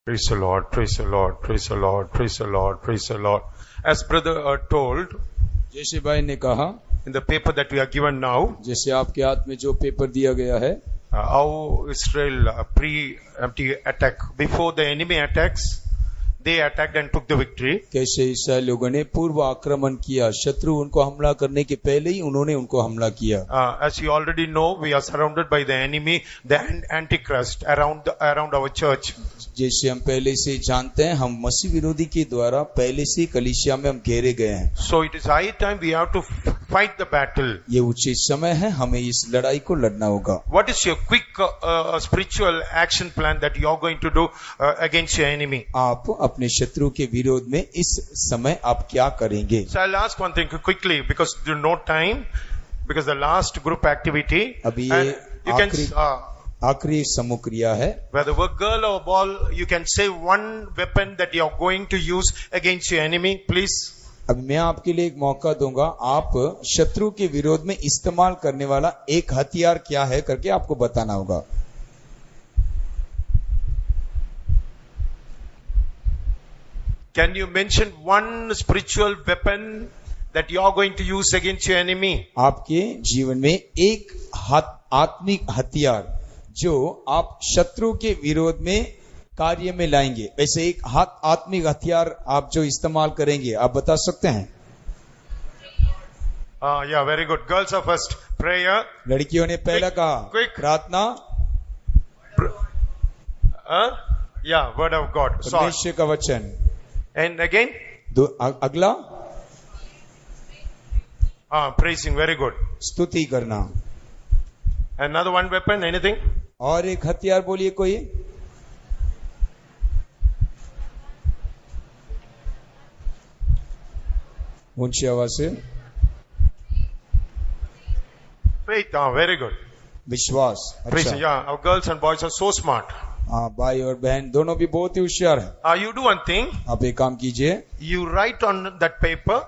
Praise the Lord, praise the Lord, praise the Lord, praise the Lord, praise the Lord. As brother told, जैसे भाई ने कहा, in the paper that we are given now, जैसे आपके हाथ में जो पेपर दिया गया है, how Israel pre-empty attack, before the enemy attacks, they attacked and took the victory. कैसे इसराइल लोगों ने पूर्व आक्रमण किया, शत्रु उनको हमला करने के पहले ही उन्होंने उनको हमला किया। As you already know, we are surrounded by the enemy, the Antichrist around our church. जैसे हम पहले से जानते हैं, हम मसीह विरोधी के द्वारा पहले से कलीसिया में हम घेरे गए हैं। So it is high time we have to fight the battle. ये उचित समय है, हमें इस लड़ाई को लड़ना होगा। What is your quick spiritual action plan that you are going to do against your enemy? आप अपने शत्रु के विरोध में इस समय आप क्या करेंगे? So I'll ask one thing quickly because there's no time, because the last group activity. अभी ये you can आखिरी समूह क्रिया है। whether a girl or ball, you can say one weapon that you are going to use against your enemy, please. अब मैं आपके लिए एक मौका दूंगा, आप शत्रु के विरोध में इस्तेमाल करने वाला एक हथियार क्या है करके आपको बताना होगा। Can you mention one spiritual weapon that you are going to use against your enemy? आपके जीवन में एक आत्मिक हथियार जो आप शत्रु के विरोध में कार्य में लाएंगे, वैसे एक आत्मिक हथियार आप जो इस्तेमाल करेंगे, आप बता सकते हैं? Yeah, very good. Girls are first. Prayer. लड़कियों ने पहला कहा प्रार्थना। Yeah, word of God. परमेश्वर का वचन। And again? अगला praising. Very good. स्तुति करना। Another one weapon, anything? और एक हथियार बोलिए कोई। ऊंची आवाज से। Faith. Very good. विश्वास। Praising. Yeah, our girls and boys are so smart. भाई और बहन दोनों भी बहुत ही होशियार है। You do one thing. आप एक काम कीजिए। You write on that paper.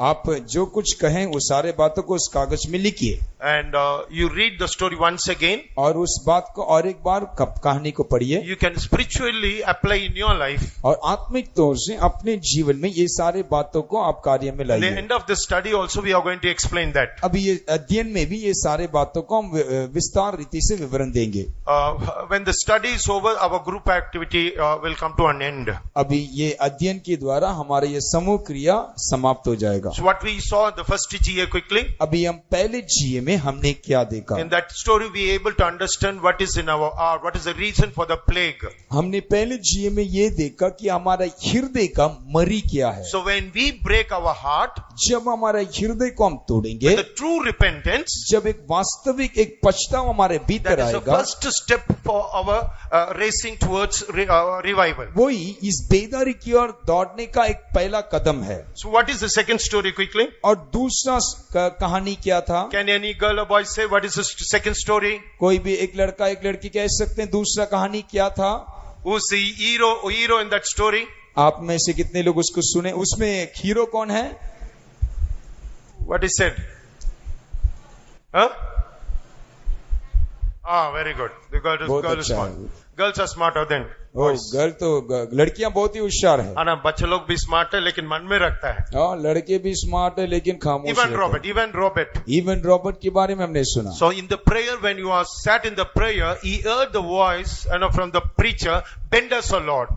आप जो कुछ कहें वो सारे बातों को उस कागज में लिखिए। And you read the story once again. और उस बात को और एक बार कहानी को पढ़िए। You can spiritually apply in your life. और आत्मिक तौर से अपने जीवन में ये सारे बातों को आप कार्य में लाइए। At the end of the study also we are going to explain that. अभी ये अध्ययन में भी ये सारे बातों को हम विस्तार रीति से विवरण देंगे। When the study is over, our group activity will come to an end. अभी ये अध्ययन के द्वारा हमारा ये समूह क्रिया समाप्त हो जाएगा। So what we saw in the first GA quickly. अभी हम पहले GA में हमने क्या देखा? In that story we are able to understand what is in our heart, what is the reason for the plague. हमने पहले GA में ये देखा कि हमारा हृदय का मरी क्या है। So when we break our heart, जब हमारा हृदय को हम तोड़ेंगे, the true repentance, जब एक वास्तविक एक पछतावा हमारे भीतर आएगा, that is the first step for our racing towards revival. वही इस बेदारी की ओर दौड़ने का एक पहला कदम है। So what is the second story quickly? और दूसरा कहानी क्या था? Can any girl or boy say what is the second story? कोई भी एक लड़का एक लड़की कह सकते हैं दूसरा कहानी क्या था? Who's the hero in that story? आप में से कितने लोग उसको सुने? उसमें हीरो कौन है? What is said? Very good. The girl is smart. Girls are smarter than boys. Girl तो लड़कियां बहुत ही होशियार है। ना बच्चे लोग भी स्मार्ट है लेकिन मन में रखता है। लड़के भी स्मार्ट है लेकिन खामोश Even Robert के बारे में हमने सुना। So in the prayer, when you are sat in the prayer, he heard the voice from the preacher, "Bend us, O Lord."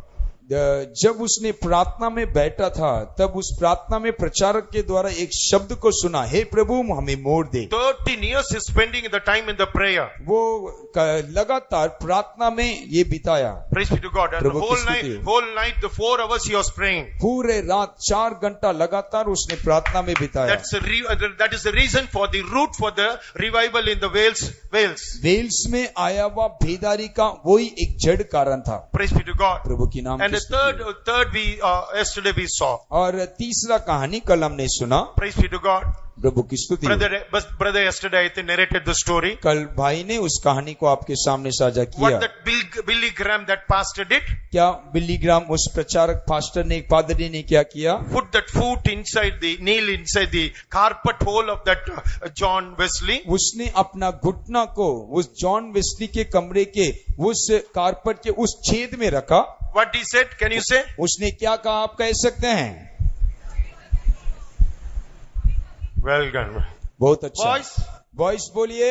जब उसने प्रार्थना में बैठा था तब उस प्रार्थना में प्रचारक के द्वारा एक शब्द को सुना, हे प्रभु हमें मोड़ दे। 13 years is spending the time in the prayer. वो लगातार प्रार्थना में ये बिताया। Praise be to God. And whole night, the 4 hours he was praying. पूरे रात 4 घंटा लगातार उसने प्रार्थना में बिताया। That is the reason for the root for the revival in the Wales. Wales में आया हुआ बेदारी का वही एक जड़ कारण था। Praise be to God. प्रभु की नाम। And the third we yesterday we saw. और तीसरा कहानी कल हमने सुना। Praise be to God. प्रभु की स्तुति। Brother yesterday I think narrated the story. कल भाई ने उस कहानी को आपके सामने साझा किया। What that Billy Graham, that pastor, did? क्या बिली ग्राम उस प्रचारक पास्टर ने, पादरी ने क्या किया? Put that foot inside the nail inside the carpet hole of that John Wesley. उसने अपना घुटना को उस जॉन वेस्ली के कमरे के उस कारपेट के उस छेद में रखा। What he said, can you say? उसने क्या कहा, आप कह सकते हैं? Well done. बहुत अच्छा। Boys, बॉयज बोलिए,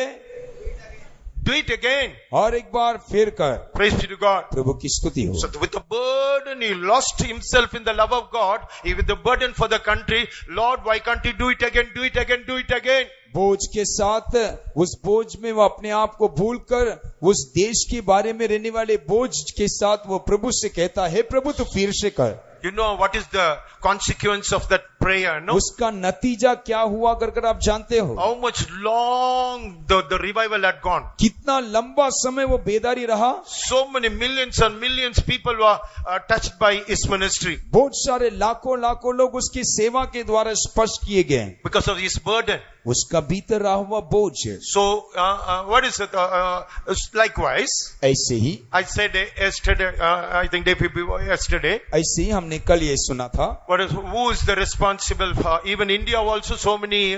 do it again. और एक बार फिर कर। Praise be to God. प्रभु की स्तुति हो। So with the burden, he lost himself in the love of God. He with the burden for the country. Lord, why can't you do it again? Do it again, do it again. बोझ के साथ, उस बोझ में वो अपने आप को भूल कर, उस देश के बारे में रहने वाले बोझ के साथ वो प्रभु से कहता है, प्रभु तू फिर से कर। You know what is the consequence of that prayer, no? उसका नतीजा क्या हुआ कर आप जानते हो? How much long the revival had gone. कितना लंबा समय वो बेदारी रहा। So many millions and millions people were touched by his ministry बहुत सारे लाखों लाखों लोग उसकी सेवा के द्वारा स्पर्श किए गए because of his burden. उसका भीतर रहा हुआ बोझ। So what is it? Likewise, ऐसे ही, I said yesterday, I think day before yesterday. ऐसे ही हमने कल ये सुना था। Who is the responsible for? Even India also so many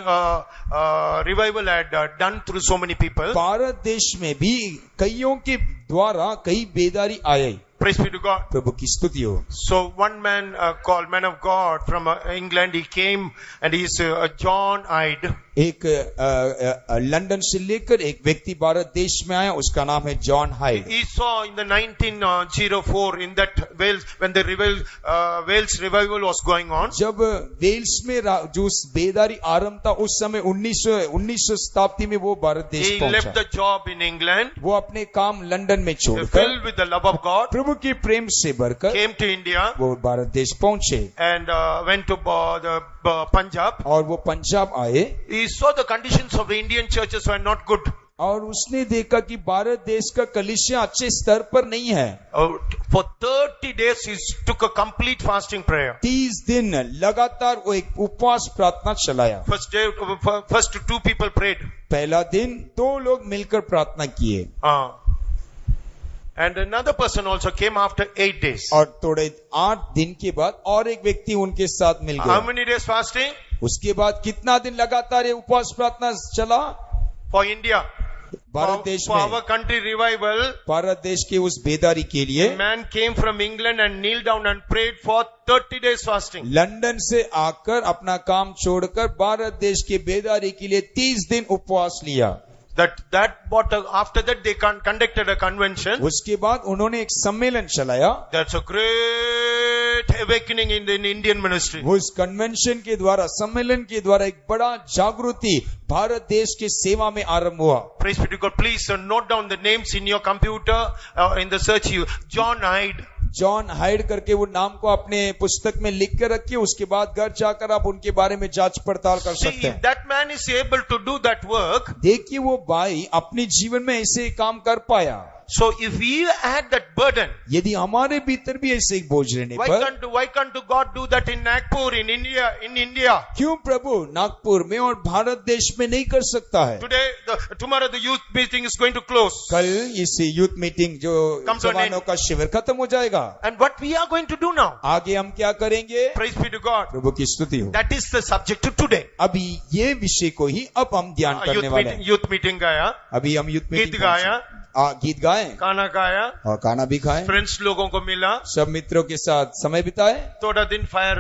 revival had done through so many people. Bharat देश में भी कईयों के द्वारा कई बेदारी आए। Praise be to God. प्रभु की स्तुति हो। So one man called man of God from England, he came and he is John Hyde. एक लंदन से लेकर एक व्यक्ति भारत देश में आया, उसका नाम है John hide. He saw in the 1904 in that Wales, when the Wales revival was going on. जब वेल्स में जो बेदारी आरंभ था, उस समय 1900 शताब्दी में वो भारत देश He पहुंचा। left the job in England. वो अपने काम लंदन में छोड़कर, Filled with the love of God, प्रभु के प्रेम से भरकर came to India वो भारत देश पहुंचे and went to the Punjab. और वो पंजाब आए He saw the conditions of the Indian churches were not good. और उसने देखा कि भारत देश का कलीसिया अच्छे स्तर पर नहीं है। For 30 days he took a complete fasting prayer. 30 दिन लगातार वो एक उपवास प्रार्थना चलाया। First two people prayed. पहला दिन 2 लोग मिलकर प्रार्थना किए and another person also came after 8 days. और थोड़े 8 दिन के बाद और एक व्यक्ति उनके साथ मिल How गया। many days fasting? उसके बाद कितना दिन लगातार ये उपवास प्रार्थना चला? For India. भारत देश For में, our country revival, भारत देश के उस बेदारी के लिए a man came from England and kneeled down and prayed for 30 days fasting. London से आकर अपना काम छोड़कर भारत देश के बेदारी के लिए 30 दिन उपवास लिया। After that they conducted a convention. उसके बाद उन्होंने एक सम्मेलन चलाया। That's a great awakening in the Indian ministry. उस कन्वेंशन के द्वारा, सम्मेलन के द्वारा एक बड़ा जागृति भारत देश के सेवा में आरंभ हुआ। Praise be to God. Please note down the names in your computer, in the search. John Hyde. John hide करके वो नाम को अपने पुस्तक में लिख कर रखिए, उसके बाद घर जाकर आप उनके बारे में जांच पड़ताल कर सकते See, हैं। if that man is able to do that work, देखिए वो भाई अपने जीवन में ऐसे काम कर पाया। so if we had that burden, यदि हमारे भीतर भी ऐसे एक बोझ रहने पर, why can't God do that in Nagpur, in India? क्यों प्रभु नागपुर में और भारत देश में नहीं कर सकता है? Tomorrow the youth meeting is going to close. कल इस यूथ मीटिंग जो Come to an जवानों का शिविर खत्म हो जाएगा। And what we are going to do now? आगे हम क्या करेंगे? Praise be to God. प्रभु की स्तुति हो। That is the subject of today. अभी ये विषय को ही अब हम ध्यान करने वाले हैं। Youth meeting गाया, अभी हम यूथ मीटिंग गीत गाया, गीत गाए, खाना खाया, और खाना भी खाए, फ्रेंड्स लोगों को मिला, सब मित्रों के साथ समय बिताए। थोड़ा दिन फायर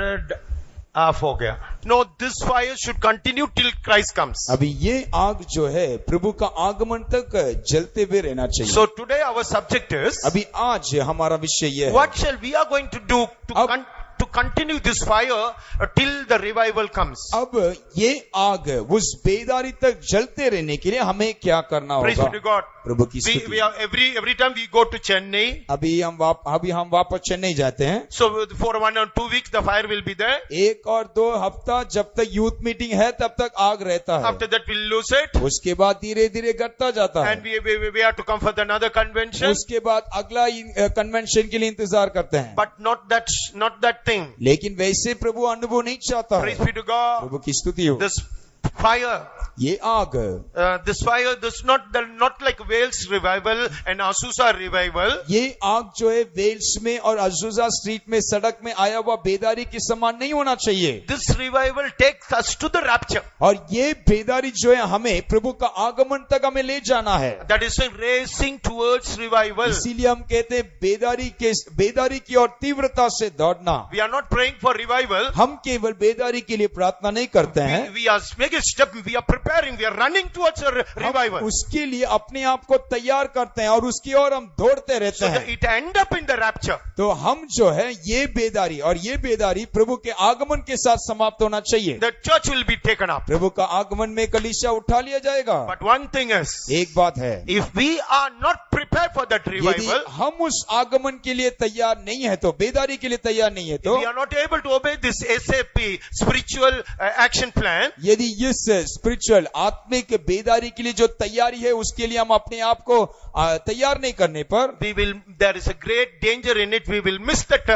ऑफ हो गया। No, this fire should continue till Christ comes. अभी ये आग जो है प्रभु का आगमन तक जलते हुए रहना चाहिए। So today our subject is, अभी आज हमारा विषय ये है, what shall we are going to do to continue this fire till the revival comes. अब ये आग उस बेदारी तक जलते रहने के लिए हमें क्या करना Praise होगा? be to God. प्रभु की स्तुति। We are every time we go to Chennai. अभी हम वापस चेन्नई जाते हैं। So for 1 or 2 weeks the fire will be there. 1 और 2 हफ्ता जब तक यूथ मीटिंग है तब तक आग रहता है। After that we'll lose it. उसके बाद धीरे धीरे घटता जाता है। And we have to come for another convention. उसके बाद अगला कन्वेंशन के लिए इंतजार करते हैं। But not that thing. लेकिन वैसे प्रभु अनुभव नहीं चाहता है। Praise be to God. प्रभु की स्तुति हो। This fire. ये आग, This fire, this not like Wales revival and Azusa revival. ये आग जो है वेल्स में और अजूजा स्ट्रीट में सड़क में आया हुआ बेदारी के समान नहीं होना चाहिए। This revival takes us to the rapture. और ये बेदारी जो है हमें प्रभु का आगमन तक हमें ले जाना है। That is a racing towards revival. इसीलिए हम कहते हैं बेदारी की और तीव्रता से दौड़ना। We are not praying for revival. हम केवल बेदारी के लिए प्रार्थना नहीं करते हैं, We are making a step. We are preparing. We are running towards a revival. हम उसके लिए अपने आप को तैयार करते हैं और उसकी ओर हम दौड़ते रहते So हैं। that it end up in the rapture. तो हम जो है ये बेदारी प्रभु के आगमन के साथ समाप्त होना चाहिए। The church will be taken up. प्रभु का आगमन में कलीसिया उठा लिया जाएगा। But one thing is, एक बात है, if we are not prepared for that यदि revival, हम उस आगमन के लिए तैयार नहीं है तो, बेदारी के लिए तैयार नहीं है if तो, we are not able to obey this SAP, spiritual action plan, यदि इस स्पिरिचुअल आत्मिक बेदारी के लिए जो तैयारी है उसके लिए हम अपने आप को तैयार नहीं करने पर, there is a great danger in it. We will miss that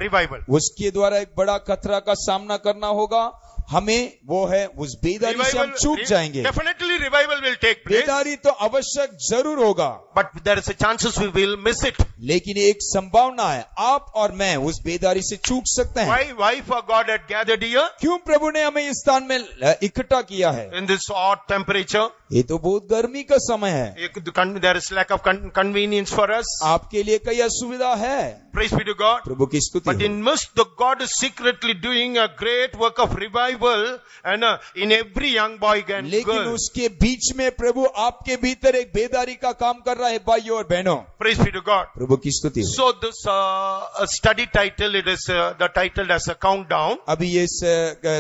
revival. उसके द्वारा एक बड़ा खतरा का सामना करना होगा। हमें वो है उस बेदारी से हम चूक जाएंगे। Definitely revival will take place. बेदारी तो आवश्यक जरूर होगा, But there is a chances we will miss it. लेकिन एक संभावना है आप और मैं उस बेदारी से चूक सकते हैं। Why for God had gathered here क्यों प्रभु ने हमें इस स्थान में इकट्ठा किया है? in this hot temperature? ये तो बहुत गर्मी का समय है, There is lack of convenience for us. आपके लिए कई असुविधा है। Praise be to God. प्रभु की स्तुति But हो। in midst, the God is secretly doing a great work of revival and in every young boy and लेकिन girl. उसके बीच में प्रभु आपके भीतर एक बेदारी का काम कर रहा है भाइयों और बहनों। Praise be to God. प्रभु की स्तुति हो। So this study title, it is the title as a countdown. अभी ये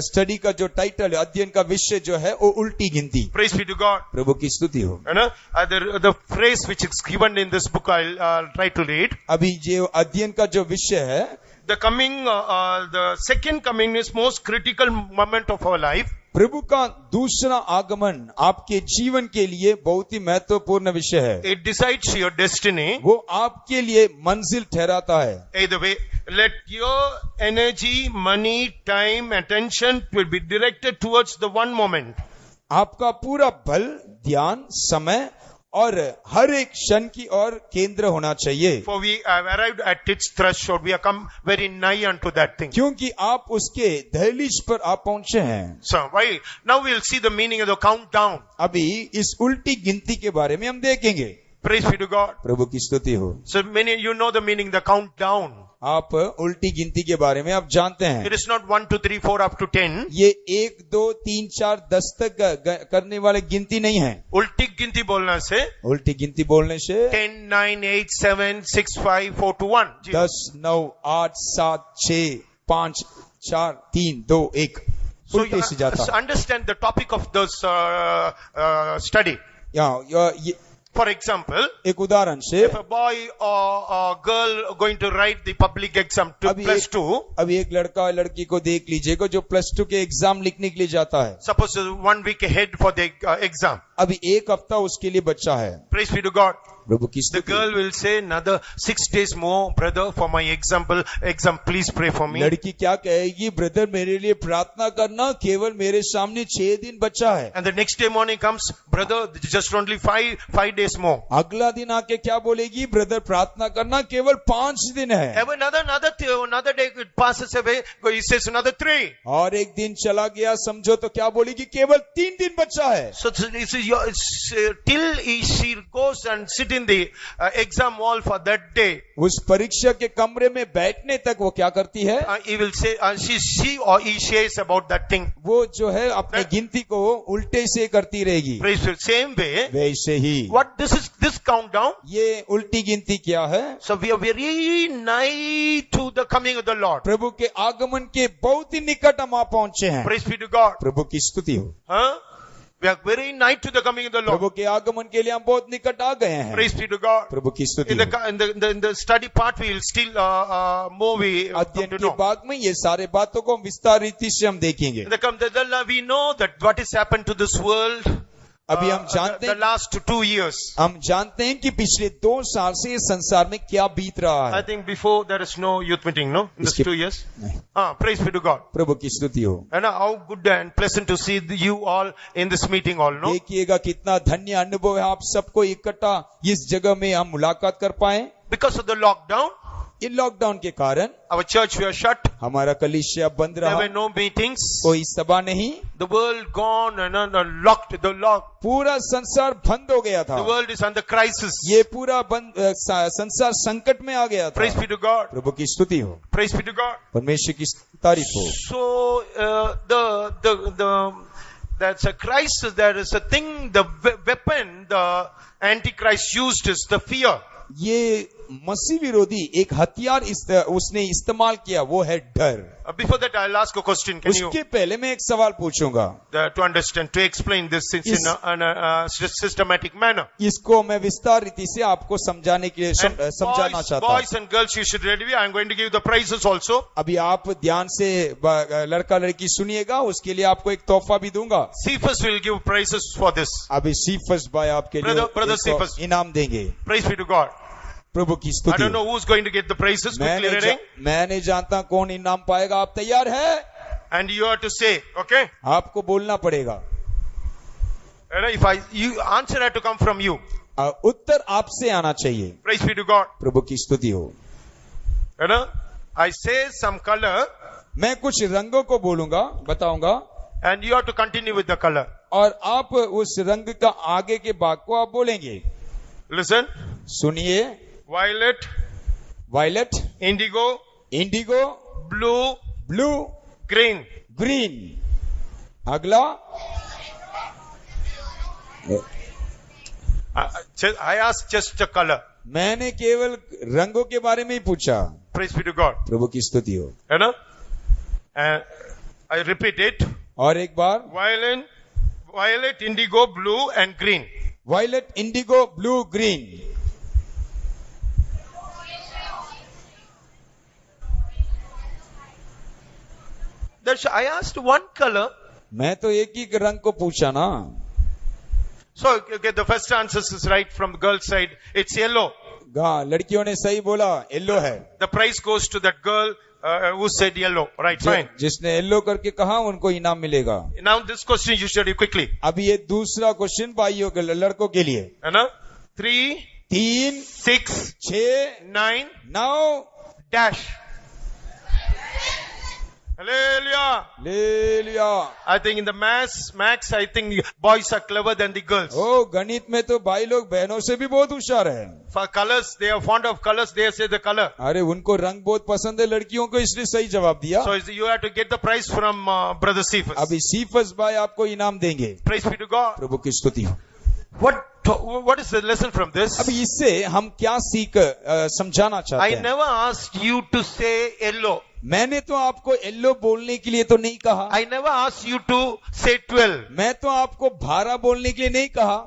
स्टडी का जो टाइटल है, अध्ययन का विषय जो है वो उल्टी गिनती। Praise be to God. प्रभु की स्तुति हो। The phrase which is given in this book, I'll try to read. अभी जो अध्ययन का जो विषय है, The second coming is most critical moment of our life. प्रभु का दूसरा आगमन आपके जीवन के लिए बहुत ही महत्वपूर्ण विषय है। It decides your destiny. वो आपके लिए मंजिल ठहराता है। Either way, let your energy, money, time, attention will be directed towards the one moment. आपका पूरा बल, ध्यान, समय और हर एक क्षण की ओर केंद्र होना चाहिए। For we have arrived at its threshold. We have come very nigh unto that thing. क्योंकि आप उसके दहलीज पर आप पहुंचे हैं। So why? Now we'll see the meaning of the countdown. अभी इस उल्टी गिनती के बारे में हम देखेंगे। Praise be to God. प्रभु की स्तुति हो। So many, you know the meaning, the countdown. आप उल्टी गिनती के बारे में आप जानते हैं। It is not 1, 2, 3, 4 up to 10. ये 1, 2, 3, 4, 10 तक करने वाले गिनती नहीं है। उल्टी गिनती बोलना से उल्टी गिनती बोलने से 10, 9, 8, 7, 6, 5, 4 to 1. 10, 9, 8, 7, 6, 5, 4, 3, 2, 1 So उल्टे से जाता है। understand the topic of this study. For example, एक उदाहरण से, if a boy or a girl going to write the public exam to plus 2, अभी एक लड़का और लड़की को देख लीजिएगा जो +2 के एग्जाम लिखने के लिए जाता है। suppose 1 week ahead for the exam. अभी एक हफ्ता उसके लिए बच्चा है। Praise be to God. प्रभु की The स्तुति। girl will say, another 6 days more, brother, for my exam, please pray for me. लड़की क्या कहेगी? ब्रदर मेरे लिए प्रार्थना करना, केवल मेरे सामने 6 दिन बचा है। And the next day morning comes, brother, just only 5 days more. अगला दिन आके क्या बोलेगी? ब्रदर प्रार्थना करना, केवल 5 दिन है। Have another day it passes away, he says another 3. और एक दिन चला गया समझो तो क्या बोलेगी? केवल 3 दिन बचा है। So till she goes and sit in the exam hall for that day, उस परीक्षा के कमरे में बैठने तक वो क्या करती है? he will say, she or he says about that thing. वो जो है अपनी गिनती को उल्टे से करती रहेगी। Praise the same way. वैसे ही What this countdown? ये उल्टी गिनती क्या है? So we are very nigh to the coming of the Lord. प्रभु के आगमन के बहुत ही निकट हम पहुंचे हैं। Praise be to God. प्रभु की स्तुति हो। Huh? We are very nigh to the coming of the Lord. प्रभु के आगमन के लिए हम बहुत निकट आ गए हैं। Praise be to God. प्रभु की स्तुति In हो। the study part, we will still more we come अध्ययन to के know. भाग में ये सारे बातों को हम विस्तार रीति से हम देखेंगे। We know that what has happened to this world. अभी हम जानते The हैं, last 2 years. हम जानते हैं कि पिछले 2 साल से इस संसार में क्या बीत रहा I है। think before there is no youth meeting, no? In this इसके- 2 years. नहीं, Praise be to God. प्रभु की स्तुति हो। And how good and pleasant to see you all in this meeting all, no? देखिएगा कितना धन्य अनुभव है आप सबको इकट्ठा इस जगह में हम मुलाकात कर पाए। Because of the lockdown, in lockdown के कारण our church were shut. हमारा कलीसिया बंद There रहा, were no meetings. कोई सभा नहीं, The world gone and locked. पूरा संसार बंद हो गया था। The world is under crisis. ये पूरा संसार संकट में आ गया था। Praise be to God. प्रभु की स्तुति हो, Praise be to God. परमेश्वर की तारीफ हो। So that's a crisis. There is a thing. The weapon the Antichrist used is the fear. ये मसीह विरोधी एक हथियार उसने इस्तेमाल किया, वो है डर। Before that, I'll ask a question. Can you उसके पहले मैं एक सवाल पूछूंगा to understand, to explain this in a systematic manner? इसको मैं विस्तार रीति से आपको समझाने के लिए And समझाना चाहता हूँ। boys and girls, you should ready. I'm going to give you the prizes also. अभी आप ध्यान से लड़का लड़की सुनिएगा, उसके लिए आपको एक तोहफा भी दूंगा। Cephas will give prizes for this. अभी सीफस भाई आपके लिए Brother एक Cephas. इनाम देंगे। Praise be to God. प्रभु की I स्तुति don't know who's going to get the prizes. Quickly reading. मैं नहीं जानता कौन इनाम पाएगा। आप तैयार है? And you have to say, okay? आपको बोलना पड़ेगा। If you answer had to come from you. उत्तर आपसे आना चाहिए। Praise be to God. प्रभु की स्तुति हो। I say some color. मैं कुछ रंगों को बोलूंगा, बताऊंगा, And you have to continue with the color. और आप उस रंग का आगे के भाग को आप बोलेंगे। Listen. सुनिए। Violet, violet, indigo, indigo, blue, blue, green. Green. अगला। I asked just a color. मैंने केवल रंगों के बारे में ही पूछा। Praise be to God. प्रभु की स्तुति हो। I repeat it. और एक बार। Violet, indigo, blue and green. Violet, indigo, blue, green. I asked one color. मैं तो एक ही रंग को पूछा ना। So, okay, the first answer is right from the girl's side. It's yellow. हाँ, लड़कियों ने सही बोला, येलो है। The prize goes to that girl who said yellow. Right, fine. जिसने येलो करके कहा उनको इनाम मिलेगा। Now this question you study quickly. अभी ये दूसरा क्वेश्चन भाइयों के लड़कों के लिए। 3, 3, 6, 6, 9, 9 dash. Hallelujah. ले लिया। I think in the max, I think boys are clever than the girls. ओ गणित में तो भाई लोग बहनों से भी बहुत होशियार हैं। For colors, they are fond of colors. They say the color. अरे उनको रंग बहुत पसंद है लड़कियों को, इसलिए सही जवाब दिया। So you have to get the prize from Brother Cephas. अभी सीफस भाई आपको इनाम देंगे। Praise be to God. प्रभु की स्तुति हो। What is the lesson from this? अभी इससे हम क्या सीख समझाना चाहते I हैं? never asked you to say yellow. मैंने तो आपको येलो बोलने के लिए तो नहीं कहा। I never asked you to say 12. मैं तो आपको 12 बोलने के लिए नहीं कहा।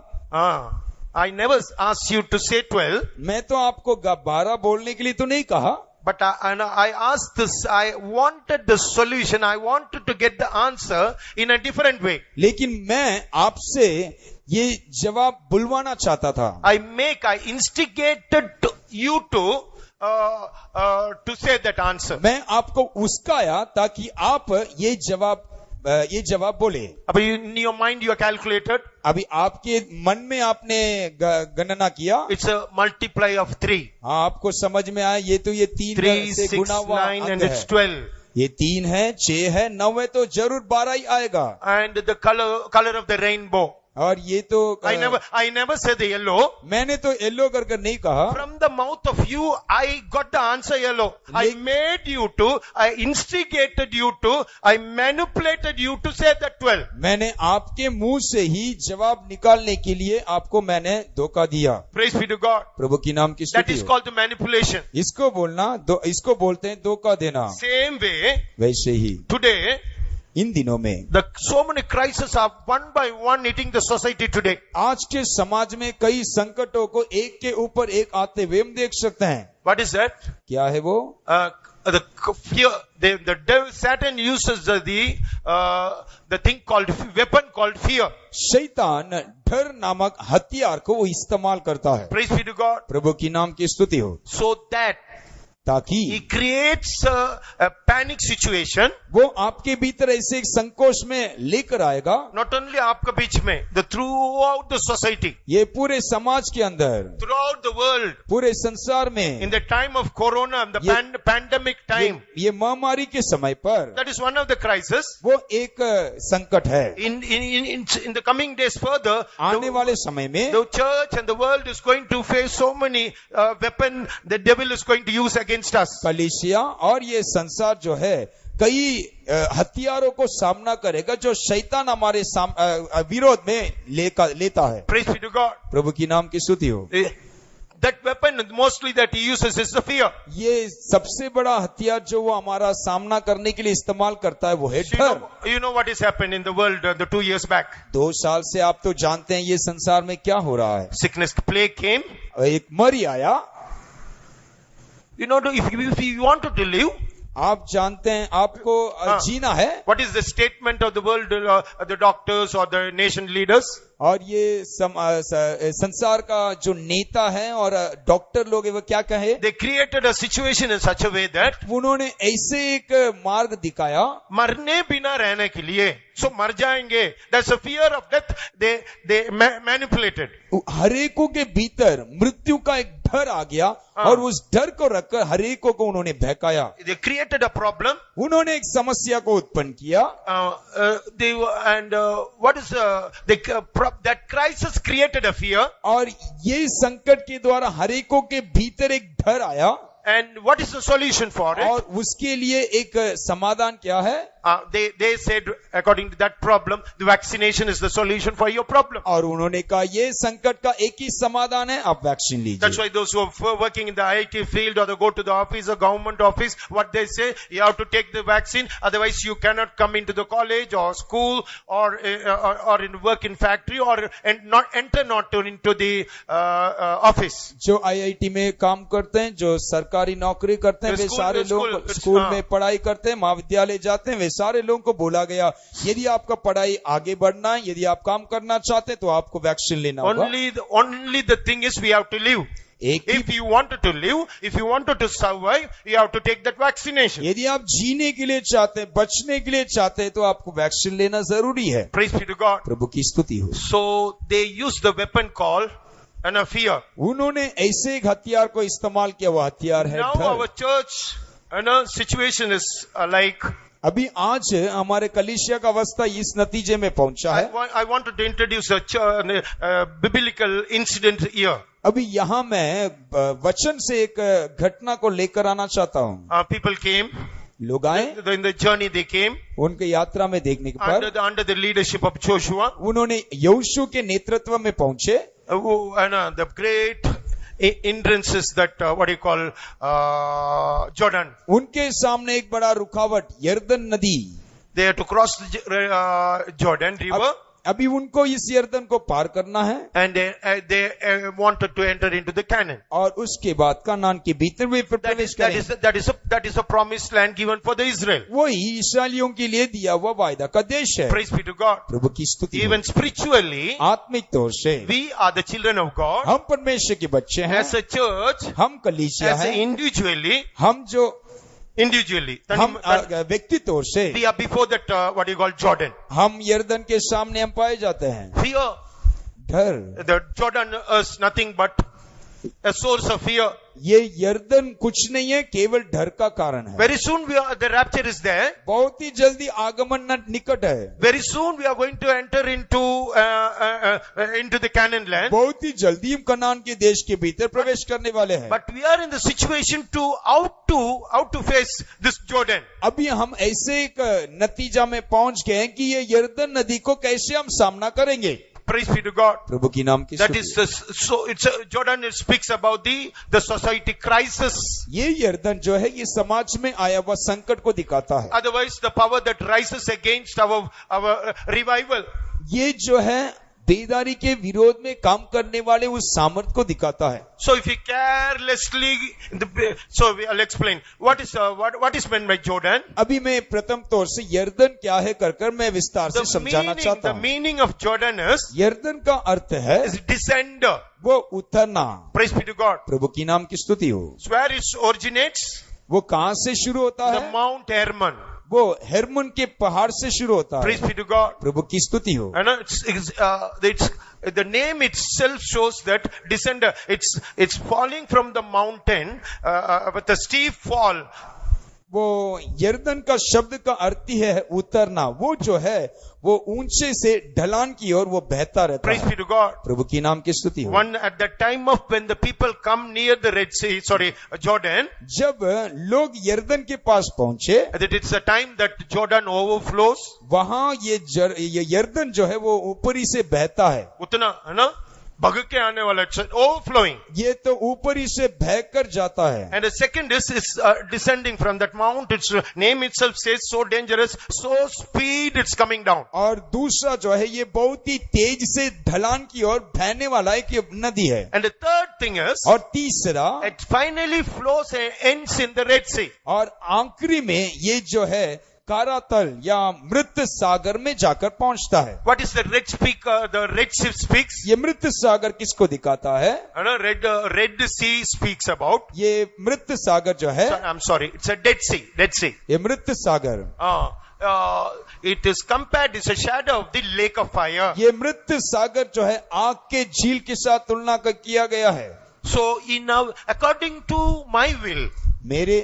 I never asked you to say 12. मैं तो आपको 12 बोलने के लिए तो नहीं कहा। But I asked this, I wanted the solution, I wanted to get the answer in a different way. लेकिन मैं आपसे ये जवाब बुलवाना चाहता था। I instigated you to say that answer. मैं आपको उस्काया ताकि आप ये जवाब बोले। In your mind you are calculated. अभी आपके मन में आपने गणना किया। It's a multiply of 3. हाँ, आपको समझ में आया, ये तो ये 3 से 6, गुना हुआ 9 and अंक it's है। 12. ये 3 है, 6 है, 9 है, तो जरूर 12 ही आएगा। And the color of the rainbow. और ये तो I never said the yellow. मैंने तो येलो कर नहीं कहा। From the mouth of you, I got the answer yellow. I made you to, I instigated you to, I manipulated you to say that 12. मैंने आपके मुंह से ही जवाब निकालने के लिए आपको मैंने धोखा दिया। Praise be to God. प्रभु की नाम की That स्तुति is हो। called the manipulation. इसको बोलते हैं धोखा देना। Same way, वैसे ही today, इन दिनों में so many crises are one by one hitting the society today. आज के समाज में कई संकटों को एक के ऊपर एक आते हुए हम देख सकते हैं। What is that? क्या है वो? The fear. The devil, Satan uses the thing called weapon called fear. शैतान डर नामक हथियार को वो इस्तेमाल करता है। Praise be to God. प्रभु की नाम की स्तुति हो। So that ताकि He creates a panic situation. वो आपके भीतर ऐसे एक संकोच में लेकर आएगा, Not only आपके बीच में, throughout the society, ये पूरे समाज के अंदर, throughout the world, पूरे संसार में, in the time of corona, the pandemic time. ये महामारी के समय पर That is one of the crises. वो एक संकट है. In the coming days further, आने वाले समय में the church and the world is going to face so many weapons the devil is going to use against us. कलीसिया और ये संसार जो है कई हथियारों को सामना करेगा जो शैतान हमारे विरोध में लेता है. Praise be to God. प्रभु की नाम की स्तुति हो. That weapon mostly that he uses is the fear. ये सबसे बड़ा हथियार जो वो हमारा सामना करने के लिए इस्तेमाल करता है वो है डर. You know what has happened in the world the 2 years back. 2 साल से आप तो जानते हैं ये संसार में क्या हो रहा है. Sickness, plague came. एक मरी आया. You know, if you wanted to live, आप जानते हैं आपको जीना है. What is the statement of the world, the doctors or the nation leaders? और ये संसार का जो नेता है और डॉक्टर लोग है वो क्या कहे? They created a situation in such a way that उन्होंने ऐसे एक मार्ग दिखाया मरने बिना रहने के लिए, so मर जाएंगे. That's a fear of death. They manipulated. हरेकों के भीतर मृत्यु का एक डर आ गया और उस डर को रखकर हरेकों को उन्होंने बहकाया. They created a problem. उन्होंने एक समस्या को उत्पन्न किया. What is that crisis created a fear. और ये संकट के द्वारा हरेकों के भीतर एक डर आया. And what is the solution for it? और उसके लिए एक समाधान क्या है? They said, according to that problem, the vaccination is the solution for your problem. और उन्होंने कहा ये संकट का एक ही समाधान है, आप वैक्सीन लीजिए. That's why those who are working in the IT field or they go to the office or government office, what they say, you have to take the vaccine, otherwise you cannot come into the college or school or in work in factory or enter into the office. जो IIT में काम करते हैं, जो सरकारी नौकरी करते हैं, वे सारे लोग स्कूल में पढ़ाई करते हैं, महाविद्यालय जाते हैं, वे सारे लोगों को बोला गया यदि आपका पढ़ाई आगे बढ़ना है, यदि आप काम करना चाहते हैं तो आपको वैक्सीन लेना होगा. Only the thing is we have to live. If you wanted to live, if you wanted to survive, you have to take that vaccination. यदि आप जीने के लिए चाहते हैं, बचने के लिए चाहते हैं तो आपको वैक्सीन लेना जरूरी है. Praise be to God. प्रभु की स्तुति हो. So they used the weapon called a fear. उन्होंने ऐसे एक हथियार को इस्तेमाल किया, वो हथियार है Now डर. our church situation is like. अभी आज हमारे कलीसिया का अवस्था इस नतीजे में पहुंचा है. I wanted to introduce a biblical incident here. अभी यहाँ मैं वचन से एक घटना को लेकर आना चाहता हूँ. People came. लोग आए. In the journey they came. उनके यात्रा में देखने के बाद under the leadership of Joshua. उन्होंने यहोशू के नेतृत्व में पहुंचे. The great hindrances that what do you call Jordan. उनके सामने एक बड़ा रुकावट यरदन नदी. They had to cross the Jordan river. अभी उनको इस यरदन को पार करना है. And they wanted to enter into the Canaan. और उसके बाद कनान के भीतर वे प्रवेश करें. That is a promised land given for the Israel. वही इस्राएलियों के लिए दिया हुआ वायदा का देश है. Praise be to God. प्रभु की स्तुति. Even spiritually, आत्मिक तौर से we are the children of God. हम परमेश्वर के बच्चे हैं. As a church, हम कलीसिया हैं. Individually, हम जो हम व्यक्ति तौर से we are before that what you call Jordan. हम यरदन के सामने हम पाए जाते हैं. Fear. डर. The Jordan is nothing but a source of fear. ये यरदन कुछ नहीं है, केवल डर का कारण है. Very soon the rapture is there. बहुत ही जल्दी आगमन निकट है. Very soon we are going to enter into the Canaan land. बहुत ही जल्दी हम कनान के देश के भीतर प्रवेश करने वाले हैं. But we are in the situation to how to face this Jordan. अभी हम ऐसे एक नतीजा में पहुंच गए हैं कि ये यरदन नदी को कैसे हम सामना करेंगे. Praise be to God. प्रभु की नाम की That is Jordan speaks about the society crisis. ये यरदन जो है ये समाज में आया हुआ संकट को दिखाता है. Otherwise the power that rises against our revival. ये जो है बेदारी के विरोध में काम करने वाले उस सामर्थ को दिखाता है। So if we carelessly, I'll explain what is meant by Jordan. अभी मैं प्रथम तौर से यर्दन क्या है कर मैं विस्तार से समझाना चाहता The हूँ। meaning of Jordan is यर्दन का अर्थ है descender. वो उतरना। Praise be to God. प्रभु की नाम की स्तुति हो। So where it originates? वो कहाँ से शुरू होता The है? Mount Hermon. वो हेर्मोन के पहाड़ से शुरू होता है। Praise be to God. प्रभु की स्तुति हो। And it's the name itself shows that descender. It's falling from the mountain with a steep fall. वो यर्दन का शब्द का अर्थ ही है उतरना। वो जो है वो ऊंचे से ढलान की ओर वो बहता रहता Praise है। be to God. प्रभु की नाम की स्तुति हो। One at the time of when the people come near the Red Sea, Jordan, जब लोग यर्दन के पास पहुंचे, that it's a time that Jordan overflows. वहां ये यर्दन जो है वो ऊपरी से बहता है। उतना है ना भग के आने वाला, it's overflowing. ये तो ऊपरी से बहकर जाता है। And the second is descending from that mount. Its name itself says so dangerous, so speed it's coming down. और दूसरा जो है ये बहुत ही तेज से ढलान की ओर बहने वाला एक नदी है। And the third thing is, और तीसरा, it finally flows and ends in the Red Sea. और आखिरी में ये जो है कारातल या मृत सागर में जाकर पहुंचता है। What is the Red Sea speaks? ये मृत सागर किसको दिखाता है? Red Sea speaks about. ये मृत सागर जो है, I'm sorry, it's a Dead Sea. ये मृत सागर, It is compared, it's a shadow of the lake of fire. ये मृत सागर जो है आग के झील के साथ तुलना किया गया है। So according to my will, मेरे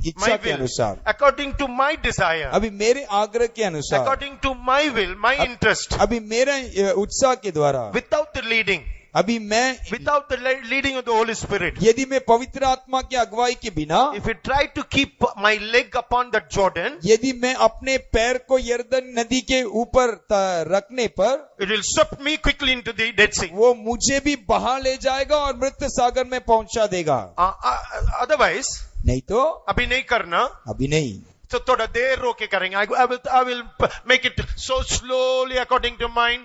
इच्छा के अनुसार, according to my desire, अभी मेरे आग्रह के अनुसार, according to my will, my interest, अभी मेरे उत्साह के द्वारा, without the leading, अभी मैं, without the leading of the Holy Spirit, यदि मैं पवित्र आत्मा की अगुवाई के बिना, if I try to keep my leg upon that Jordan, यदि मैं अपने पैर को यर्दन नदी के ऊपर रखने पर, it will sweep me quickly into the Dead Sea. वो मुझे भी बहा ले जाएगा और मृत सागर में पहुंचा देगा। Otherwise, नहीं तो अभी नहीं करना, अभी नहीं, तो थोड़ा देर रोके करेंगे. I will make it so slowly according to my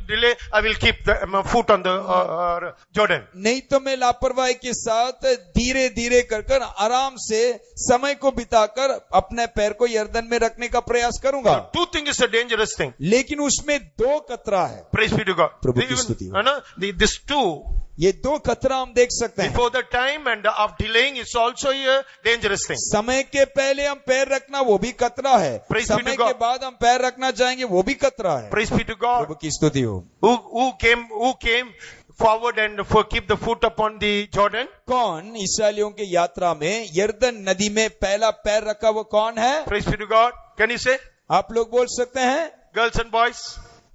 delay. I will keep my foot on the Jordan. नहीं तो मैं लापरवाही के साथ धीरे धीरे कर आराम से समय को बिताकर अपने पैर को यर्दन में रखने का प्रयास करूंगा। Two things is a dangerous thing. लेकिन उसमें दो खतरा है। Praise be to God. प्रभु की स्तुति हो। This two, ये दो खतरा हम देख सकते हैं। before the time and of delaying is also a dangerous thing. समय के पहले हम पैर रखना वो भी खतरा है, समय के बाद हम पैर रखना चाहेंगे वो भी खतरा है। Praise be to God. प्रभु की स्तुति हो। Who came forward and keep the foot upon the Jordan? कौन इसराइलियों के यात्रा में यर्दन नदी में पहला पैर रखा, वो कौन है? Praise be to God. Can you say? आप लोग बोल सकते हैं? Girls and boys.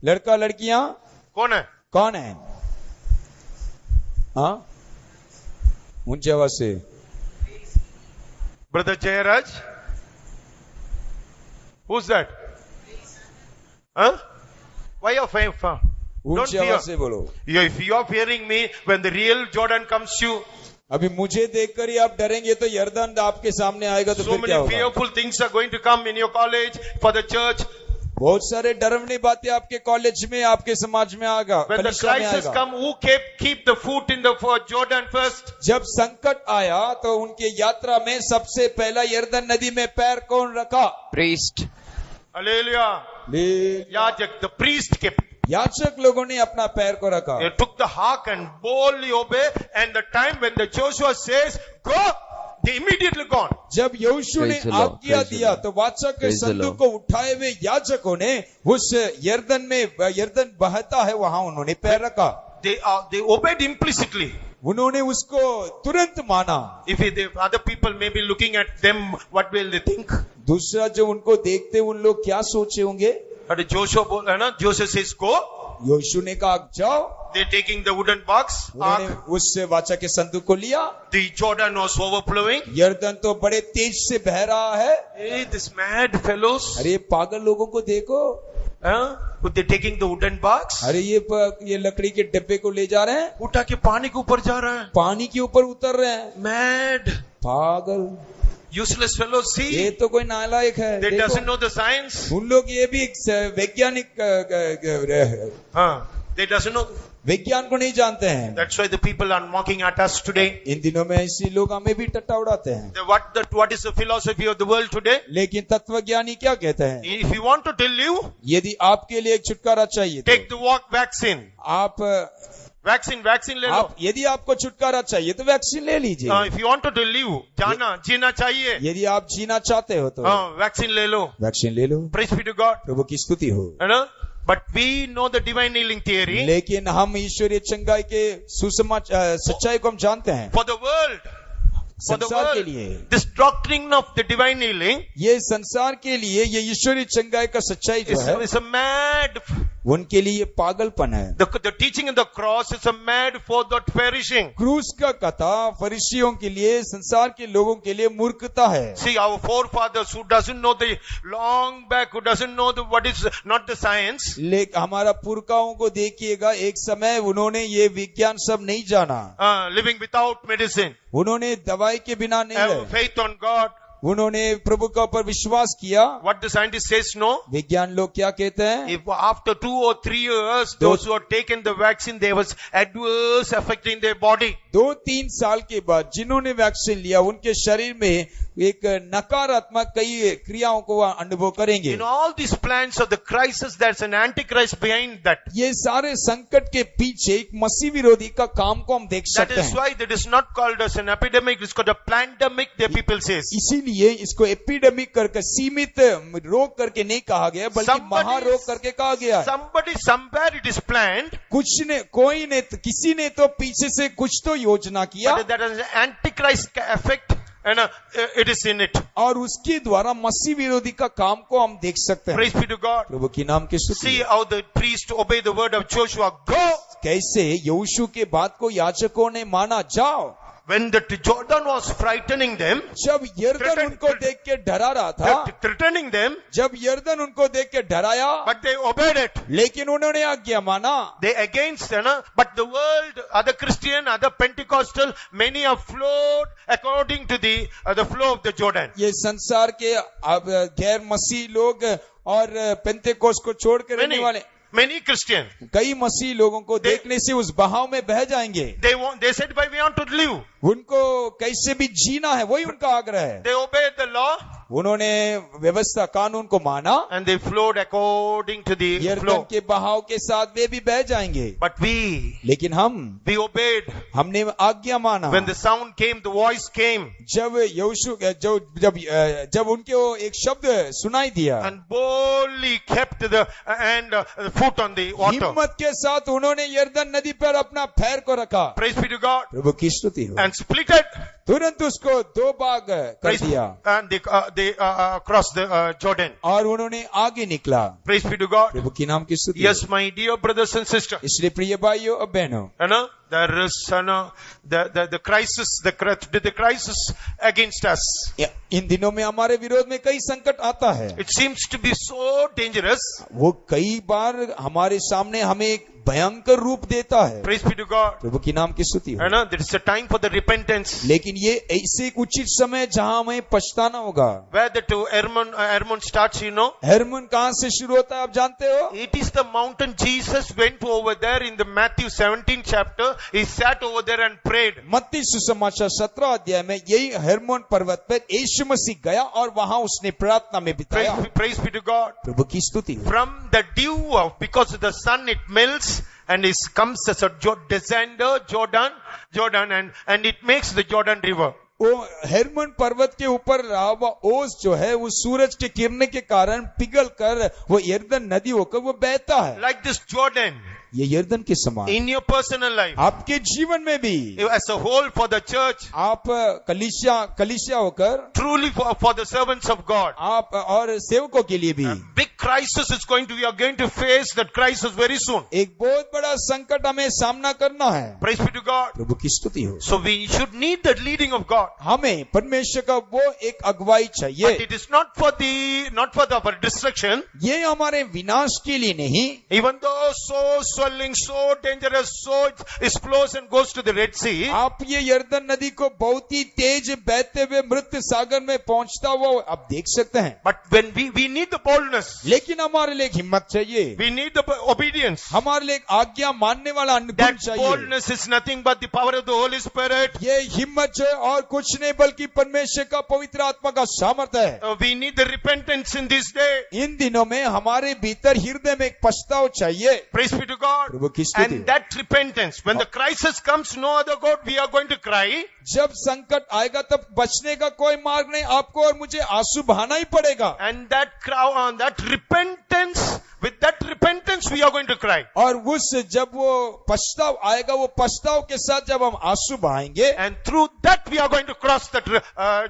लड़का लड़कियां कौन है? कौन है? हाँ, ऊंची आवाज से। Brother Jayaraj. Who's that? Huh? Why are you far? Don't ऊंची fear. आवाज से बोलो। If you are fearing me, when the real Jordan comes to you, अभी मुझे देखकर ही आप डरेंगे तो यर्दन आपके सामने आएगा तो so फिर क्या many होगा? fearful things are going to come in your college, for the church. बहुत सारे डरावनी बातें आपके कॉलेज में, आपके समाज में आएगा, When the कलीसिया में crisis आएगा। come, who keep the foot in the Jordan first? जब संकट आया तो उनके यात्रा में सबसे पहला यर्दन नदी में पैर कौन रखा? Priest. Hallelujah. Yajak, the priest kept. याजक लोगों ने अपना पैर को रखा। They took the ark and boldly obey, and the time when the Joshua says, go, they immediately gone. जब यहोशू ने Praise the Lord, आज्ञा praise the दिया Lord. तो वाचा के Praise the संदूक Lord. को उठाए हुए याजकों ने उस यर्दन में, यर्दन बहता है वहां उन्होंने पैर रखा। They obeyed implicitly. उन्होंने उसको तुरंत माना। If other people may be looking at them, what will they think? दूसरा जो उनको देखते उन लोग क्या सोचे होंगे? But Joshua says, go. यहोशू ने कहा जाओ। They're taking the wooden box, उन्होंने ark. उस वाचा के संदूक को लिया। The Jordan was overflowing. यर्दन तो बड़े तेज से बह रहा है। Hey, this mad fellows. अरे पागल लोगों को देखो। They're taking the wooden box. अरे ये लकड़ी के डिब्बे को ले जा रहे हैं, उठा के पानी के ऊपर जा रहा है. पानी के ऊपर उतर रहे हैं। Mad. पागल, Useless fellows. ये See, तो कोई नालायक है। they doesn't know the science. उन लोग ये भी वैज्ञानिक They doesn't know. विज्ञान को नहीं जानते हैं। That's why the people are mocking at us today. इन दिनों में ऐसे लोग हमें भी टट्टा उड़ाते हैं। What is the philosophy of the world today? लेकिन तत्वज्ञानी क्या कहते हैं? If you want to live, यदि आपके लिए एक छुटकारा चाहिए take the vaccine. आप Vaccine ले लो. यदि आपको छुटकारा चाहिए तो वैक्सीन ले लीजिए। If you want to live, जीना चाहिए. यदि आप जीना चाहते हो तो वैक्सीन ले लो. वैक्सीन ले लो। Praise be to God. प्रभु की स्तुति हो। है ना? But we know the divine healing theory. लेकिन हम ईश्वरीय चंगाई के सच्चाई को हम जानते हैं। For the world, संसार के लिए this doctrine of the divine healing, ये संसार के लिए ये ईश्वरीय चंगाई का सच्चाई जो है, is a mad. उनके लिए पागलपन है। The teaching of the cross is a mad for that perishing. क्रूस का कथा फरीसियों के लिए, संसार के लोगों के लिए मूर्खता है। See, our forefathers who doesn't know the long back, who doesn't know the what is not the science. लेकिन हमारा पुरखाओं को देखिएगा, एक समय उन्होंने ये विज्ञान सब नहीं जाना। Living without medicine. उन्होंने दवाई के बिना नहीं Have रहे। faith on God. उन्होंने प्रभु का ऊपर विश्वास किया। What the scientist says, no. विज्ञान लोग क्या कहते हैं? If after 2 or 3 years, those who have taken the vaccine, there was adverse effect in their body. 2-3 साल के बाद जिन्होंने वैक्सीन लिया, उनके शरीर में एक नकारात्मक कई क्रियाओं को अनुभव करेंगे। In all these plans of the crisis, there's an antichrist behind that. ये सारे संकट के पीछे एक मसीह विरोधी का काम को हम देख That सकते is हैं। why that is not called as an epidemic, it's called a pandemic, the people says. इसीलिए इसको एपिडेमिक करके, सीमित रोग करके नहीं कहा गया, बल्कि महारोग करके कहा गया है। Somebody, somewhere it is planned. कोई ने, किसी ने तो पीछे से कुछ तो योजना किया, But that is an antichrist effect, and it is in it. और उसके द्वारा मसीह विरोधी का काम को हम देख सकते हैं। Praise be to God. प्रभु की नाम की स्तुति। See how the priest obey the word of Joshua. Go. कैसे यहोशू के बात को याजकों ने माना, जाओ। When the Jordan was frightening them, जब यर्दन उनको देख के डरा रहा था, threatening them, जब यर्दन उनको देख के डराया, but they obeyed it. लेकिन उन्होंने आज्ञा माना। They against, but the world, other Christian, other Pentecostal, many have flowed according to the flow of the Jordan. ये संसार के अब गैर मसीह लोग और पेंतेकोस्त को छोड़ के रहने वाले Many Christian, कई मसीह लोगों को देखने से उस बहाव में बह जाएंगे। they said, "Why we want to live?" उनको कैसे भी जीना है, वही उनका आग्रह है। They obeyed the law. उन्होंने व्यवस्था, कानून को माना, and they flowed according to the यर्दन flow. के बहाव के साथ वे भी बह जाएंगे। But we लेकिन we obeyed. हमने आज्ञा माना। When the sound came, the voice came, जब यहोशू जब उनके वो एक शब्द सुनाई दिया, and boldly kept the foot on the water. हिम्मत के साथ उन्होंने यर्दन नदी पर अपना पैर को रखा। Praise be to God. प्रभु की स्तुति हो। And split it. तुरंत उसको 2 भाग कर दिया, And they crossed the Jordan. और उन्होंने आगे निकला। Praise be to God. प्रभु की नाम की स्तुति। Yes, my dear brothers and sisters. इसलिए प्रिय भाइयों और बहनों, there is the crisis against us. इन दिनों में हमारे विरोध में कई संकट आता है। It seems to be so dangerous. वो कई बार हमारे सामने हमें एक भयंकर रूप देता है। Praise be to God. प्रभु की नाम की स्तुति हो। There is a time for the repentance. लेकिन ये ऐसे एक उचित समय जहां हमें पछताना होगा। Where the Hermon starts, Hermon कहां से शुरू होता है, आप जानते हो? It is the mountain. Jesus went over there in the Matthew 17 chapter. He sat over there and prayed. मत्ती सुसमाचार 17 अध्याय में यही हेरमोन पर्वत पर यीशु मसीह गया और वहां उसने प्रार्थना में बिताया। Praise be to God. प्रभु की स्तुति हो। From the dew because of the sun it melts and it comes as a descender Jordan and it makes the Jordan river. वो हेरमोन पर्वत के ऊपर रहा हुआ ओस जो है, वो सूरज के किरणें के कारण पिघल कर वो यर्दन नदी होकर वो बहता है। Like this Jordan. ये यर्दन के समान In your personal life. आपके जीवन में भी, as a whole for the church. आप कलीसिया होकर, truly for the servants of God. आप और सेवकों के लिए भी big crisis is we are going to face that crisis very soon. एक बहुत बड़ा संकट हमें सामना करना है। Praise be to God. प्रभु की स्तुति हो। So we should need the leading of God. हमें परमेश्वर का वो एक अगुवाई चाहिए। But it is not for our destruction. ये हमारे विनाश के लिए नहीं। Even though so swelling, so dangerous, so it explodes and goes to the Red Sea. आप ये यर्दन नदी को बहुत ही तेज बहते हुए मृत सागर में पहुंचता हुआ आप देख सकते हैं। But when we need the boldness, लेकिन हमारे लिए एक हिम्मत चाहिए, we need the obedience. हमारे लिए एक आज्ञा मानने वाला अनुगुण That चाहिए। boldness is nothing but the power of the Holy Spirit. ये हिम्मत है और कुछ नहीं बल्कि परमेश्वर का पवित्र आत्मा का सामर्थ्य है। We need the repentance in this day. इन दिनों में हमारे भीतर हृदय में एक पछतावा चाहिए। Praise be to God. प्रभु की स्तुति। And that repentance, when the crisis comes, no other God, we are going to cry. जब संकट आएगा तब बचने का कोई मार्ग नहीं, आपको और मुझे आंसू बहाना ही पड़ेगा। And that repentance, with that repentance, we are going to cry. और उस जब वो पछताव आएगा, वो पछताव के साथ जब हम आंसू बहाएंगे, And through that, we are going to cross that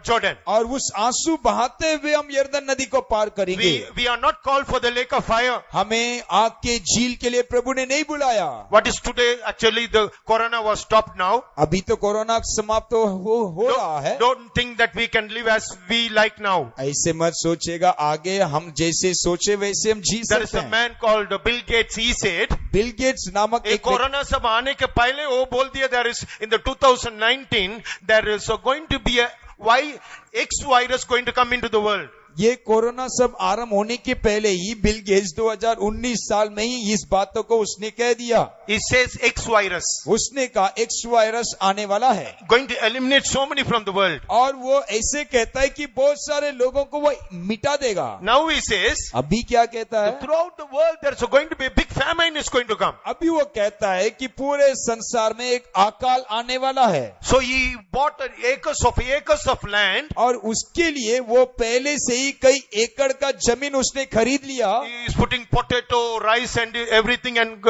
Jordan. और उस आंसू बहाते हुए हम यर्दन नदी को पार करेंगे। We are not called for the lake of fire. हमें आग के झील के लिए प्रभु ने नहीं बुलाया। What is today? Actually, the corona was stopped now. अभी तो कोरोना समाप्त हो रहा है। Don't think that we can live as we like now. ऐसे मत सोचेगा, आगे हम जैसे सोचे वैसे हम जी There is सकते a हैं। man called Bill Gates. He said, Bill Gates नामक एक कोरोना सब आने के पहले वो बोल दिया, there is in the 2019 there is going to be a X virus going to come into the world. ये कोरोना सब आरंभ होने के पहले ही बिल गेट्स 2019 साल में ही इस बातों को उसने कह दिया। He says X virus उसने कहा एक्स वायरस आने वाला है going to eliminate so many from the world. और वो ऐसे कहता है कि बहुत सारे लोगों को वो मिटा देगा। Now he says अभी क्या कहता है? throughout the world there is going to be a big famine is going to come. अभी वो कहता है कि पूरे संसार में एक अकाल आने वाला है। So he bought acres of land. और उसके लिए वो पहले से ही कई एकड़ का जमीन उसने खरीद लिया। He is putting potato, rice and everything and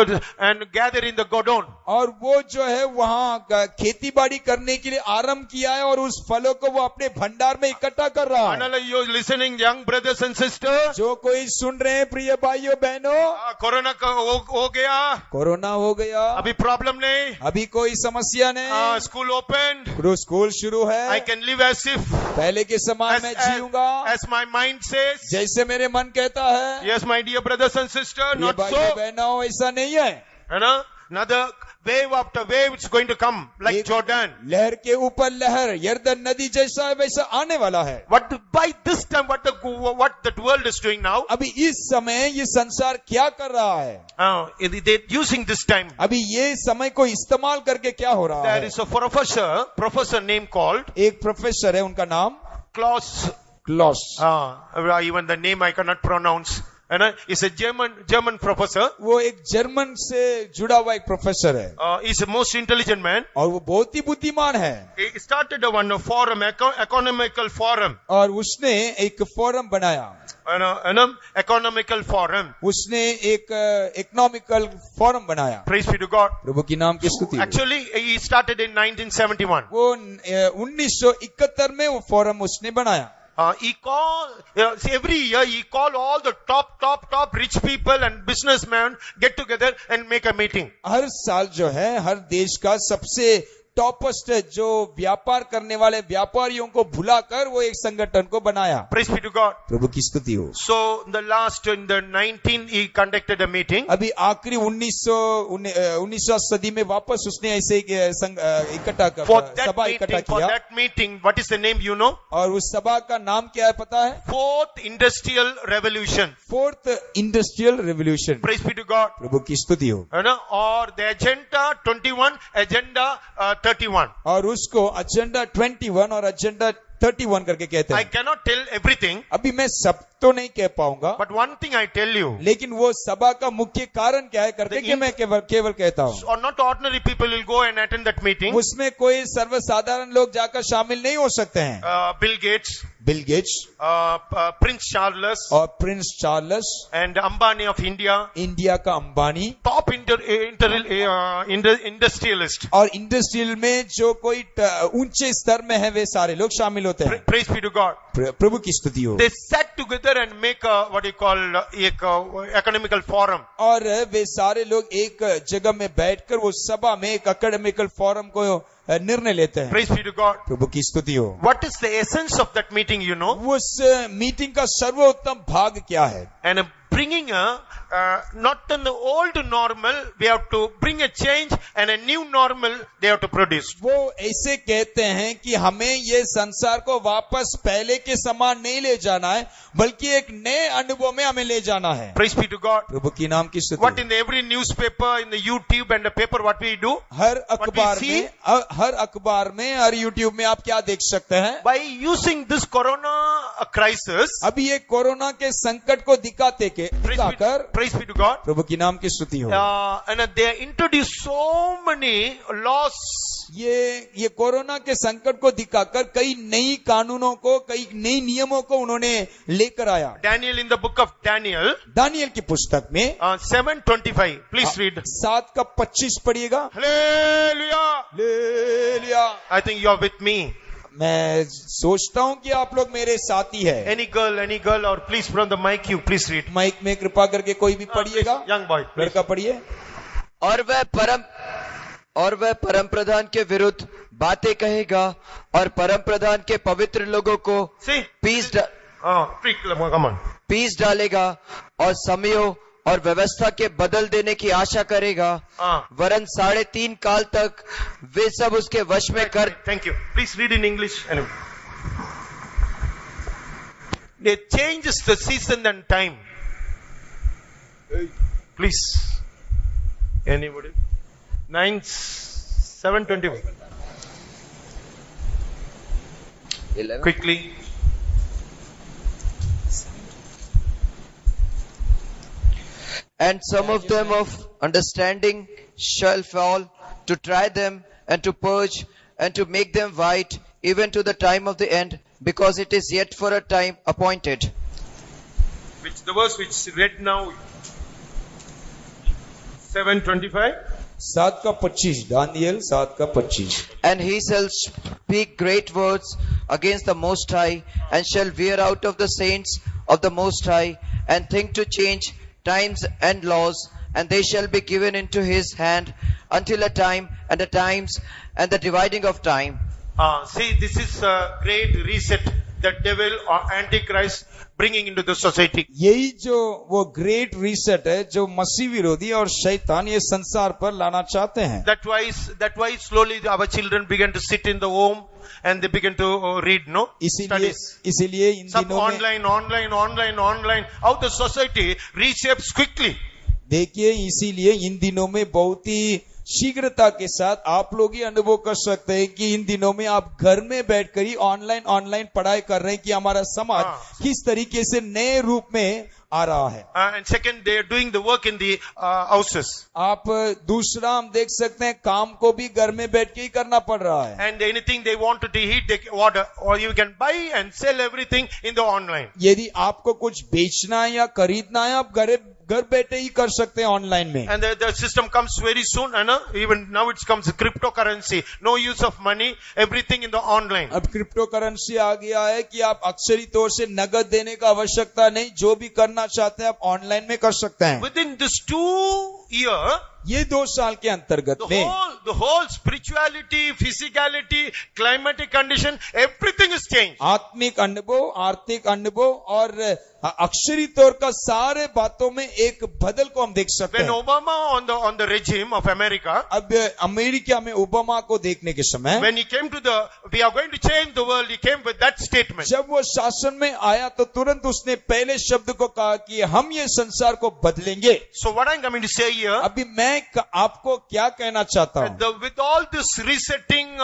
gather in the godown. और वो जो है वहाँ खेती बाड़ी करने के लिए आरंभ किया है और उस फलों को वो अपने भंडार में इकट्ठा कर रहा है। Anala, you listening, young brothers and sisters? जो कोई सुन रहे हैं प्रिय भाइयों बहनों, कोरोना का हो गया, कोरोना हो गया, अभी प्रॉब्लम नहीं, अभी कोई समस्या नहीं, स्कूल ओपन, स्कूल शुरू है, I can live as if पहले के समान मैं जीऊंगा as my mind says. जैसे मेरे मन कहता है। Yes, my dear brothers and sisters, not so. भाइयों बहनों ऐसा नहीं है। है ना? Another wave after wave is going to come like Jordan. लहर के ऊपर लहर, यर्दन नदी जैसा है वैसा आने वाला है। By this time, what the world is doing now? अभी इस समय ये संसार क्या कर रहा है? They using this time. अभी ये समय को इस्तेमाल करके क्या हो रहा There है? is a professor name called एक प्रोफेसर है, उनका नाम Klaus. Even the name I cannot pronounce. He's a German professor. वो एक जर्मन से जुड़ा हुआ एक प्रोफेसर है। He's a most intelligent man. और वो बहुत ही बुद्धिमान है। He started one forum, economical forum. और उसने एक फोरम बनाया। Economical forum. उसने एक इकोनॉमिकल फोरम बनाया। Praise be to God. प्रभु की नाम की स्तुति। Actually, he started in 1971. वो 1971 में वो फोरम उसने बनाया। Every year he call all the top rich people and businessmen get together and make a meeting. हर साल जो है हर देश का सबसे टॉपेस्ट जो व्यापार करने वाले व्यापारियों को भुलाकर वो एक संगठन को बनाया। Praise be to God. प्रभु की स्तुति हो। So in the 19 he conducted a meeting. अभी आखिरी 19वीं सदी में वापस उसने ऐसे इकट्ठा सभा इकट्ठा किया। For that meeting, what is the name you know? और उस सभा का नाम क्या है पता है? Fourth Industrial Revolution. Praise be to God. प्रभु की स्तुति हो। Or the Agenda 21, Agenda 31. और उसको एजेंडा 21 और एजेंडा 31 करके कहते हैं। I cannot tell everything. अभी मैं सब तो नहीं कह पाऊंगा। But one thing I tell you. लेकिन वो सभा का मुख्य कारण क्या है करके कि मैं केवल कहता हूँ। Or not ordinary people will go and attend that meeting. उसमें कोई सर्वसाधारण लोग जाकर शामिल नहीं हो सकते हैं। बिल गेट्स, Prince Charles और Prince Charles and Ambani of India. India का अंबानी, top industrialist. और इंडस्ट्रियल में जो कोई ऊंचे स्तर में है वे सारे लोग शामिल होते हैं। Praise be to God. प्रभु की स्तुति हो। They sat together and make economical forum. और वे सारे लोग एक जगह में बैठकर वो सभा में एक एकेडमिकल फोरम को निर्णय लेते हैं। Praise be to God. प्रभु की स्तुति हो। What is the essence of that meeting, you know? उस मीटिंग का सर्वोत्तम भाग क्या है? And bringing not in the old normal, we have to bring a change and a new normal they have to produce. वो ऐसे कहते हैं कि हमें ये संसार को वापस पहले के समान नहीं ले जाना है, बल्कि एक नए अनुभव में हमें ले जाना है. Praise be to God. प्रभु की नाम की स्तुति. What in every newspaper, in the YouTube and the paper, what we do? हर अखबार see? में, हर अखबार में, हर यूट्यूब में आप क्या देख सकते हैं? By using this corona crisis, अभी ये कोरोना के संकट को दिखाकर praise be to God. प्रभु की नाम की स्तुति हो. And they introduced so many laws. ये कोरोना के संकट को दिखाकर कई नई कानूनों को, कई नई नियमों को उन्होंने लेकर आया. Daniel, in the book of Daniel, दानियल की पुस्तक में 7:25, please read. 7:25 पढ़िएगा. Hallelujah. हालेलुया. I think you are with me. मैं सोचता हूँ कि आप लोग मेरे साथी है. Any girl, or please from the mic, you please read. Mic में कृपा करके कोई भी पढ़िएगा. Young boy, please. लड़का पढ़िए. और वह परम प्रधान के विरुद्ध बातें कहेगा और परम प्रधान के पवित्र लोगों को See? पीस डालेगा और समयों और व्यवस्था के बदल देने की आशा करेगा. वरन 3.5 काल तक वे सब उसके वश में कर. Thank you. Please read in English. Anyway. They changes the season and time. Please. Anybody? 7:21. 11. Quickly. And some of them of understanding shall fall, to try them and to purge and to make them white, even to the time of the end, because it is yet for a time appointed. Which the verse which read now, 7:25. 7:25, Daniel 7:25. And he shall speak great words against the Most High, and shall wear out of the saints of the Most High, and think to change times and laws, and they shall be given into his hand until a time and the times and the dividing of time. See, this is a great reset that devil or antichrist bringing into the society. यही जो वो great reset है जो मसीह विरोधी और शैतान ये संसार पर लाना चाहते हैं. That why slowly our children began to sit in the home and they begin to read, no? इसीलिए इन Some दिनों में online. How the society reshapes quickly. देखिए, इसीलिए इन दिनों में बहुत ही शीघ्रता के साथ आप लोग ही अनुभव कर सकते हैं कि इन दिनों में आप घर में बैठकर ही ऑनलाइन पढ़ाई कर रहे हैं कि हमारा समाज किस तरीके से नए रूप में आ रहा है. And second, they are doing the work in the houses. आप दूसरा हम देख सकते हैं काम को भी घर में बैठ के ही करना पड़ रहा है. And anything they want to eat, they order, or you can buy and sell everything in the online. यदि आपको कुछ बेचना है या खरीदना है, आप घर बैठे ही कर सकते हैं ऑनलाइन में. And the system comes very soon, and even now it comes cryptocurrency. No use of money, everything in the online. अब क्रिप्टो करेंसी आ गया है कि आप अक्सरी तौर से नगद देने का आवश्यकता नहीं, जो भी करना चाहते हैं आप ऑनलाइन में कर सकते हैं. Within this 2 years, ये 2 साल के अंतर्गत में the whole spirituality, physicality, climatic condition, everything is changed. आत्मिक अनुभव, आर्थिक अनुभव और अक्षरी तौर का सारे बातों में एक बदल को हम देख सकते When हैं. Obama on the regime of America, अब अमेरिका में ओबामा को देखने के समय when he came to we are going to change the world, he came with that statement. जब वो शासन में आया तो तुरंत उसने पहले शब्द को कहा कि हम ये संसार को बदलेंगे. So what I'm coming to say here, अभी मैं आपको क्या कहना चाहता हूँ, with all this resetting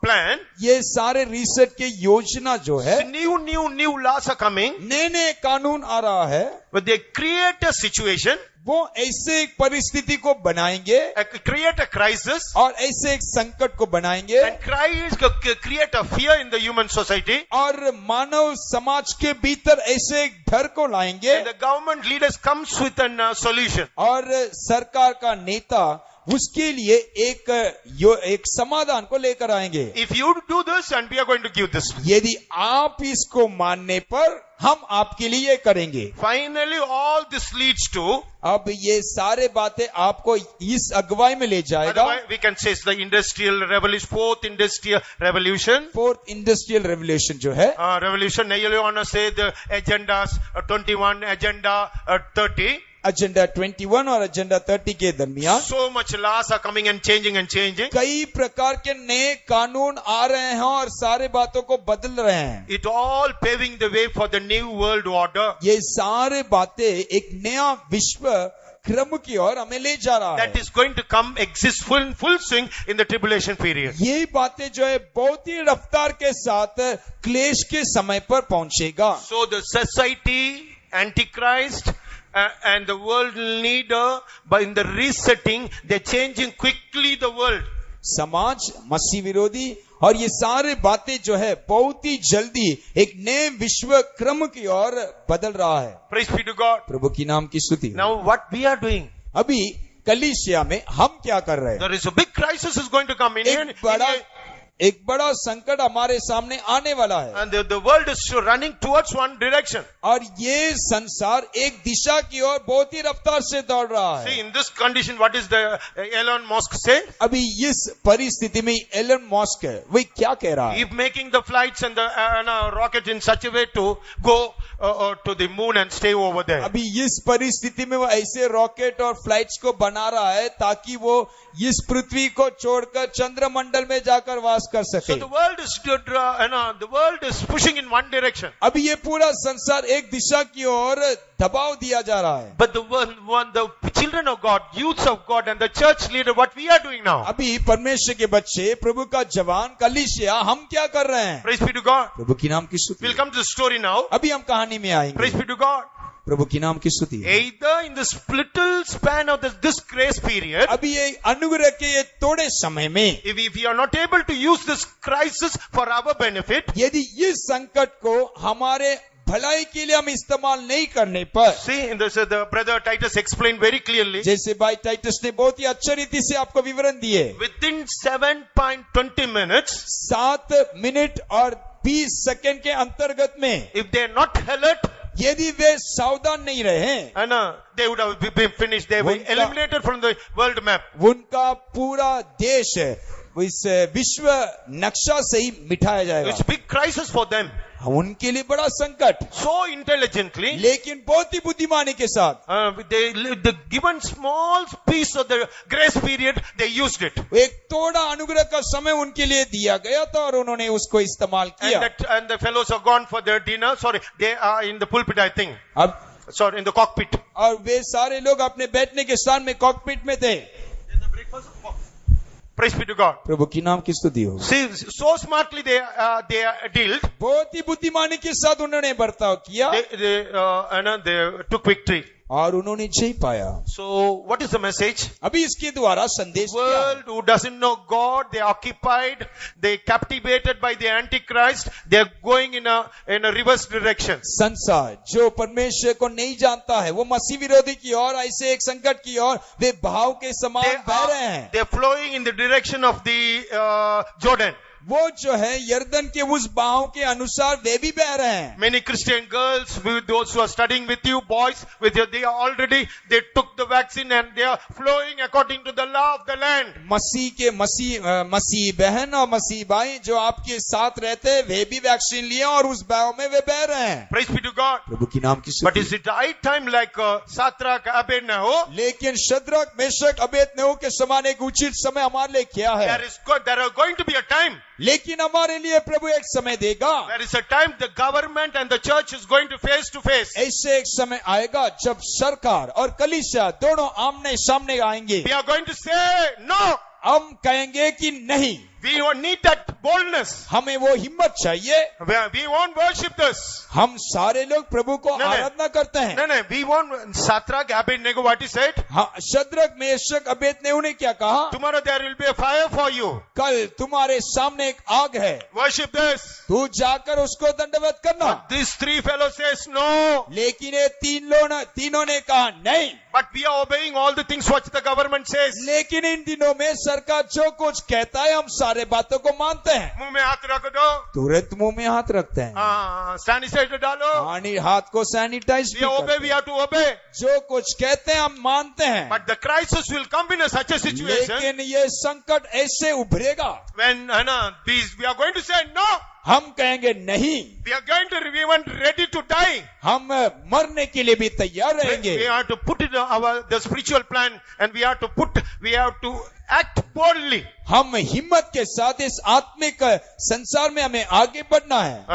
plan, ये सारे रीसेट के योजना जो है, new laws are coming. नए कानून आ रहा है, but they create a situation, वो ऐसे एक परिस्थिति को बनाएंगे, create a crisis, और ऐसे एक संकट को बनाएंगे, and create a fear in the human society, और मानव समाज के भीतर ऐसे एक डर को लाएंगे, and the government leaders comes with a solution. और सरकार का नेता उसके लिए एक समाधान को लेकर आएंगे। If you do this, and we are going to give this. यदि आप इसको मानने पर हम आपके लिए ये करेंगे। Finally, all this leads to, अब ये सारे बातें आपको इस अगुवाई में ले जाएगा। otherwise we can say it's the industrial revolution, fourth industrial revolution. Fourth industrial revolution जो है, Revolution, you want to say the agendas, 21, agenda 30. Agenda 21 और एजेंडा 30 के दरमियान So much laws are coming and changing and changing. कई प्रकार के नए कानून आ रहे हैं और सारे बातों को बदल रहे हैं। It all paving the way for the new world order. ये सारे बातें एक नया विश्व क्रम की ओर हमें ले जा रहा That है। is going to come exist full swing in the tribulation period. ये बातें जो है बहुत ही रफ्तार के साथ क्लेश के समय पर पहुंचेगा। So the society, Antichrist, and the world leader, by in the resetting, they're changing quickly the world. समाज, मसीह विरोधी और ये सारे बातें जो है बहुत ही जल्दी एक नए विश्व क्रम की ओर बदल रहा है। Praise be to God. प्रभु की नाम की स्तुति। Now what we are doing? अभी कलीसिया में हम क्या कर रहे हैं? There is a big crisis is going to come in here. एक बड़ा संकट हमारे सामने आने वाला है And the world is running towards one direction. और ये संसार एक दिशा की ओर बहुत ही रफ्तार से दौड़ रहा See, है। in this condition, what is the Elon Musk say? अभी इस परिस्थिति में एलन मस्क है, वही क्या कह रहा है? He's making the flights and the rocket in such a way to go to the moon and stay over there. अभी इस परिस्थिति में वो ऐसे रॉकेट और फ्लाइट्स को बना रहा है ताकि वो इस पृथ्वी को छोड़कर चंद्रमंडल में जाकर वास कर सके। So the world is pushing in one direction. अभी ये पूरा संसार एक दिशा की ओर दबाव दिया जा रहा है। But the children of God, youths of God, and the church leader, what we are doing now? अभी परमेश्वर के बच्चे, प्रभु का जवान, कलीसिया, हम क्या कर रहे हैं? Praise be to God. प्रभु की नाम की स्तुति। We'll come to the story now. अभी हम कहानी में आएंगे। Praise be to God. प्रभु की नाम की स्तुति। Either in this little span of this grace period, अभी ये अनुग्रह के ये थोड़े समय में if we are not able to use this crisis for our benefit, यदि इस संकट को हमारे भलाई के लिए हम इस्तेमाल नहीं करने पर, see, in this, the brother Titus explained very clearly, जैसे भाई टाइटस ने बहुत ही अच्छे रीति से आपको विवरण दिए, within 7.20 minutes, 7 मिनट और 20 सेकंड के अंतर्गत में if they are not alert, यदि वे सावधान नहीं रहे, and they would have been finished. They were eliminated from the world map. उनका पूरा देश इस विश्व नक्शा से ही मिटाया जाएगा। It's big crisis for them. उनके लिए बड़ा संकट, So intelligently, लेकिन बहुत ही बुद्धिमानी के साथ they given small piece of the grace period, they used it. एक थोड़ा अनुग्रह का समय उनके लिए दिया गया था और उन्होंने उसको इस्तेमाल किया। And the fellows are gone for their dinner. Sorry, they are in the pulpit, I think. अब Sorry, in the cockpit. और वे सारे लोग अपने बैठने के स्थान में कॉकपिट में थे। Praise be to God. प्रभु की नाम की स्तुति हो। See, so smartly they dealt. बहुत ही बुद्धिमानी के साथ उन्होंने बर्ताव किया They took victory. और उन्होंने जय पाया। So, what is the message? अभी इसके द्वारा संदेश क्या है? World who doesn't know God, they are occupied, they captivated by the Antichrist, they are going in a reverse direction. संसार जो परमेश्वर को नहीं जानता है, वो मसीह विरोधी की ओर, ऐसे एक संकट की ओर वे भाव के समान बह रहे हैं। They are flowing in the direction of the Jordan. वो जो है यर्दन के उस बहाव के अनुसार वे भी बह रहे हैं। Many Christian girls, with those who are studying with you, boys, with you, they took the vaccine and they are flowing according to the law of the land. मसीह बहन और मसीह भाई जो आपके साथ रहते हैं, वे भी वैक्सीन लिए और उस बहाव में वे बह रहे हैं। Praise be to God. प्रभु की नाम की स्तुति। But is it right time like Shadrach, Abednego? लेकिन शद्रक, मेशक, अबेदnego के समान एक उचित समय हमारे लिए क्या है? There are going to be a time. लेकिन हमारे लिए प्रभु एक समय देगा। There is a time the government and the church is going to face to face. ऐसे एक समय आएगा जब सरकार और कलीसिया दोनों आमने सामने आएंगे। We are going to say no. हम कहेंगे कि नहीं। We don't need that boldness. हमें वो हिम्मत चाहिए। We won't worship this. हम सारे लोग प्रभु को नहीं। आराधना करते हैं। No, we won't. Shadrach, Abednego, what he said? हाँ, शद्रक मेशक अबेदनेगो ने क्या कहा? Tomorrow there will be a fire for you. कल तुम्हारे सामने एक आग है, Worship this. तू जाकर उसको दंडवत करना। But these three fellows says no. लेकिन ये तीनों ने कहा नहीं। But we are obeying all the things what the government says. लेकिन इन दिनों में सरकार जो कुछ कहता है हम सारे बातों को मानते हैं। मुंह में हाथ रख दो। तुरंत मुंह में हाथ रखते हैं। सैनिटाइजर डालो। पानी हाथ को sanitise We obey, we have to obey. जो कुछ कहते हैं हम मानते हैं। But the crisis will come in such a situation लेकिन ये संकट ऐसे उभरेगा when we are going to say no. हम कहेंगे नहीं, We are going to be even ready to die. हम मरने के लिए भी तैयार रहेंगे। We have to put it the spiritual plan, and we have to act boldly. हम हिम्मत के साथ इस आत्मिक संसार में हमें आगे बढ़ना है।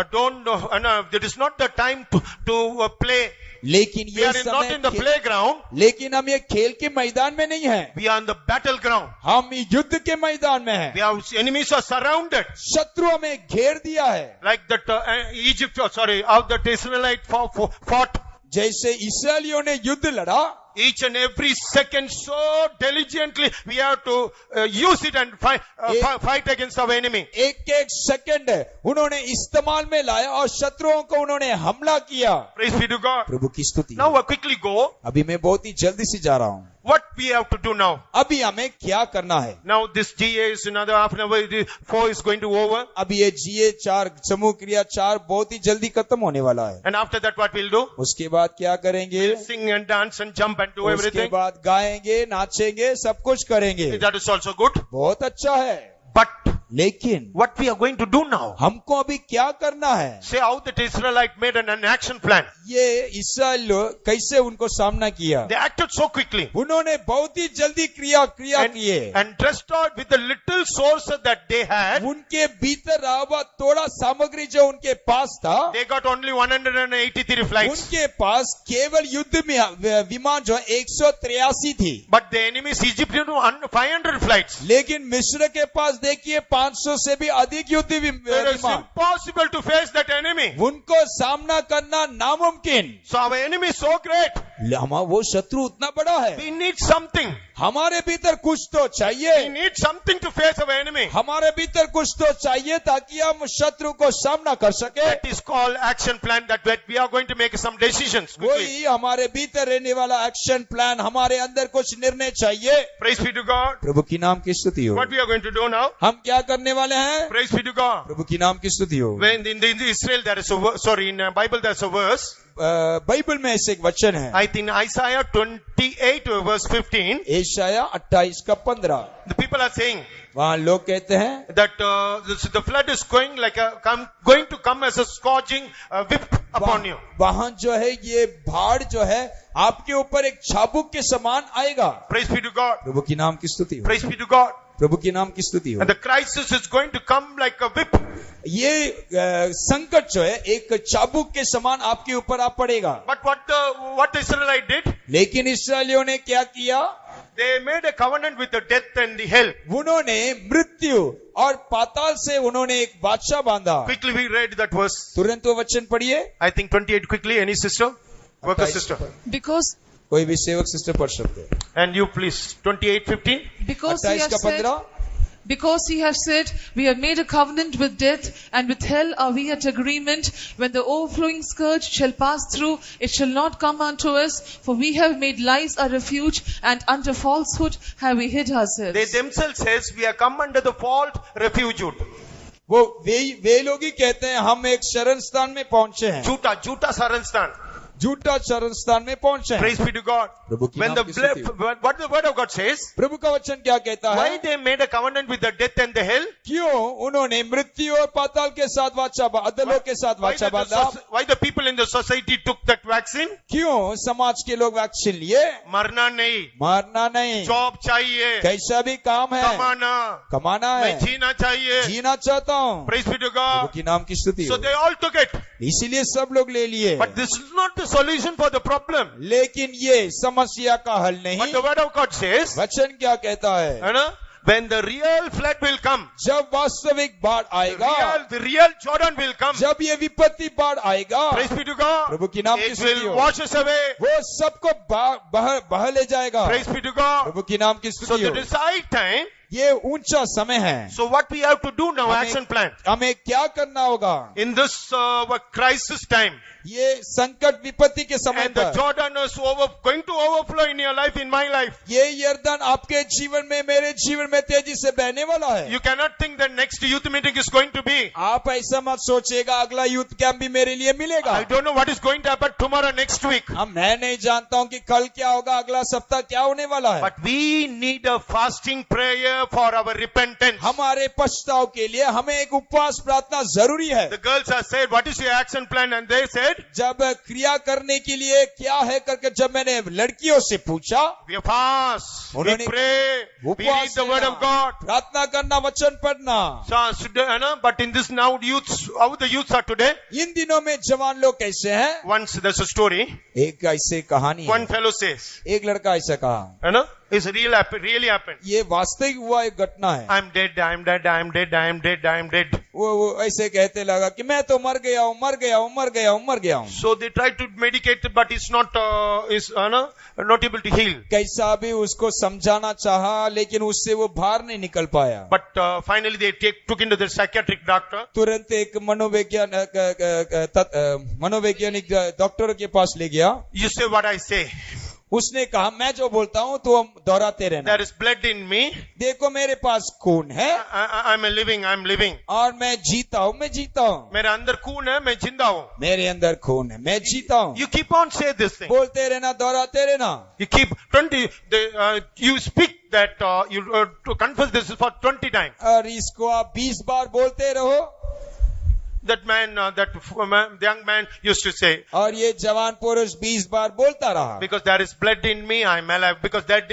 It is not the time to play. लेकिन We ये are not in the समय playground. लेकिन हम ये खेल के मैदान में नहीं हैं, We are in the battleground. हम युद्ध के मैदान में हैं। We have enemies are surrounded. शत्रु हमें घेर दिया है। Like that how the Israelite fought. जैसे इस्राएलियों ने युद्ध लड़ा, Each and every second so diligently we have to use it and fight against our enemy. एक एक सेकंड उन्होंने इस्तेमाल में लाया और शत्रुओं को उन्होंने हमला किया। Praise be to God. प्रभु की स्तुति। Now quickly go. अभी मैं बहुत ही जल्दी से जा रहा हूँ। What we have to do now? अभी हमें क्या करना है? Now this GA is another half an hour. 4 is going to over. अभी ये GA 4 समूह क्रिया 4 बहुत ही जल्दी खत्म होने वाला है। And after that what we'll do? उसके बाद क्या करेंगे? Sing and dance and jump and do उसके everything. बाद गाएंगे, नाचेंगे, सब कुछ करेंगे। That is also good. बहुत अच्छा है। But लेकिन what we are going to do now? हमको अभी क्या करना है? Say how that Israelite made an action plan. ये इस्राएल लोग कैसे उनको सामना किया? They acted so quickly. उन्होंने बहुत ही जल्दी क्रिया किए। And restored with the little source that they had. उनके भीतर रहा हुआ थोड़ा सामग्री जो उनके पास था, They got only 183 flights. उनके पास केवल युद्ध में विमान जो 183 थी। But the enemy's Egypt 500 flights. लेकिन मिस्र के पास देखिए 500 से भी अधिक युद्ध It is विमान। impossible to face that enemy. उनको सामना करना नामुमकिन। So our enemy is so great. वो शत्रु उतना बड़ा है। We need something. हमारे भीतर कुछ तो We चाहिए। need something to face our enemy. हमारे भीतर कुछ तो चाहिए ताकि हम शत्रु को सामना कर सके। That is called action plan. That we are going to make some decisions quickly. वही हमारे भीतर रहने वाला एक्शन प्लान, हमारे अंदर कुछ निर्णय चाहिए। Praise be to God. प्रभु की नाम की स्तुति हो। What we are going to do now? हम क्या करने वाले हैं? Praise be to God. प्रभु की नाम की स्तुति हो। When in Israel there is in Bible there's a verse. Bible में ऐसे एक वचन है, I think Isaiah 28 verse 15. एशाया 28 का 15। The people are saying वहाँ लोग कहते हैं that the flood is going going to come as a scourging whip upon you. वहाँ जो है ये बाढ़ जो है आपके ऊपर एक चाबुक के समान आएगा। Praise be to God. प्रभु की नाम की स्तुति हो। Praise be to God. प्रभु की नाम की स्तुति हो। And the crisis is going to come like a whip. ये संकट जो है एक चाबुक के समान आपके ऊपर आ पड़ेगा। But what the Israelite did? लेकिन इस्राएलियों ने क्या किया? They made a covenant with the death and the hell. उन्होंने मृत्यु और पाताल से उन्होंने एक बादशाह बांधा। Quickly we read that verse. तुरंत वो वचन पढ़िए। I think 28 quickly. Any sister? Worker sister. Because कोई भी सेवक सिस्टर पढ़ सकते हैं। And you please. 28:15. because he 28 has का said, 15। because he has said, we have made a covenant with death, and with hell are we at agreement. When the overflowing scourge shall pass through, it shall not come unto us. For we have made lies our refuge, and under falsehood have we hid ourselves. They themselves says we have come under the fault refuge. वो वे लोग ही कहते हैं हम एक शरण स्थान में पहुंचे हैं। झूठा शरण स्थान। झूठा शरण स्थान में पहुंचे हैं। Praise be to God. प्रभु की When नाम की स्तुति हो। what the word of God says, प्रभु का वचन क्या कहता why है? they made a covenant with the death and the hell? क्यों उन्होंने मृत्यु और पाताल के साथ वाचा अधलों के साथ वाचा बांधा? Why the people in the society took that vaccine? क्यों समाज के लोग वैक्सीन लिए? मरना नहीं, मारना नहीं, जॉब चाहिए, कैसा भी काम है, कमाना है, मैं जीना चाहिए। जीना चाहता हूँ। Praise be to Prabhu God. की नाम की स्तुति So हो। they all took it. इसीलिए सब लोग ले लिए। But this is not the solution for the problem. लेकिन ये समस्या का हल But नहीं। the word of God says, वचन क्या कहता है? है ना? when the real flood will come, जब वास्तविक बाढ़ आएगा, the real Jordan will come, जब ये विपत्ति बाढ़ आएगा, praise be to God, प्रभु की नाम की it स्तुति will हो, wash us away, वो सबको बह ले जाएगा, praise be to God. प्रभु की नाम की So स्तुति it हो। is high time. ये ऊंचा समय है। So what we have to do now, action plan. हमें क्या करना होगा In this crisis time, ये संकट विपत्ति के समय and the पर? Jordan is going to overflow in your life, in my life. ये यर्दन आपके जीवन में, मेरे जीवन में तेजी से बहने वाला है। You cannot think that next youth meeting is going to be. आप ऐसा मत सोचिएगा अगला यूथ कैंप भी मेरे लिए मिलेगा। I don't know what is going to happen tomorrow, next week. मैं नहीं जानता हूँ कि कल क्या होगा, अगला सप्ताह क्या होने वाला है। But we need a fasting prayer for our repentance. हमारे पछताव के लिए हमें एक उपवास प्रार्थना जरूरी है। The girls have said, what is your action plan? And they said, जब क्रिया करने के लिए क्या है करके जब मैंने लड़कियों से पूछा, we fast, we उन्होंने pray, we read उपवास the word of God. प्रार्थना करना, वचन पढ़ना। So, but in this now youths, how the youths are today? इन दिनों में जवान लोग कैसे हैं? Once there's a story, एक ऐसे कहानी one है, fellow says, एक लड़का ऐसा कहा, it's really happened. ये वास्तविक हुआ एक घटना है। I'm dead, I'm dead, I'm dead, I'm dead, I'm dead. वो ऐसे कहते लगा कि मैं तो मर गया हूँ, मर गया हूँ, मर गया हूँ, मर गया हूँ। So they tried to medicate, but it's not able to heal. कैसा भी उसको समझाना चाहा, लेकिन उससे वो बाहर नहीं निकल पाया। But finally they took into the psychiatric doctor. तुरंत एक मनोवैज्ञानिक डॉक्टर के पास ले गया। You say what I say. उसने कहा मैं जो बोलता हूँ तो दोहराते रहना। There is blood in me. देखो मेरे पास खून है I'm living. और मैं जीता हूँ, मैं जीता हूँ। मेरे अंदर खून है, मैं जिंदा हूँ। मेरे अंदर खून है, मैं जीता हूँ। You keep on say this thing. बोलते रहना, दोहराते रहना। You keep 20. You speak that to confess this for 20 times. और इसको आप 20 बार बोलते रहो। That man, the young man used to say. और ये जवान पुरुष 20 बार बोलता रहा। Because there is blood in me, I'm alive. Because dead,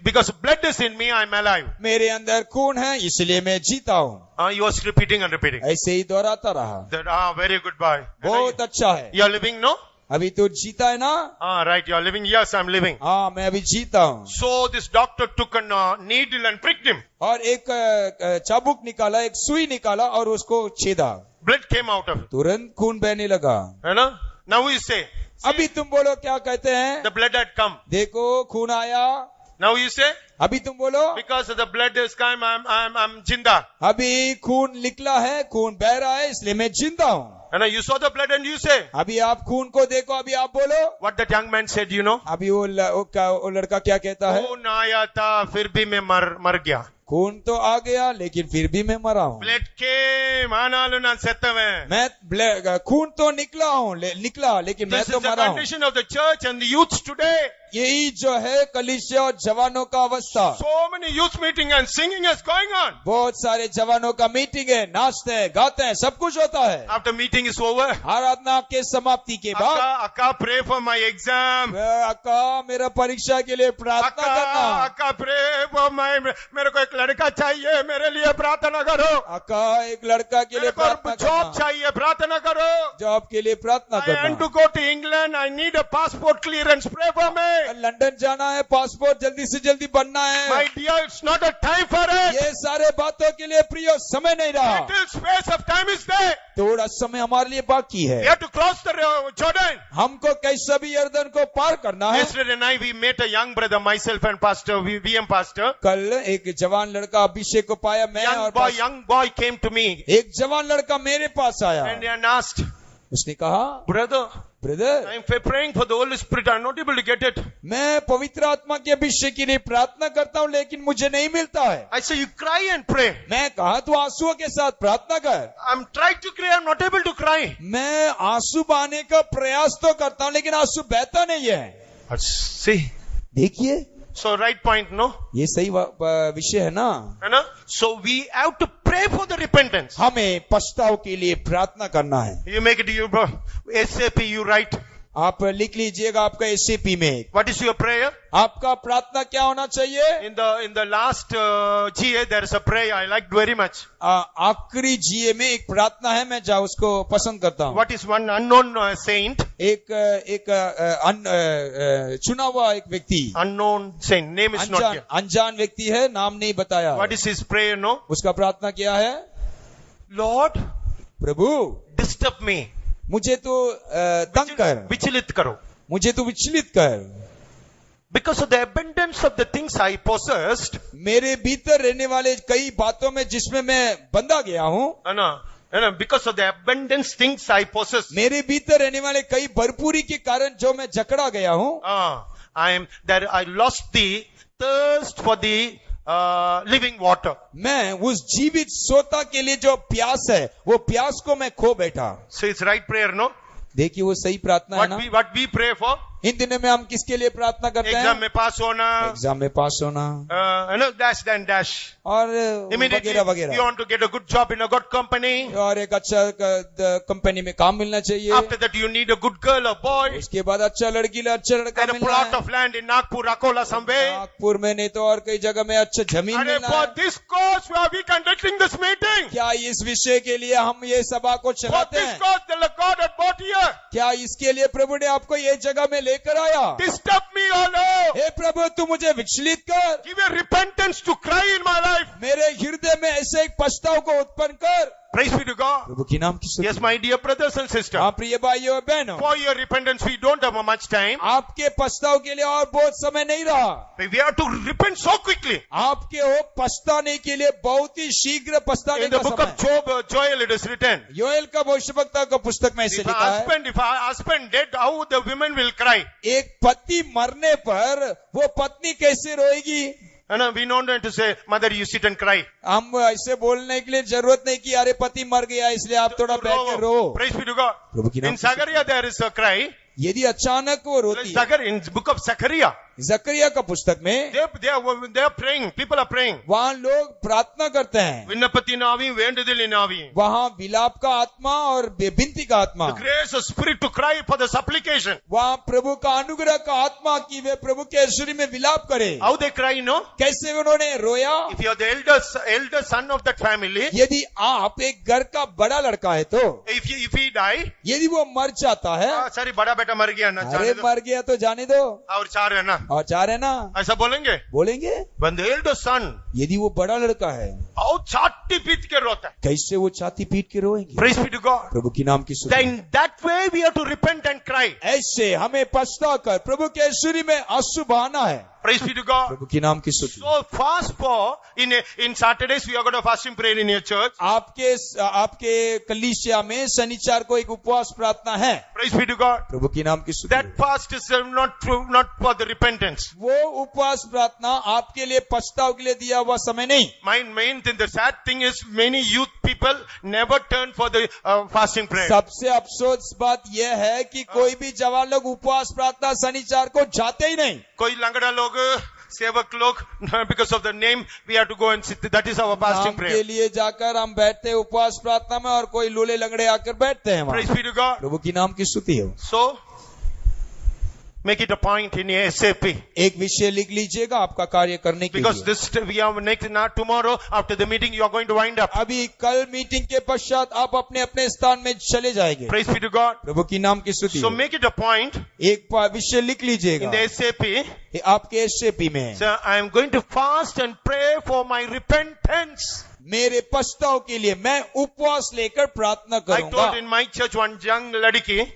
because blood is in me, I'm alive. मेरे अंदर खून है, इसलिए मैं जीता हूँ। He was repeating and repeating. ऐसे ही दोहराता रहा। That, very good boy. बहुत अच्छा है। You are living, no? अभी तो जीता है ना? Right, you are living. Yes, I'm living. हाँ, मैं अभी जीता हूँ। So this doctor took a needle and pricked him. और एक चाबुक निकाला, एक सुई निकाला और उसको छेदा। Blood came out of it. तुरंत खून बहने लगा। Now we say. अभी तुम बोलो क्या कहते हैं? The blood had come. देखो खून आया। Now you say. अभी तुम बोलो। Because of the blood is come, I'm जिंदा. अभी खून निकला है, खून बह रहा है, इसलिए मैं जिंदा हूँ। You saw the blood and you say. अभी आप खून को देखो, अभी आप बोलो। What that young man said, you know? अभी वो लड़का क्या कहता है? खून आया था, फिर भी मैं मर गया। खून तो आ गया, लेकिन फिर भी मैं मरा हूँ। Blood came, आनालू ना सेत्तवे। मैं खून तो निकला, लेकिन मैं This तो is the मरा हूँ। condition of the church and the youths today. यही जो है कलीसिया और जवानों का अवस्था। So many youth meeting and singing is going on. बहुत सारे जवानों का मीटिंग है, नाचते हैं, गाते हैं, सब कुछ होता है। After meeting is over. आराधना के समाप्ति के बाद, Akka, pray for my exam. अक्का मेरा परीक्षा के लिए प्रार्थना करना। Akka, pray for my, मेरे को एक लड़का चाहिए, मेरे लिए प्रार्थना करो। अक्का एक लड़का के लिए मेरे को प्रार्थना जॉब करना। चाहिए, प्रार्थना करो। जॉब के लिए प्रार्थना I want to करना। go to England. I need a passport clearance. Pray for me. London जाना है, पासपोर्ट जल्दी से जल्दी बनना है। My dear, it's not a time for it. ये सारे बातों के लिए प्रिय समय नहीं रहा। Little space of time is there. थोड़ा समय हमारे लिए बाकी We है। have to cross the Jordan. हमको कैसा भी यर्दन को पार करना है। Yesterday night we met a young brother, myself and pastor, VM pastor. कल एक जवान लड़का अभिषेक को पाया, मैं और Young boy came to me एक जवान लड़का मेरे पास आया। and asked, उसने कहा, brother, brother I'm praying for the Holy Spirit. I'm not able to get it. मैं पवित्र आत्मा के अभिषेक के लिए प्रार्थना करता हूँ, लेकिन मुझे नहीं मिलता है। I say, you cry and pray. मैं कहा तू आंसुओं के साथ प्रार्थना कर। I'm trying to cry. I'm not able to cry. मैं आंसू बहाने का प्रयास तो करता हूँ, लेकिन आंसू बहता नहीं है। See. देखिए, So right point, no? ये सही विषय है ना? So we have to pray for the repentance. हमें पछताव के लिए प्रार्थना करना है। You make it, you bro. SAP, you write. आप लिख लीजिएगा आपका एससीपी में। What is your prayer? आपका प्रार्थना क्या होना चाहिए? In the last GA there is a prayer I liked very much. आखिरी जीए में एक प्रार्थना है, मैं उसको पसंद करता हूँ। What is one unknown saint? एक चुना हुआ एक व्यक्ति, Unknown saint. Name is not here. अनजान व्यक्ति है, नाम नहीं बताया। What is his prayer? No. उसका प्रार्थना क्या है? Lord, प्रभु disturb me. मुझे तो तंग कर, विचलित करो. मुझे तो विचलित कर। Because of the abundance of the things I possessed, मेरे भीतर रहने वाले कई बातों में जिसमें मैं बंधा गया हूँ, because of the abundance things I possess, मेरे भीतर रहने वाले कई भरपूरी के कारण जो मैं जकड़ा गया हूँ, I lost the thirst for the living water. मैं उस जीवित सोता के लिए जो प्यास है, वो प्यास को मैं खो बैठा। So it's right prayer, no? देखिए वो सही प्रार्थना है ना? What we pray for? इन दिनों में हम किसके लिए प्रार्थना करते हैं? एग्जाम में पास होना, एग्जाम में पास होना, dash then dash, और immediately वगैरह वगैरह, you want to get a good job in a good company, और एक अच्छा कंपनी में काम मिलना चाहिए। after that you need a good girl or boy, उसके बाद अच्छा लड़की अच्छा लड़का and a मिलना plot है। of land in Nagpur, Akola somewhere. Nagpur में नहीं तो और कई जगह में अच्छा जमीन And मिलना for है। this cause we are we conducting this meeting. क्या इस विषय के लिए हम ये सभा को For चलाते this हैं? cause the God had brought here. क्या इसके लिए प्रभु ने आपको ये जगह में लेकर आया? Disturb me, O Lord. हे प्रभु तू मुझे विचलित कर, Give a repentance to cry in my life. मेरे हृदय में ऐसे एक पछताव को उत्पन्न कर। Praise be to God. प्रभु की नाम की स्तुति। Yes, my dear brothers and sisters. हाँ प्रिय भाइयों और बहनों, For your repentance, we don't have much time. आपके पछताव के लिए और बहुत समय नहीं रहा। We have to repent so quickly. आपके हो पछताने के लिए बहुत ही शीघ्र पछताने In the का book of समय। Joel, it is written. Joel का भविष्यवक्ता का पुस्तक में ऐसे If लिखा है, a husband dead, how the women will cry. एक पति मरने पर वो पत्नी कैसे रोएगी? And we don't want to say, mother, you sit and cry. हम ऐसे बोलने के लिए जरूरत नहीं कि अरे पति मर गया इसलिए आप थोड़ा बैठ के रो। Praise be to God. प्रभु की नाम In Zachariah, there is a cry. यदि अचानक वो रोती है, In the book of Zachariah, जकरिया का पुस्तक में they are praying. People are praying. वहाँ लोग प्रार्थना करते हैं, विन्नपतिनावी वेंडुदिलिनावी. वहाँ विलाप का आत्मा और विनती का आत्मा, The grace of spirit to cry for the supplication. वहाँ प्रभु का अनुग्रह का आत्मा की वे प्रभु के ऐश्वर्य में विलाप करे। How they cry, no? कैसे उन्होंने रोया? If you are the elder son of that family, यदि आप एक घर का बड़ा लड़का है तो if he die, यदि वो मर जाता है, sorry, बड़ा बेटा मर गया ना, अरे मर गया तो जाने दो, और चार है ना, और चार है ना, ऐसा बोलेंगे? बोलेंगे। When the elder son, यदि वो बड़ा लड़का है, और छाती पीट के रोता है. कैसे वो छाती पीट के रोएंगे? Praise be to God. प्रभु की नाम की स्तुति। Then that way we have to repent and cry. ऐसे हमें पछता कर प्रभु के ऐश्वर्य में आंसू बहाना है। Praise be to God. प्रभु की नाम की स्तुति। So fast for in Saturdays we are going to fasting prayer in your church. आपके कलीसिया में शनिवार को एक उपवास प्रार्थना है। Praise be to God. प्रभु की नाम की स्तुति। That fast is not for the repentance. वो उपवास प्रार्थना आपके लिए पछताव के लिए दिया हुआ समय नहीं। Main thing, the sad thing is many youth people never turn for the fasting prayer. सबसे अफसोस बात यह है कि कोई भी जवान लोग उपवास प्रार्थना शनिवार को जाते ही नहीं। कोई लंगड़ा लोग, सेवक लोग, because of the name we have to go and sit. That is our fasting नाम prayer. के लिए जाकर हम बैठते हैं उपवास प्रार्थना में और कोई लूले लंगड़े आकर बैठते हैं Praise वहाँ। be to God. प्रभु की नाम की स्तुति हो। So make it a point in your SAP. एक विषय लिख लीजिएगा आपका कार्य करने के Because लिए। this we have next now tomorrow after the meeting you are going to wind up. अभी कल मीटिंग के पश्चात आप अपने अपने स्थान में चले जाएंगे। Praise be to God. प्रभु की नाम की स्तुति So हो। make it a point एक विषय लिख लीजिएगा in the SAP. आपके एसएपी में। So I am going to fast and pray for my repentance. मेरे पछताव के लिए मैं उपवास लेकर प्रार्थना I करूंगा। told in my church one young ladiki,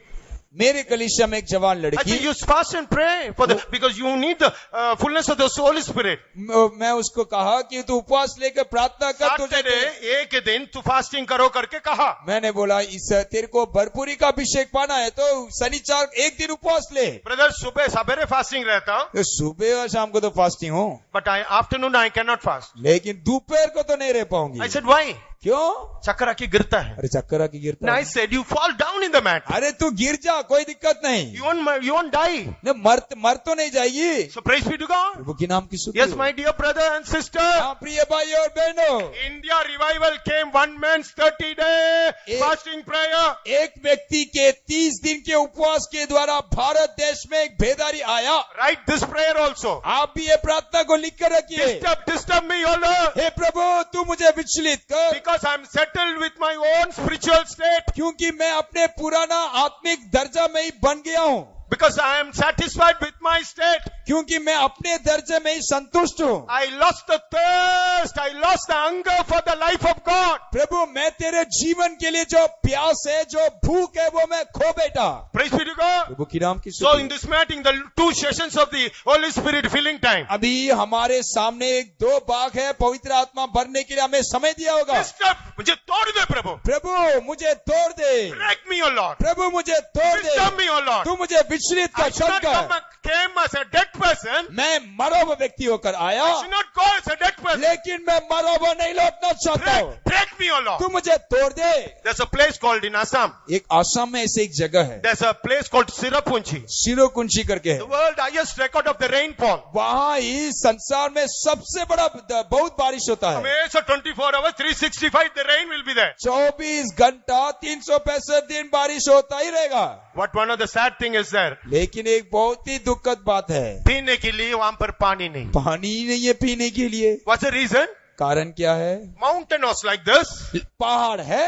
मेरे कलीसिया में एक जवान I लड़की, said, you fast and pray for the, because you need the fullness of the Holy Spirit. मैं उसको कहा कि तू उपवास लेकर प्रार्थना कर। तुझे Saturday, एक दिन तू फास्टिंग करो करके कहा. मैंने बोला इस तेरे को भरपूरी का अभिषेक पाना है तो शनिवार एक दिन उपवास ले। Brother, सुबह सवेरे फास्टिंग रहता हूँ, तो सुबह और शाम को तो फास्टिंग हो, but afternoon I cannot fast. लेकिन दोपहर को तो नहीं रह पाऊंगी। I said, why? क्यों? चक्कर आके गिरता है. अरे चक्कर आके गिरता And I है। said, you fall down in the mat. अरे तू गिर जा, कोई दिक्कत नहीं, You won't die. न मर तो नहीं जाएगी। So praise be to God. प्रभु की नाम की स्तुति Yes, हो। my dear brother and sister. हाँ प्रिय भाई और बहनों, India revival came one man's 30-day एक- fasting prayer. एक व्यक्ति के 30 दिन के उपवास के द्वारा भारत देश में एक बेदारी आया। Write this prayer also. आप भी ये प्रार्थना को लिख कर रखिए। Disturb me, O Lord. हे प्रभु, तू मुझे विचलित कर, Because I'm settled with my own spiritual state. क्योंकि मैं अपने पुराना आत्मिक दर्जा में ही बन गया हूँ, Because I am satisfied with my state. क्योंकि मैं अपने दर्जे में ही संतुष्ट हूँ। I lost the thirst. I lost the hunger for the life of God. प्रभु, मैं तेरे जीवन के लिए जो प्यास है, जो भूख है, वो मैं खो बैठा। Praise be to God. प्रभु की नाम की So in स्तुति। this meeting, the 2 sessions of the Holy Spirit filling time. अभी हमारे सामने एक 2 भाग है, पवित्र आत्मा भरने के लिए हमें समय दिया होगा। Disturb. मुझे तोड़ दे प्रभु. प्रभु मुझे तोड़ दे, Break me, O Lord. प्रभु मुझे तोड़ दे, Disturb me, O Lord. तू मुझे विचलित I कर should not कर। came as a dead person. मैं मरा हुआ व्यक्ति होकर आया, I should not go as a dead person. लेकिन मैं मरा हुआ नहीं लौटना चाहता हूँ। Break me, O Lord. तू मुझे तोड़ दे। There's a place called in Assam. एक आसाम में ऐसे एक जगह है, There's a place called Sirapunchi. सिरोकुंची करके The है। world highest record of the rainfall. वहाँ ही संसार में सबसे बड़ा बहुत बारिश होता है। हमेशा 24 hours, 365 the rain will be there. 24 घंटा 365 दिन बारिश होता ही रहेगा। But one of the sad thing is there. लेकिन एक बहुत ही दुखद बात है, पीने के लिए वहां पर पानी नहीं. पानी ही नहीं है पीने के लिए। What's the reason? कारण क्या है? Mountain was like this. पहाड़ है,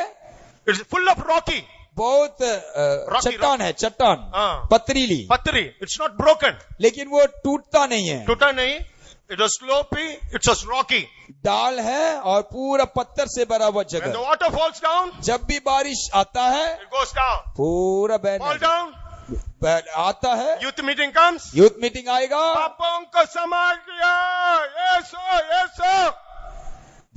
It's full of rocky. बहुत Rocky, चट्टान है, चट्टान हाँ. पथरीली, Patri. It's not broken. लेकिन वो टूटता नहीं है। टूटा नहीं. It was slopey. It was rocky. डाल है और पूरा पत्थर से भरा हुआ When the जगह। water falls down, जब भी बारिश आता है, it goes down. पूरा Fall down. आता है। Youth meeting comes. Youth meeting आएगा, पापों को समाज दिया. Yeso.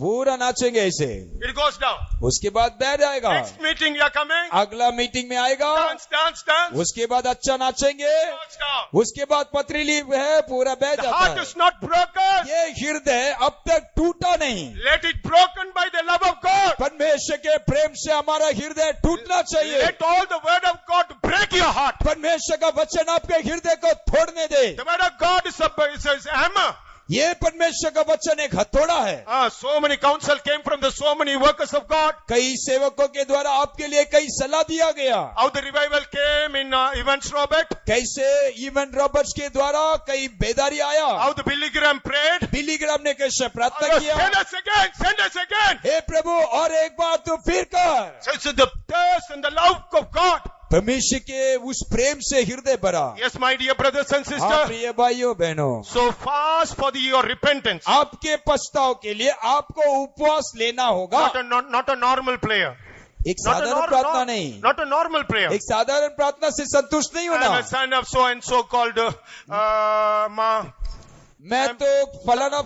पूरा नाचेंगे ऐसे, It goes down. उसके बाद बह जाएगा। Next meeting you are coming. अगला मीटिंग में आएगा, Dance. उसके बाद अच्छा नाचेंगे, Goes down. उसके बाद पथरीली है, पूरा बह The जाता heart है। is not broken. ये हृदय अब तक टूटा नहीं। Let it broken by the love of God. परमेश्वर के प्रेम से हमारा हृदय टूटना चाहिए। Let all the word of God break your heart. परमेश्वर का वचन आपके हृदय को तोड़ने दे। The word of God is a hammer. ये परमेश्वर का वचन एक हथौड़ा है। So many counsel came from the so many workers of God. कई सेवकों के द्वारा आपके लिए कई सलाह दिया गया। How the revival came in Evans Robert. कैसे इवन रॉबर्ट्स के द्वारा कई बेदारी आया। How the Billy Graham prayed. बिली ग्राम ने कैसे प्रार्थना Oh, किया, send us again. हे प्रभु और एक बार तू फिर कर। So it's the thirst and the love of God. परमेश्वर के उस प्रेम से हृदय भरा। Yes, my dear brothers and हाँ sisters. प्रिय भाइयों बहनों, So fast for your repentance. आपके पछताव के लिए आपको उपवास लेना होगा। Not a normal prayer. एक साधारण प्रार्थना नहीं, Not a normal prayer. एक साधारण प्रार्थना से संतुष्ट नहीं I am होना। a son of so and so called मैं तो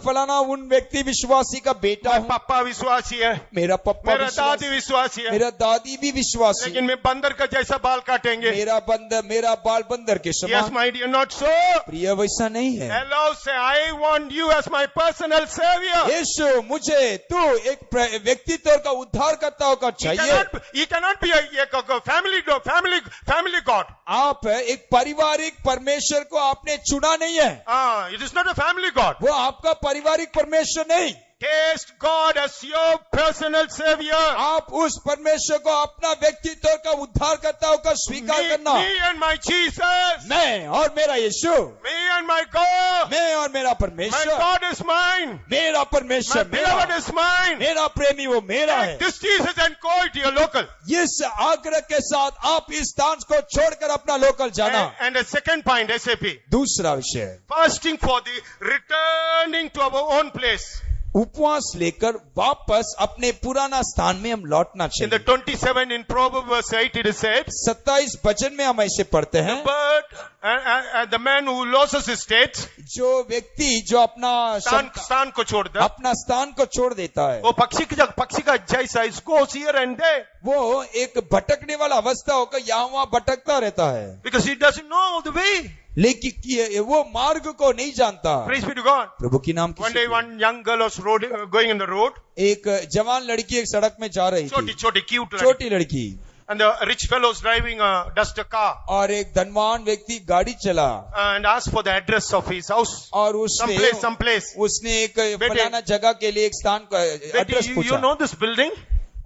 फलाना उन व्यक्ति विश्वासी का बेटा हूँ, पापा विश्वासी है. मेरा पप्पा मेरा दादी विश्वासी, विश्वासी है. मेरा दादी भी विश्वासी, लेकिन मैं बंदर का जैसा बाल काटेंगे. मेरा बाल बंदर के Yes, समान। my dear, not so. प्रिय वैसा नहीं है। Hello, say I want you as my personal savior. यीशु मुझे तू एक व्यक्तित्व का उद्धार करता होकर चाहिए। He cannot be a family God. आप एक पारिवारिक परमेश्वर को आपने चुना नहीं है, It is not a family God. वो आपका पारिवारिक परमेश्वर नहीं। Taste God as your personal savior. आप उस परमेश्वर को अपना व्यक्तित्व का उद्धार करता होकर स्वीकार करना। Me and my Jesus. मैं और मेरा यीशु, Me and my God. मैं और मेरा My परमेश्वर, God is mine. मेरा My परमेश्वर beloved मेरा, is mine. मेरा प्रेमी वो मेरा है। This Jesus and go to your local. इस आग्रह के साथ आप इस स्थान को छोड़कर अपना लोकल जाना। And a second point, SAP. दूसरा विषय, Fasting for the returning to our own place. उपवास लेकर वापस अपने पुराना स्थान में हम लौटना In the चाहिए। 27 in Proverbs verse 8 it is said, 27 वचन में हम ऐसे पढ़ते हैं, but the man who loses his state, जो व्यक्ति जो अपना स्थान को छोड़ दे, अपना स्थान को छोड़ देता है, वो पक्षी का जैसा is goes here and there, वो एक भटकने वाला अवस्था होकर यहाँ वहाँ भटकता रहता है, because he doesn't know the way. लेकिन वो मार्ग को नहीं जानता। Praise be to God. प्रभु की नाम की One day स्तुति। one young girl was going in the road. एक जवान लड़की एक सड़क में जा रही Choti, थी, choti, cute lady. छोटी लड़की, And the rich fellow was driving a duster car और एक धनवान व्यक्ति गाड़ी चला and asked for the address of his house. और उसने Someplace. उसने एक फलाना जगह के लिए एक स्थान का एड्रेस You पूछा। know this building?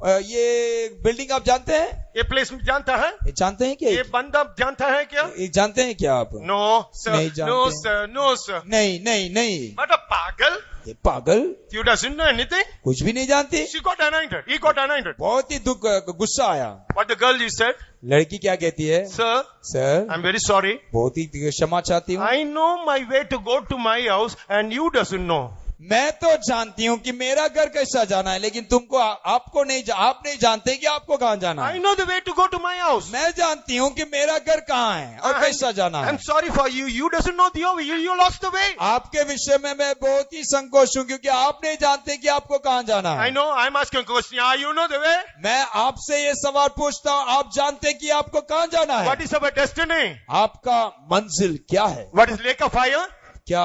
ये बिल्डिंग आप जानते हैं? ये प्लेस जानता है? ये जानते हैं क्या? ये बंदा जानता है क्या? ये जानते हैं क्या आप? No, sir. नहीं जानते। No, sir. No, sir. नहीं नहीं नहीं, But a pagal? ये पागल You doesn't know anything? कुछ भी नहीं जानती। She got anointed. He got anointed. बहुत ही गुस्सा आया। What the girl you said? लड़की क्या कहती है? Sir, sir I'm very sorry. बहुत ही क्षमा चाहती हूँ, I know my way to go to my house and you doesn't know. मैं तो जानती हूँ कि मेरा घर कैसा जाना है, लेकिन तुमको आपको नहीं आप नहीं जानते कि आपको कहाँ जाना I है। know the way to go to my house. मैं जानती हूँ कि मेरा घर कहाँ है और कैसा जाना है। I'm sorry for you. You doesn't know the way. You lost the way. आपके विषय में मैं बहुत ही संकोच हूँ, क्योंकि आप नहीं जानते कि आपको कहाँ जाना I है। know. I'm asking a question. You know the way? मैं आपसे ये सवाल पूछता हूँ, आप जानते कि आपको कहाँ जाना What है? is our destiny? आपका मंजिल क्या है? What is lake of fire? क्या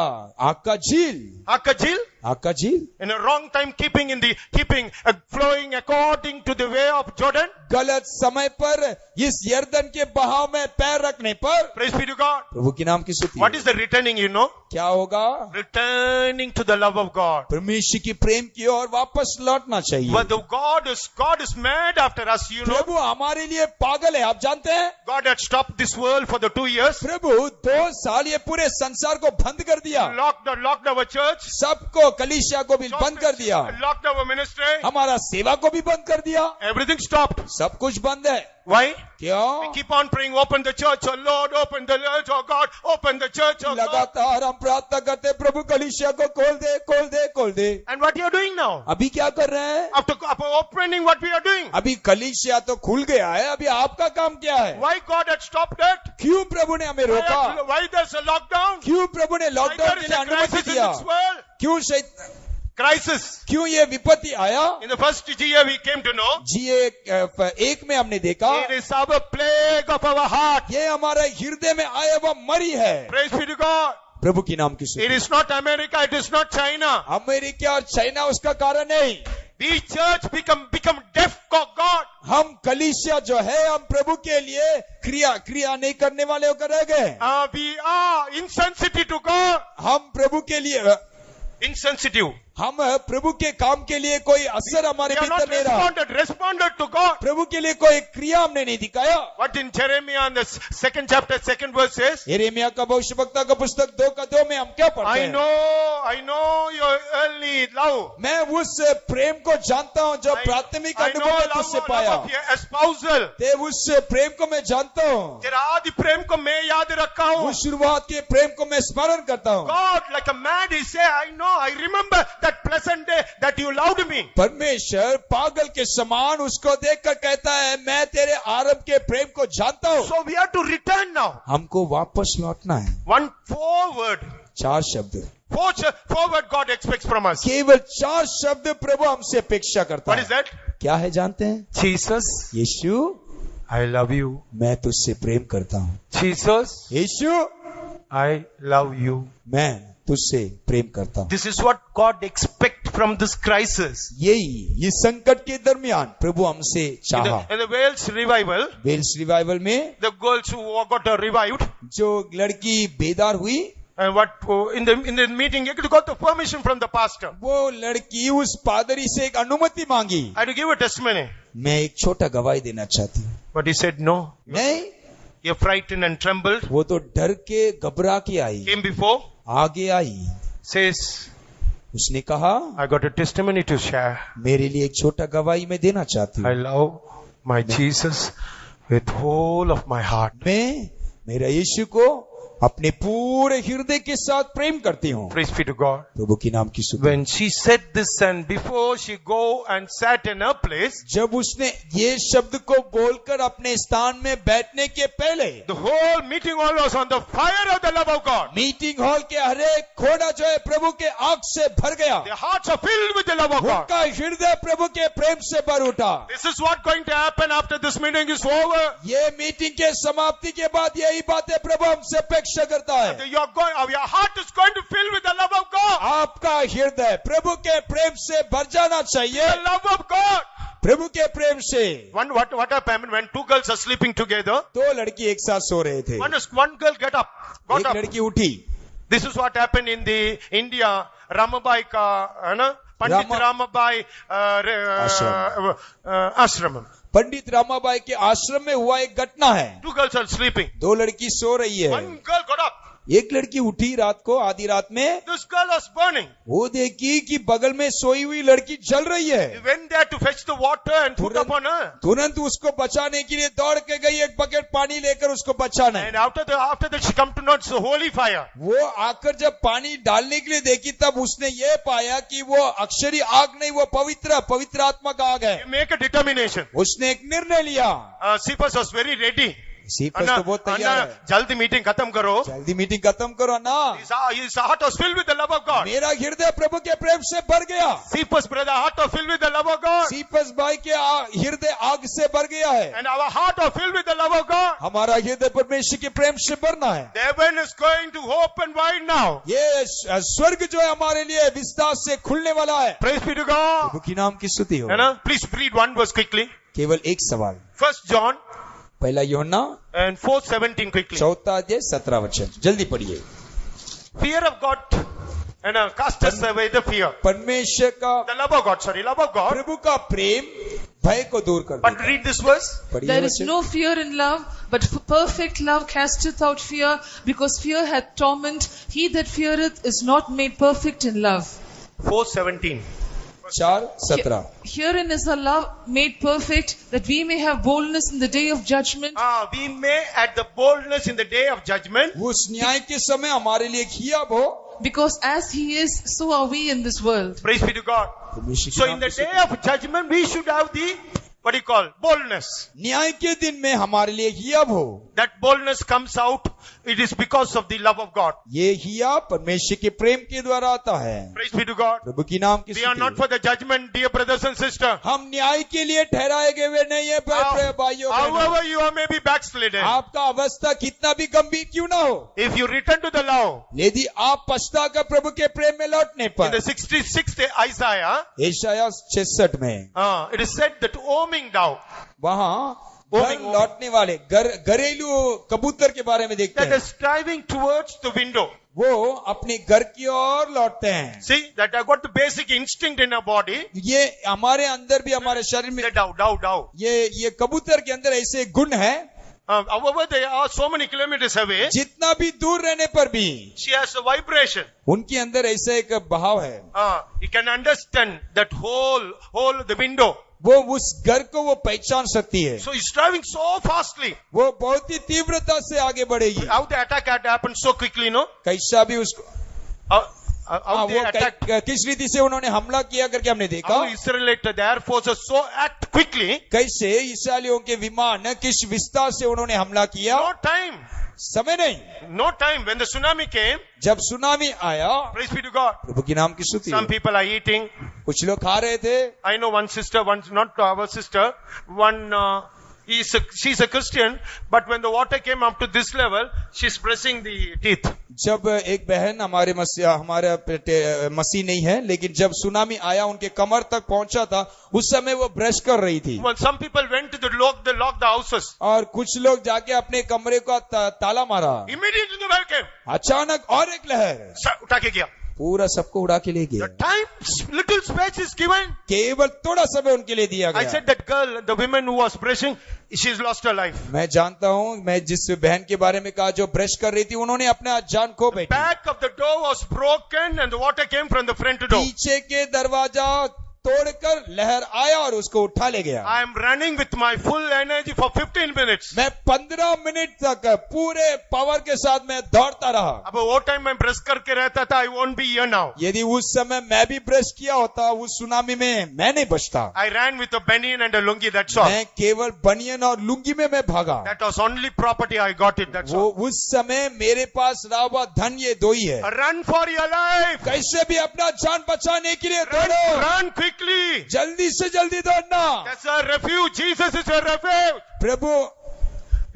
आग का झील? Akajil? आग का झील In a wrong time keeping flowing according to the way of Jordan? गलत समय पर इस यर्दन के बहाव में पैर रखने पर। Praise be to God. प्रभु की नाम की स्तुति। What is the returning, you know? क्या होगा? Returning to the love of God. परमेश्वर की प्रेम की ओर वापस लौटना चाहिए। But the God is mad after us, you know. प्रभु हमारे लिए पागल है, आप जानते हैं? God had stopped this world for the 2 years. प्रभु 2 साल ये पूरे संसार को बंद कर दिया, Locked our church. सबको कलीसिया को भी बंद कर दिया, Locked our ministry. हमारा सेवा को भी बंद कर दिया, Everything stopped. सब कुछ बंद है। Why? क्यों? Keep on praying, open the church, oh Lord, open the church, oh God, open the church, oh God. लगातार हम प्रार्थना करते, प्रभु कलीसिया को खोल दे, खोल दे, खोल दे। And what you are doing now? अभी क्या कर रहे हैं? After opening, what we are doing? अभी कलीसिया तो खुल गया है, अभी आपका काम क्या है? Why God had stopped that? क्यों प्रभु ने हमें रोका? Why there's a lockdown? क्यों प्रभु ने Why लॉकडाउन there के is लिए a अनुमति crisis in दिया? this world? क्यों Crisis. क्यों ये विपत्ति आया? In the first year we came to know, एक में हमने देखा, it is our plague of our heart. ये हमारे हृदय में आया हुआ मरी है। Praise be to God. प्रभु की नाम की It स्तुति। is not America, it is not China. America और चाइना उसका कारण नहीं। We church become deaf of God. हम कलीसिया जो है, हम प्रभु के लिए क्रिया नहीं करने वाले होकर रह गए। We are insensitive to God. हम प्रभु के लिए Insensitive. हम प्रभु के काम के लिए कोई असर हमारे We are भीतर not नहीं रहा। responded to God. प्रभु के लिए कोई क्रिया हमने नहीं दिखाया। What in Jeremiah in the 2nd chapter, 2nd verse says, यिर्मयाह का भविष्यवक्ता का पुस्तक 2:2 में हम क्या पढ़ते I हैं? know your early love. मैं उस प्रेम को जानता हूँ जो प्राथमिक I know अनुभव में love तुझसे of पाया। your espousal. ते उस प्रेम को मैं जानता हूँ, तेरा आदि प्रेम को मैं याद रखा हूँ. उस शुरुआत के प्रेम को मैं स्मरण करता हूँ। God, like a man, he say, I remember that pleasant day that you loved me. परमेश्वर पागल के समान उसको देखकर कहता है, मैं तेरे आरंभ के प्रेम को जानता हूँ। So we have to return now. हमको वापस लौटना है। 1 forward. 4 शब्द, Forward God expects from us. केवल 4 शब्द प्रभु हमसे अपेक्षा करता What है। is that? क्या है जानते हैं? Jesus, Yeshu, I love you. मैं तुझसे प्रेम करता हूँ। Jesus, Yeshu, I love you. मैं तुझसे प्रेम करता हूँ। This is what God expects from this crisis. यही इस संकट के दरमियान प्रभु हमसे चाहा। In the Wales revival, Wales revival में the girls who got revived, जो लड़की बेदार हुई, and in the meeting, you got the permission from the pastor. वो लड़की उस पादरी से एक अनुमति मांगी। I had to give a testimony. मैं एक छोटा गवाही देना चाहती हूँ। But he said no. नहीं, You're frightened and trembled. वो तो डर के घबरा के आई, Came before, आगे आई, says, उसने कहा, I got a testimony to share. मेरे लिए एक छोटा गवाही मैं देना चाहती I हूँ। love my Jesus with whole of my heart. मैं मेरा यीशु को अपने पूरे हृदय के साथ प्रेम करती हूँ। Praise be to God. प्रभु की नाम की स्तुति। When she said this and before she go and sat in her place, जब उसने ये शब्द को बोलकर अपने स्थान में बैठने के पहले the whole meeting hall was on the fire of the love of God. Meeting hall के हर एक कोना जो है प्रभु के आग से भर गया। Their hearts are filled with the love of God. उनका हृदय प्रभु के प्रेम से भर उठा। This is what going to happen after this meeting is over. ये मीटिंग के समाप्ति के बाद यही बातें प्रभु हमसे अपेक्षा अपेक्षा करता है। Your heart is going to fill with the love of God. आपका हृदय प्रभु के प्रेम से भर जाना चाहिए, The love of God. प्रभु के प्रेम से। What happened when two girls are sleeping together? दो लड़की एक साथ सो रहे थे, One girl got एक up. लड़की उठी। This is what happened in the India Ramabai ka, है ना? Pandit Ramabai ashram. पंडित रामाबाई के आश्रम में हुआ एक घटना है। Two girls are sleeping. दो लड़की सो रही है, One girl got up. एक लड़की उठी रात को, आधी रात में, This girl was burning. वो देखी कि बगल में सोई हुई लड़की जल रही He है। went there to fetch the water and put upon her. तुरंत उसको बचाने के लिए दौड़ के गई, एक बकेट पानी लेकर उसको बचाना And है। after that she come to know it's a holy fire. वो आकर जब पानी डालने के लिए देखी, तब उसने ये पाया कि वो अक्षरी आग नहीं, वो पवित्र आत्मा का आग है। You make a determination. उसने एक निर्णय लिया। Cephas was very ready. सीपस तो बहुत तैयार है, जल्दी मीटिंग खत्म करो. जल्दी मीटिंग खत्म करो ना। His heart was filled with the love of God. मेरा हृदय प्रभु के प्रेम से भर गया। Cephas brother heart was filled with the love of God. सीपस भाई के हृदय आग से भर गया है। And our heart was filled with the love of God. हमारा हृदय परमेश्वर के प्रेम से भरना है। The heaven is going to open wide now. ये स्वर्ग जो है हमारे लिए विस्तार से खुलने वाला है। Praise be to God. प्रभु की नाम की स्तुति हो। है ना? Please read one verse quickly. केवल एक सवाल, 1 John पहला यूहन्ना and 4:17 quickly. 4 अध्याय 17 वचन, जल्दी पढ़िए। Fear of God and cast us away the fear. परमेश्वर का, The love of God, love of God. प्रभु का प्रेम भय को दूर कर But देता है। read this verse. पढ़िए There is वचन। no fear in love, but perfect love casteth out fear, because fear hath torment. He that feareth is not made perfect in love. 4:17. 4:17। Herein is the love made perfect, that we may have boldness in the day of judgment. We may at the boldness in the day of judgment. उस न्याय के समय हमारे लिए खियाब हो, Because as he is, so are we in this world. Praise be to God. So in the day of judgment, we should have the, what do you call, boldness. न्याय के दिन में हमारे लिए हियाब हो। That boldness comes out, it is because of the love of God. ये हिया परमेश्वर के प्रेम के द्वारा आता है। Praise be to God. प्रभु की नाम की We are not स्तुति। for the judgment, dear brothers and sisters. हम न्याय के लिए ठहराए गए हुए नहीं है भाइयों बहनों। However you are may be backslidden. आपका अवस्था कितना भी गंभीर क्यों ना हो, If you return to the law, यदि आप पछताकर प्रभु के प्रेम में लौटने in पर, the 66th Isaiah, यशायाह 66 में it is said that homing thou, वहाँ घर लौटने वाले घरेलू कबूतर के बारे में देखते that हैं। is striving towards the window. वो अपने घर की ओर लौटते हैं। See, that I got the basic instinct in our body. ये हमारे अंदर भी, हमारे शरीर में, Say dow. ये कबूतर के अंदर ऐसे गुण है। However they are so many kilometers away, जितना भी दूर रहने पर भी she has a vibration. उनके अंदर ऐसा एक भाव है। You can understand that whole the window. वो उस घर को वो पहचान सकती है। So he's driving so fastly. वो बहुत ही तीव्रता से आगे बढ़ेगी। How the attack had happened so quickly, no? कैसा भी उसको How they attack. किस रीति से उन्होंने हमला किया करके हमने देखा। How Israelite, the Air Forces so act quickly. कैसे इस्राएलियों के विमान किस विस्तार से उन्होंने हमला किया। No time. समय नहीं, No time. When the tsunami came, जब सुनामी आया, praise be to God. प्रभु की नाम की स्तुति। Some people are eating. कुछ लोग खा रहे थे। I know one sister, not our sister, she's a Christian, but when the water came up to this level, she's pressing the teeth. जब एक बहन हमारे मसीह नहीं है, लेकिन जब सुनामी आया उनके कमर तक पहुंचा था, उस समय वो ब्रश कर रही थी। Well, some people went to lock the houses. और कुछ लोग जाके अपने कमरे का ताला मारा। Immediately the wave came. अचानक और एक लहर उठा के गया. पूरा सबको उड़ा के ले गया। The time, little space is given. केवल थोड़ा समय उनके लिए दिया I गया। said that girl, the woman who was brushing, she's lost her life. मैं जानता हूँ, मैं जिस बहन के बारे में कहा जो ब्रश कर रही थी, उन्होंने अपना जान खो बैठी। Back of the door was broken and the water came from the front door. पीछे के दरवाजा तोड़कर लहर आया और उसको उठा ले गया। I am running with my full energy for 15 minutes. मैं 15 मिनट तक पूरे पावर के साथ मैं दौड़ता रहा। अब वो टाइम मैं ब्रश करके रहता था, I won't be here now. यदि उस समय मैं भी ब्रश किया होता, उस सुनामी में मैं नहीं बचता। I ran with a banian and a lungi, that's all. मैं केवल बनियन और लुंगी में मैं भागा। That was only property I got it, that's वो all. उस समय मेरे पास रहा हुआ धन ये दो ही है। Run for your life. कैसे भी अपना जान बचाने के लिए दौड़ो। Run quickly. जल्दी से जल्दी दौड़ना। That's our refuge. Jesus is your refuge. Prabhu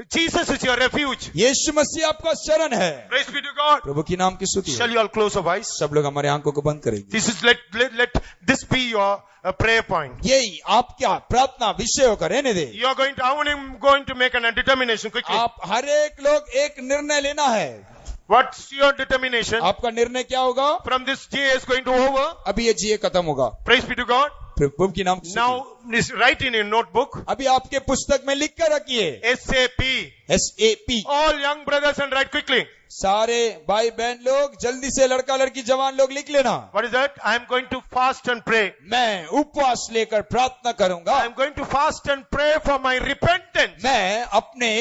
Jesus is your refuge. यीशु मसीह आपका शरण है। Praise be to God. प्रभु की नाम की स्तुति Shall हो। you all close your eyes? सब लोग हमारे आंखों को बंद करेंगे। This is let this be your prayer point. यही आपका प्रार्थना विषय होकर रहने दे। You are going to make a determination quickly. आप हर एक लोग एक निर्णय लेना है। What's your determination? आपका निर्णय क्या होगा? From this GA is going to over. अभी ये जीए खत्म होगा। Praise be to God. प्रभु की नाम की स्तुति। Now write in your notebook. अभी आपके पुस्तक में लिख कर रखिए SAP. SAP। All young brothers and write quickly. सारे भाई बहन लोग जल्दी से लड़का लड़की जवान लोग लिख लेना। What is that? I am going to fast and pray. मैं उपवास लेकर प्रार्थना करूंगा। I am going to fast and pray for my repentance. मैं अपने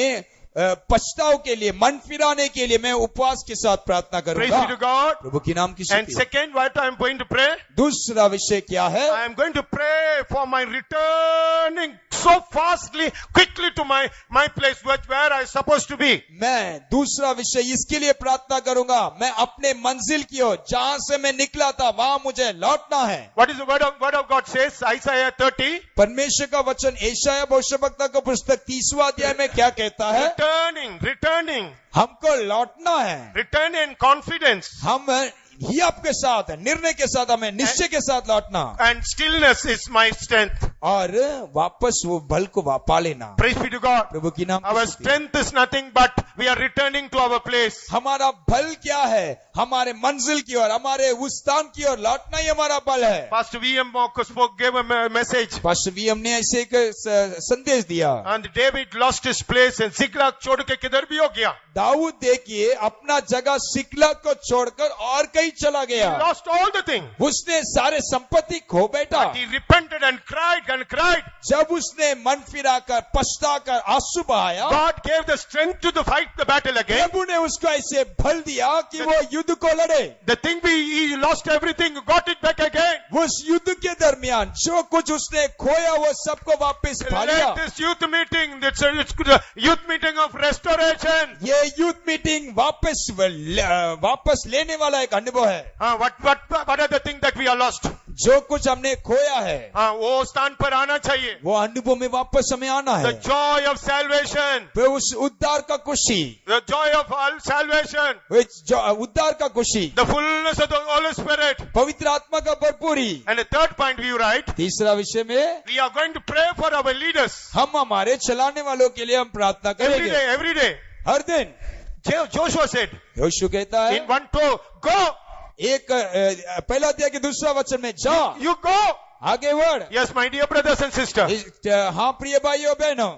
पछताव के लिए, मन फिराने के लिए मैं उपवास के साथ प्रार्थना Praise करूंगा। be to God. प्रभु की नाम की And स्तुति। second, what I am going to pray? दूसरा विषय क्या है? I am going to pray for my returning so fastly, quickly to my place where I am supposed to be. मैं दूसरा विषय इसके लिए प्रार्थना करूंगा, मैं अपने मंजिल की ओर जहां से मैं निकला था वहां मुझे लौटना है। What is the word of God says? Isaiah 30. परमेश्वर का वचन एशाया भविष्यवक्ता का पुस्तक 30वां अध्याय में क्या कहता है? Returning. हमको लौटना है। Return in confidence. हम ही आपके साथ है, निर्णय के साथ, हमें निश्चय के साथ लौटना। And stillness is my strength. और वापस वो बल को पा लेना। Praise be to God. प्रभु की नाम Our strength is nothing but we are returning to our place. हमारा बल क्या है? हमारे मंजिल की ओर, हमारे उस स्थान की ओर लौटना ही हमारा बल है। Pastor V.M. gave a message. Pastor VM ने ऐसे एक संदेश दिया। And David lost his place and Ziklag छोड़ के किधर भी हो गया. दाऊद देखिए अपना जगह सिकलग को छोड़कर और कहीं चला He गया। lost all the things. उसने सारे संपत्ति खो बैठा। He repented and cried. जब उसने मन फिराकर पछताकर आंसू बहाया, God gave the strength to fight the battle again. प्रभु ने उसको ऐसे बल दिया कि वो युद्ध को लड़े। The thing he lost everything, got it back again. उस युद्ध के दरमियान जो कुछ उसने खोया वो सबको वापस पा लिया। Let this youth meeting, it's a youth meeting of restoration. ये यूथ मीटिंग वापस लेने वाला एक अनुभव है। What are the things that we are lost? जो कुछ हमने खोया है वो स्थान पर आना चाहिए. वो अनुभव में वापस हमें आना The है। joy of salvation. उस उद्धार का खुशी, The joy of all salvation. उद्धार का खुशी, The fullness of the Holy Spirit. पवित्र आत्मा का भरपूरी। And the third point we write, तीसरा विषय में we are going to pray for our leaders. हम हमारे चलाने वालों के लिए हम प्रार्थना करेंगे Every day. हर दिन। Joshua said, योशु कहता है in 1:2, go. एक पहला अध्याय के दूसरा वचन में जा, You go. आगे बढ़। Yes, my dear brothers and sisters. हाँ प्रिय भाइयों बहनों,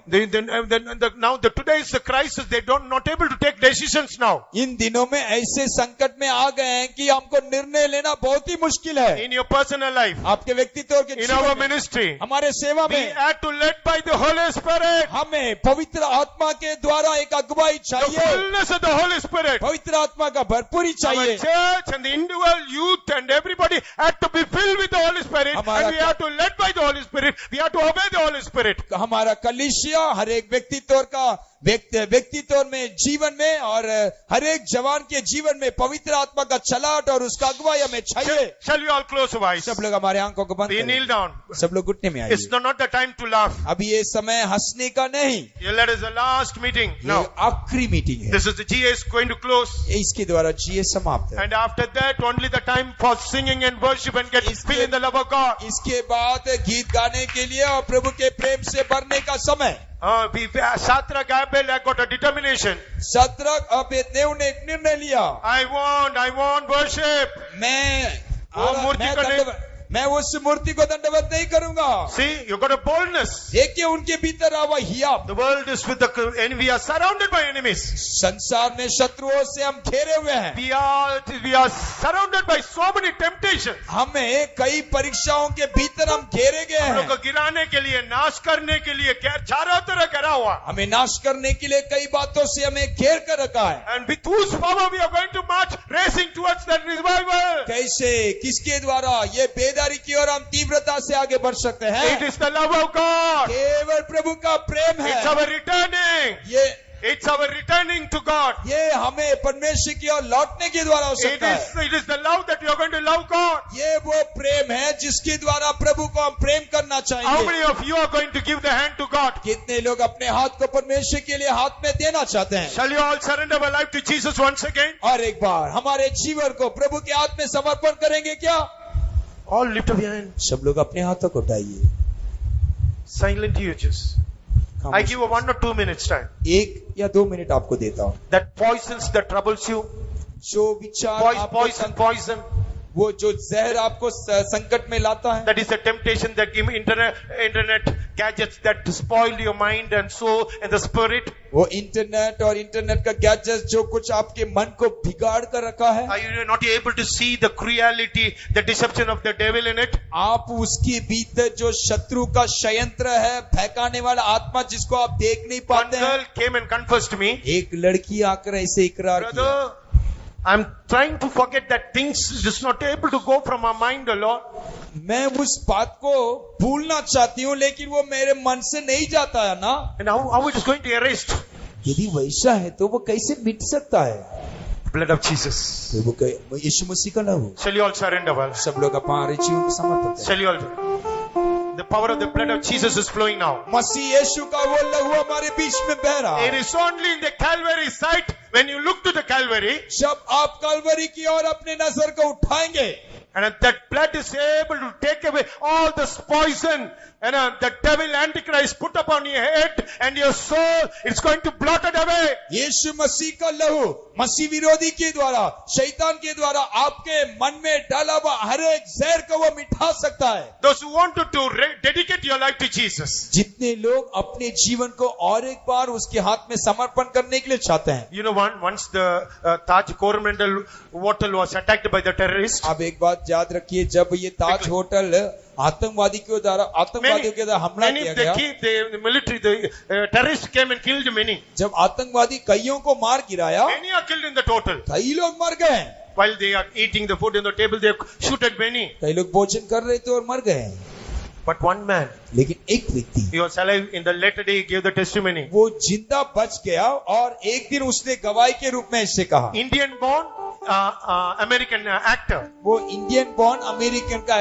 Now today's the crisis. They not able to take decisions now. इन दिनों में ऐसे संकट में आ गए हैं कि हमको निर्णय लेना बहुत ही मुश्किल है। In your personal life, आपके व्यक्तित्व के in our जीवन में, ministry, हमारे सेवा we में have to led by the Holy Spirit. हमें पवित्र आत्मा के द्वारा एक अगुवाई The चाहिए। fullness of the Holy Spirit. पवित्र आत्मा का भरपूरी Our चाहिए। church and the individual youth and everybody have to be filled with the Holy Spirit, and we have to led by the Holy Spirit. We have to obey the Holy Spirit. हमारा कलीसिया हर एक व्यक्तित्व का व्यक्तित्व में जीवन में और हर एक जवान के जीवन में पवित्र आत्मा का चलाट और उसका अगुवाई हमें चाहिए। Shall we all close our eyes? सब लोग हमारे आंखों को बंद We kneel करें। down. सब लोग घुटने में It's आइए। not the time to laugh. अभी ये समय हंसने का नहीं, Let us the last meeting ये now. आखिरी मीटिंग है। This is the GA is going to close. इसके द्वारा जीए समाप्त है। And after that, only the time for singing and worship and get filled in the love of God. इसके बाद गीत गाने के लिए और प्रभु के प्रेम से भरने का समय। Shadrach, Abednego got a determination. Shadrach Abednego ने एक निर्णय लिया। I want worship. मैं उस मूर्ति को दंडवत नहीं करूंगा। See, you got a boldness. देखिए उनके भीतर आवा हियाब। The world is with the enemy. We are surrounded by enemies. संसार में शत्रुओं से हम घेरे हुए हैं। We are surrounded by so many temptations. हमें कई परीक्षाओं के भीतर हम घेरे गए हम लोग हैं। को गिराने के लिए, नाश करने के लिए, चारों तरफ घेरा हुआ. हमें नाश करने के लिए कई बातों से हमें घेर कर रखा है। And with whose power we are going to march, racing towards that revival. कैसे, किसके द्वारा ये बेदारी की ओर हम तीव्रता से आगे बढ़ सकते हैं? It is the love of God. केवल प्रभु का प्रेम है। It's our returning. ये It's our returning to God. ये हमें परमेश्वर की ओर लौटने के द्वारा हो सकता है। It is the love that you are going to love God. ये वो प्रेम है जिसके द्वारा प्रभु को हम प्रेम करना How चाहेंगे। many of you are going to give the hand to God? कितने लोग अपने हाथ को परमेश्वर के लिए हाथ में देना चाहते हैं? Shall you all surrender our life to Jesus once again? और एक बार हमारे जीवन को प्रभु के हाथ में समर्पण करेंगे क्या? All lift up your hands. सब लोग अपने हाथों को उठाइए। Silent you just. I give you 1 or 2 minutes time. 1 या 2 मिनट आपको देता हूँ। That poisons that troubles you. जो विचार आपको Poison. वो जो जहर आपको संकट में लाता है, That is the temptation that give internet gadgets that spoil your mind and soul and the spirit. वो इंटरनेट और इंटरनेट का गैजेट जो कुछ आपके मन को बिगाड़ कर रखा है, Are you not able to see the cruelty, the deception of the devil in it? आप उसके भीतर जो शत्रु का षयंत्र है, बहकाने वाला आत्मा जिसको आप देख नहीं One पाते हैं। girl came and confessed to me, एक लड़की आकर ऐसे इकरार किया, Brother, I'm trying to forget that things is not able to go from my mind a lot. मैं उस बात को भूलना चाहती हूँ लेकिन वो मेरे मन से नहीं जाता है ना। And how it is going to erase? यदि वैसा है तो वो कैसे मिट सकता है? Blood of Jesus. प्रभु का यीशु मसीह का लहू। Shall you all surrender? Well, सब लोग हमारे जीवन को समर्पित करें। shall you all? The power of the blood of Jesus is flowing now. मसीह यीशु का वो लहू हमारे बीच में बह रहा It है। is only in the Calvary site when you look to the Calvary, जब आप कलवरी की ओर अपने नजर को उठाएंगे, and that blood is able to take away all this poison and the devil antichrist put upon your head and your soul, it's going to blot it away. यीशु मसीह का लहू मसीह विरोधी के द्वारा, शैतान के द्वारा आपके मन में डाला हुआ हर एक जहर को वो मिटा सकता है। Those who want to dedicate your life to Jesus. जितने लोग अपने जीवन को और एक बार उसके हाथ में समर्पण करने के लिए चाहते हैं। You know, once the Taj Coromandel hotel was attacked by the terrorists, आप एक बात याद रखिए, जब ये ताज होटल आतंकवादियों के द्वारा हमला किया गया, the military, the terrorists came and killed many. जब आतंकवादी कईयों को मार गिराया, Many are killed in the total. कई लोग मर गए। While they are eating the food on the table, they shoot at many. कई लोग भोजन कर रहे थे और मर गए। But one man, लेकिन एक व्यक्ति, he was alive in the later day, he gave the testimony. वो जिंदा बच गया और एक दिन उसने गवाही के रूप में इससे कहा। Indian born, American actor. वो इंडियन बॉर्न अमेरिका का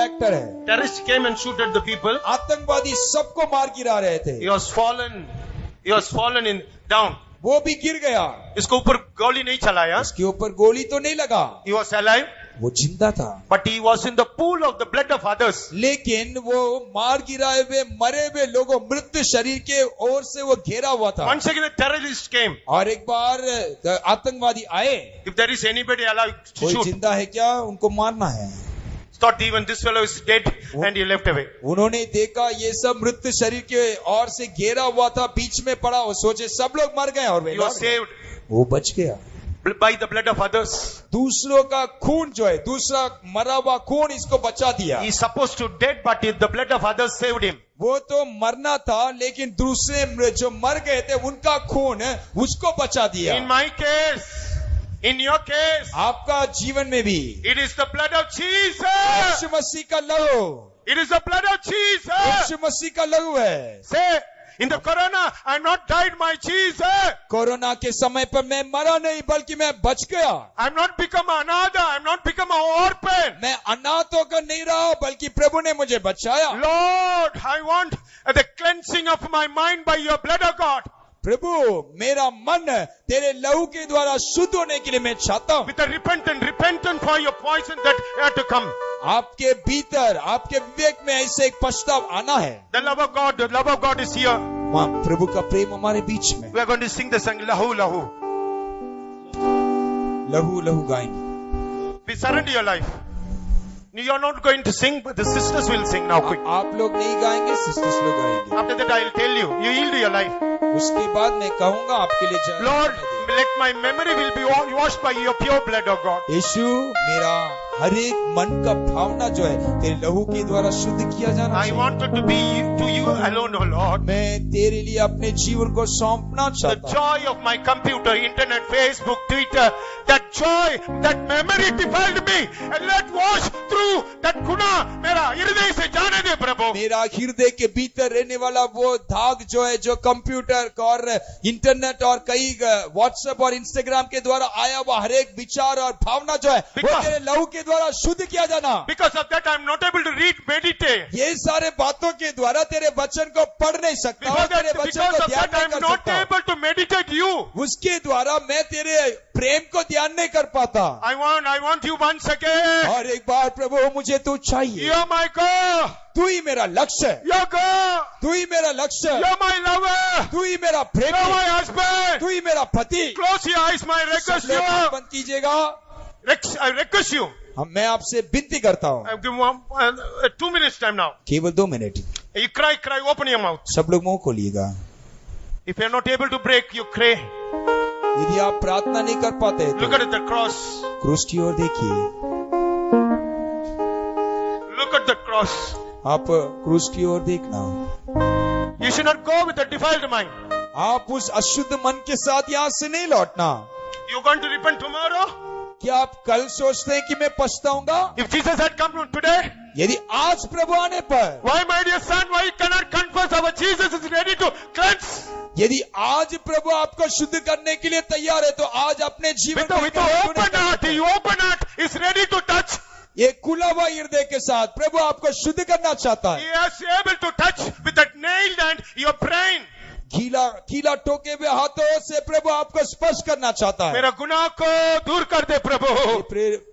एक्टर है। Terrorists came and shoot at the people. आतंकवादी सबको मार गिरा रहे थे। He was fallen in down. वो भी गिर गया, इसको ऊपर गोली नहीं चलाया. उसके ऊपर गोली तो नहीं लगा, He was alive, वो जिंदा था, but he was in the pool of the blood of others. लेकिन वो मार गिराए हुए मरे हुए लोगों मृत शरीर के ओर से वो घेरा हुआ था। Once again, the terrorists came. और एक बार आतंकवादी आए, If there is anybody alive to कोई shoot, जिंदा है क्या, उनको मारना है। thought even this fellow is dead, and he left away. उन्होंने देखा ये सब मृत शरीर के ओर से घेरा हुआ था, बीच में पड़ा, वो सोचे सब लोग मर गए और वे He was saved वो बच गया। by the blood of others. दूसरों का खून जो है, दूसरा मरा हुआ खून इसको बचा दिया। He is supposed to dead, but the blood of others saved him. वो तो मरना था लेकिन दूसरे जो मर गए थे उनका खून उसको बचा दिया। In my case, in your case, आपका जीवन में भी it is the blood of Jesus. यीशु मसीह का लहू, It is the blood of Jesus. यीशु मसीह का लहू है। Say, in the corona, I not died, my Jesus. Corona के समय पर मैं मरा नहीं बल्कि मैं बच गया। I'm not become another. I'm not become an orphan. मैं अनाथ होकर नहीं रहा बल्कि प्रभु ने मुझे बचाया। Lord, I want the cleansing of my mind by your blood, of God. प्रभु मेरा मन तेरे लहू के द्वारा शुद्ध होने के लिए मैं चाहता हूँ। With a repentance for your poison that had to come. आपके भीतर, आपके विवेक में ऐसे एक पछतावा आना है। The love of God is here. वहाँ प्रभु का प्रेम हमारे बीच में। We are going to sing the song Lahu Lahu. लहू लहू गाएंगे। We surrender your life. You are not going to sing, but the sisters will sing now quick. आप लोग नहीं गाएंगे, सिस्टर्स लोग गाएंगे। After that, I'll tell you. You yield your life. उसके बाद मैं कहूंगा आपके लिए Lord, let my memory will be washed by your pure blood, of God. यीशु मेरा हर एक मन का भावना जो है तेरे लहू के द्वारा शुद्ध किया जाना I चाहिए। want it to be to you alone, O Lord. मैं तेरे लिए अपने जीवन को सौंपना The चाहता हूँ। joy of my computer, internet, Facebook, Twitter, that joy, that memory defiled me, and let wash through that guna मेरा हृदय से जाने दे प्रभु। मेरा हृदय के भीतर रहने वाला वो दाग जो है, जो कंप्यूटर और इंटरनेट और कई व्हाट्सएप और इंस्टाग्राम के द्वारा आया हुआ हर एक विचार और भावना जो है वो Because- तेरे लहू के द्वारा शुद्ध किया जाना। Because of that, I am not able to read, meditate. ये सारे बातों के द्वारा तेरे वचन को पढ़ नहीं सकता और तेरे वचन Because को of ध्यान that, I नहीं am कर not सकता। able to meditate you. उसके द्वारा मैं तेरे प्रेम को ध्यान नहीं कर पाता। I want you once again. और एक बार प्रभु मुझे तू चाहिए। You're my God. तू ही मेरा लक्ष्य है, You're God. तू ही मेरा लक्ष्य है, You're my lover. तू ही मेरा You're प्रेमी, my husband. तू ही मेरा पति। Close your eyes, my request सब लोग आँख you. बंद कीजिएगा। I request you. मैं आपसे विनती करता हूँ, I give 2 minutes time now. केवल 2 minute. You cry, open your mouth. सब लोग मुंह खोलिएगा। If you're not able to break, you cry. यदि आप प्रार्थना नहीं कर पाते Look तो at the cross. क्रूस की ओर देखिए। Look at the cross. आप क्रूस की ओर देखना। You should not go with a defiled mind. आप उस अशुद्ध मन के साथ यहाँ से नहीं लौटना। You're going to repent tomorrow? क्या आप कल सोचते हैं कि मैं पछताऊंगा? If Jesus had come today, यदि आज प्रभु आने पर, why, my dear son, why you cannot confess our Jesus is ready to cleanse? यदि आज प्रभु आपको शुद्ध करने के लिए तैयार है, तो आज अपने जीवन With the open heart, the open heart is ready to touch. ये खुला हुआ हृदय के साथ प्रभु आपको शुद्ध करना चाहता He है। is able to touch with that nailed hand your brain. गीला टोके हुए हाथों से प्रभु आपको स्पर्श करना चाहता है। मेरा गुनाह को दूर कर दे प्रभु.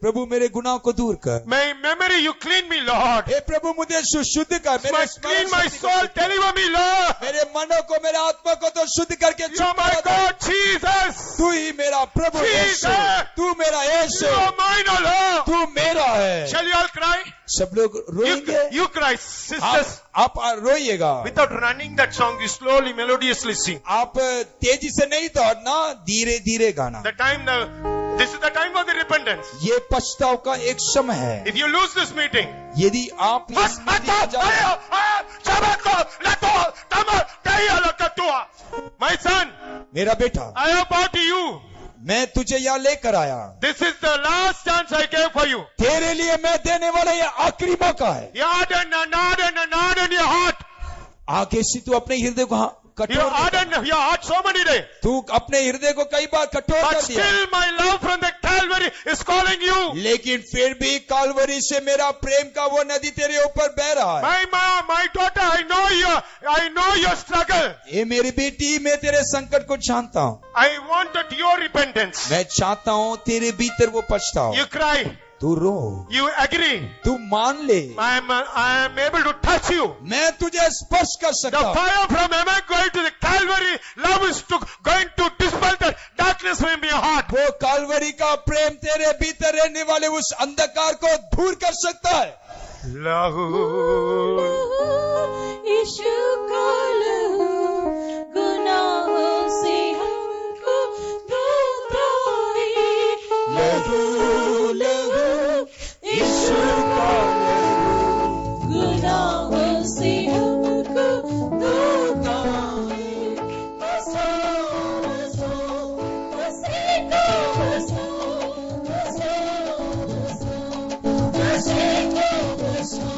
प्रभु मेरे गुनाह को दूर कर। My memory, you clean me, Lord. हे प्रभु मुझे शुद्ध कर। मेरे Clean my soul, deliver me, Lord. मेरे मनो को, मेरे आत्मा को तो शुद्ध करके You're my छुटकारा दे। God, Jesus. तू ही मेरा प्रभु Jesus. यीशु, तू मेरा यीशु, You are mine, O Lord. तू मेरा है। Shall you all cry? सब लोग रोएंगे। You cry, sisters. आप रोइएगा। Without running that song, you slowly, melodiously sing. आप तेजी से नहीं दौड़ना, धीरे धीरे गाना। This is the time of the repentance. ये पछताव का एक समय है। If you lose this meeting, यदि आप इस मीटिंग में जाए, my son, मेरा बेटा, I have brought you. मैं तुझे यहाँ लेकर आया। This is the last chance I gave for you. तेरे लिए मैं देने वाला ये आखिरी मौका है। Nod in your heart. आगे से तू अपने हृदय को You कठोर hardened your heart so many days. तू अपने हृदय को कई बार कठोर But कर दिया, still my love from the Calvary is calling you. लेकिन फिर भी कालवरी से मेरा प्रेम का वो नदी तेरे ऊपर बह रहा है। My mom, my daughter, I know your struggle. ये मेरी बेटी, मैं तेरे संकट को जानता हूँ। I wanted your repentance. मैं चाहता हूँ तेरे भीतर वो पछताओ। You cry. तू रो, You agree. तू मान ले, I am able to touch you. मैं तुझे स्पर्श कर The सकता हूँ। fire from heaven going to the Calvary love is going to dispel the darkness from your heart. वो कालवरी का प्रेम तेरे भीतर रहने वाले उस अंधकार को दूर कर सकता है। लहू यीशु का लहू गुनाहों से हमको धोए। लहू लहू यीशु का लहू गुनाहों से हमको धोए। बसो बसो उसी को बसो बसो बसो उसी को बसो।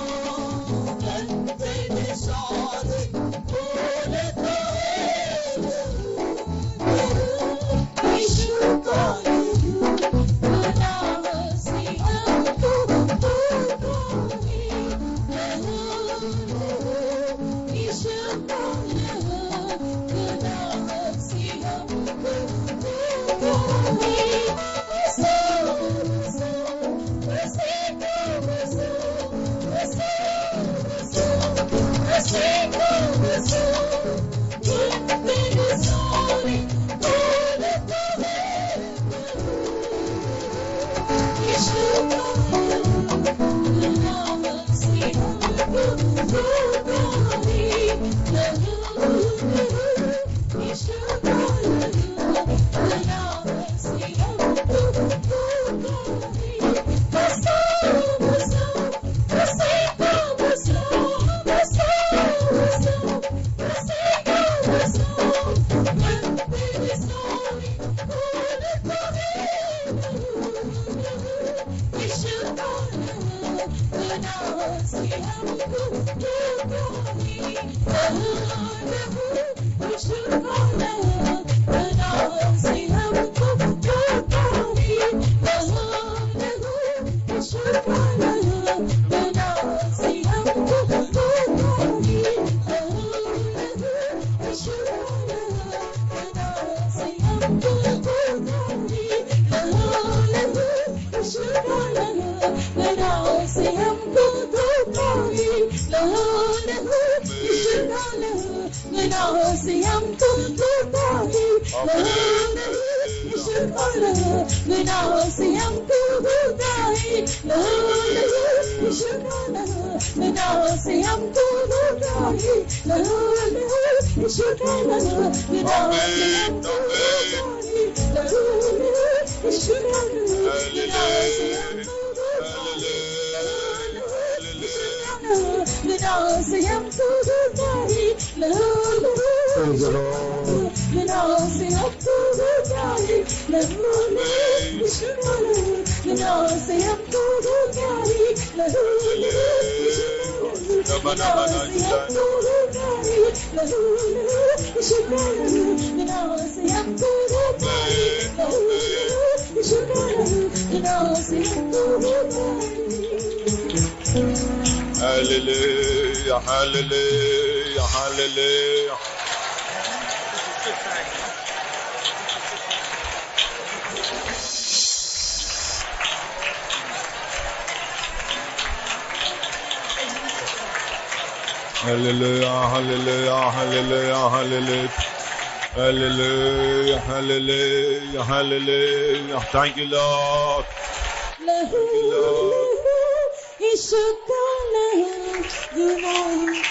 लहू लहू यीशु का लहू गुनाहों से हमको धोता है लहू लहू यीशु का लहू गुनाहों से हमको धोता है लहू लहू यीशु का लहू गुनाहों से हमको धोता है लहू लहू यीशु का लहू गुनाहों से हमको धोता है लहू लहू यीशु का लहू गुनाहों से हमको गुनाहों से हमको धोता है लहू लहू गुनाहों से हमको धोता है लहू लहू यीशु का लहू गुनाहों से हमको धोता है लहू लहू गुनाहों से हमको धोता है लहू लहू यीशु का लहू गुनाहों से हमको धोता है लहू लहू यीशु का लहू गुनाहों से हमको धोता है Hallelujah, hallelujah, hallelujah. Hallelujah, hallelujah, hallelujah, hallelujah. Hallelujah, hallelujah, hallelujah. Thank you, Lord. लहू यीशु का लहू गुनाहों